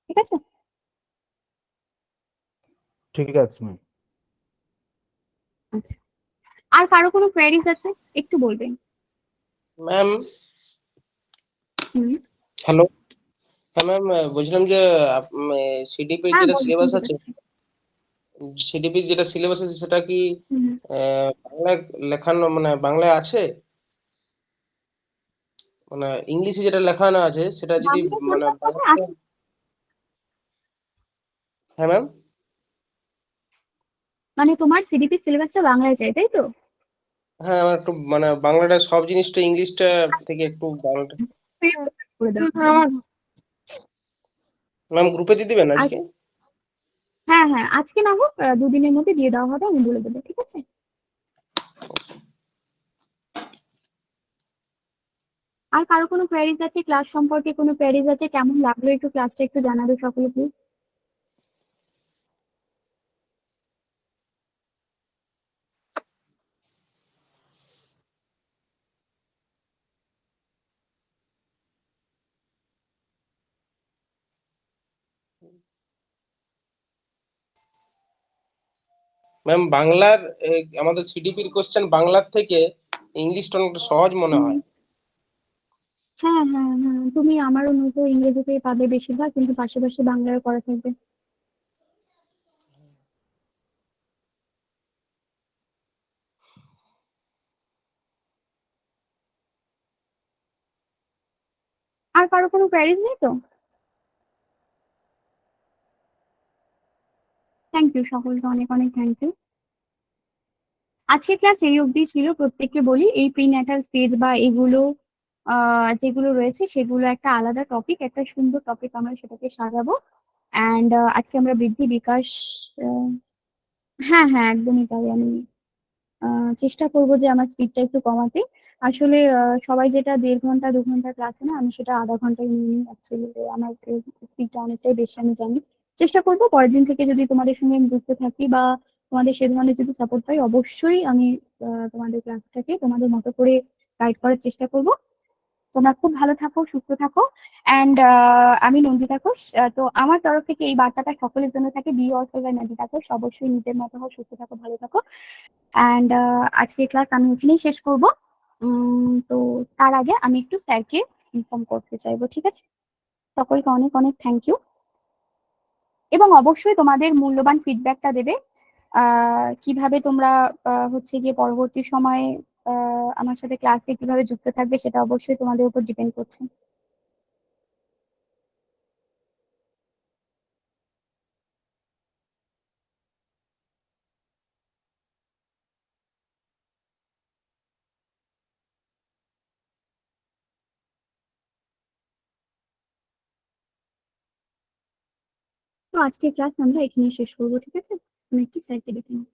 ঠিক আছে, ঠিক আছে ম্যাম। আচ্ছা, আর কারো কোনো কোয়েরিজ আছে একটু বলবেন। ম্যাম। হুম, হ্যালো। হ্যাঁ ম্যাম, বলছিলাম যে সিডিপির হ্যাঁ যেটা বলুন, সিলেবাস শুনতে আছে, পাচ্ছি। সেটা কি হুম, বাংলায় লেখানো, মানে বাংলায় আছে, মানে ইংলিশে যেটা লেখানো আছে সেটা যদি বাংলায় মানে বলতে হবে বাংলাতে। আছে। হ্যাঁ ম্যাম। মানে তোমার সিডিপি সিলেবাসটা বাংলায় চাই, তাই তো? হ্যাঁ, আমার একটু মানে বাংলাটা সব জিনিসটা ইংলিশটা থেকে একটু বাংলাটা। করে দাও। আমার ম্যাম গ্রুপে দিয়ে দিবেন আর আজকে? হ্যাঁ হ্যাঁ, আজকে না হোক, দুদিনের মধ্যে দিয়ে দেওয়া হবে, আমি বলে দেবো। ঠিক আছে, আর কারো কোনো কোয়ারিজ আছে, ক্লাস সম্পর্কে কোনো কোয়ারিজ আছে, কেমন লাগলো একটু ক্লাসটা একটু জানাবে সকলে প্লিজ। ম্যাম বাংলার আমাদের সিডিপির কোশ্চেন বাংলার থেকে ইংলিশটা অনেকটা সহজ মনে হয়। হ্যাঁ হ্যাঁ হ্যাঁ, তুমি আমারও মতো ইংরেজিতে পাবে বেশিরভাগ, কিন্তু পাশাপাশি বাংলায় করা থাকবে। আর কারো কোনো কোয়ারিজ নেই তো? থ্যাংক ইউ সকলকে, অনেক অনেক থ্যাংক ইউ। আজকে ক্লাস এই অবধি ছিল। প্রত্যেককে বলি এই প্রিন্যাটাল স্টেজ বা এগুলো যেগুলো রয়েছে সেগুলো একটা আলাদা টপিক, একটা সুন্দর টপিক, আমরা সেটাকে সাজাবো। অ্যান্ড আজকে আমরা বৃদ্ধি বিকাশ, আহ, হ্যাঁ হ্যাঁ একদমই তাই। আমি চেষ্টা করবো যে আমার স্পিডটা একটু কমাতে। আসলে সবাই যেটা 1.5 ঘন্টা 2 ঘন্টা ক্লাসে না, আমি সেটা আধা ঘন্টায় নিয়ে নিই অ্যাকচুয়ালি। আমার স্পিডটা অনেকটাই বেশি, আমি জানি। চেষ্টা করবো পরের দিন থেকে যদি তোমাদের সঙ্গে আমি যুক্ত থাকি বা তোমাদের সে ধরনের যদি সাপোর্ট পাই, অবশ্যই আমি তোমাদের ক্লাসটাকে তোমাদের মতো করে গাইড করার চেষ্টা করব। তোমরা খুব ভালো থাকো, সুস্থ থাকো। অ্যান্ড আমি নন্দিতা ঘোষ। তো আমার তরফ থেকে এই বার্তাটা সকলের জন্য থাকে, be also by Nandita Ghosh. অবশ্যই নিজের মতো হও, সুস্থ থাকো, ভালো থাকো। অ্যান্ড আজকের ক্লাস আমি এখানেই শেষ করব। তো তার আগে আমি একটু স্যারকে ইনফর্ম করতে চাইবো, ঠিক আছে? সকলকে অনেক অনেক থ্যাংক ইউ। এবং অবশ্যই তোমাদের মূল্যবান ফিডব্যাকটা দেবে। কিভাবে তোমরা হচ্ছে গিয়ে পরবর্তী সময়ে আমার সাথে ক্লাসে কিভাবে যুক্ত থাকবে, সেটা অবশ্যই তোমাদের উপর ডিপেন্ড করছে। তো আজকের ক্লাস আমরা এখানেই শেষ করবো, ঠিক আছে? আমি একটু স্যারকে ডেকে নিই।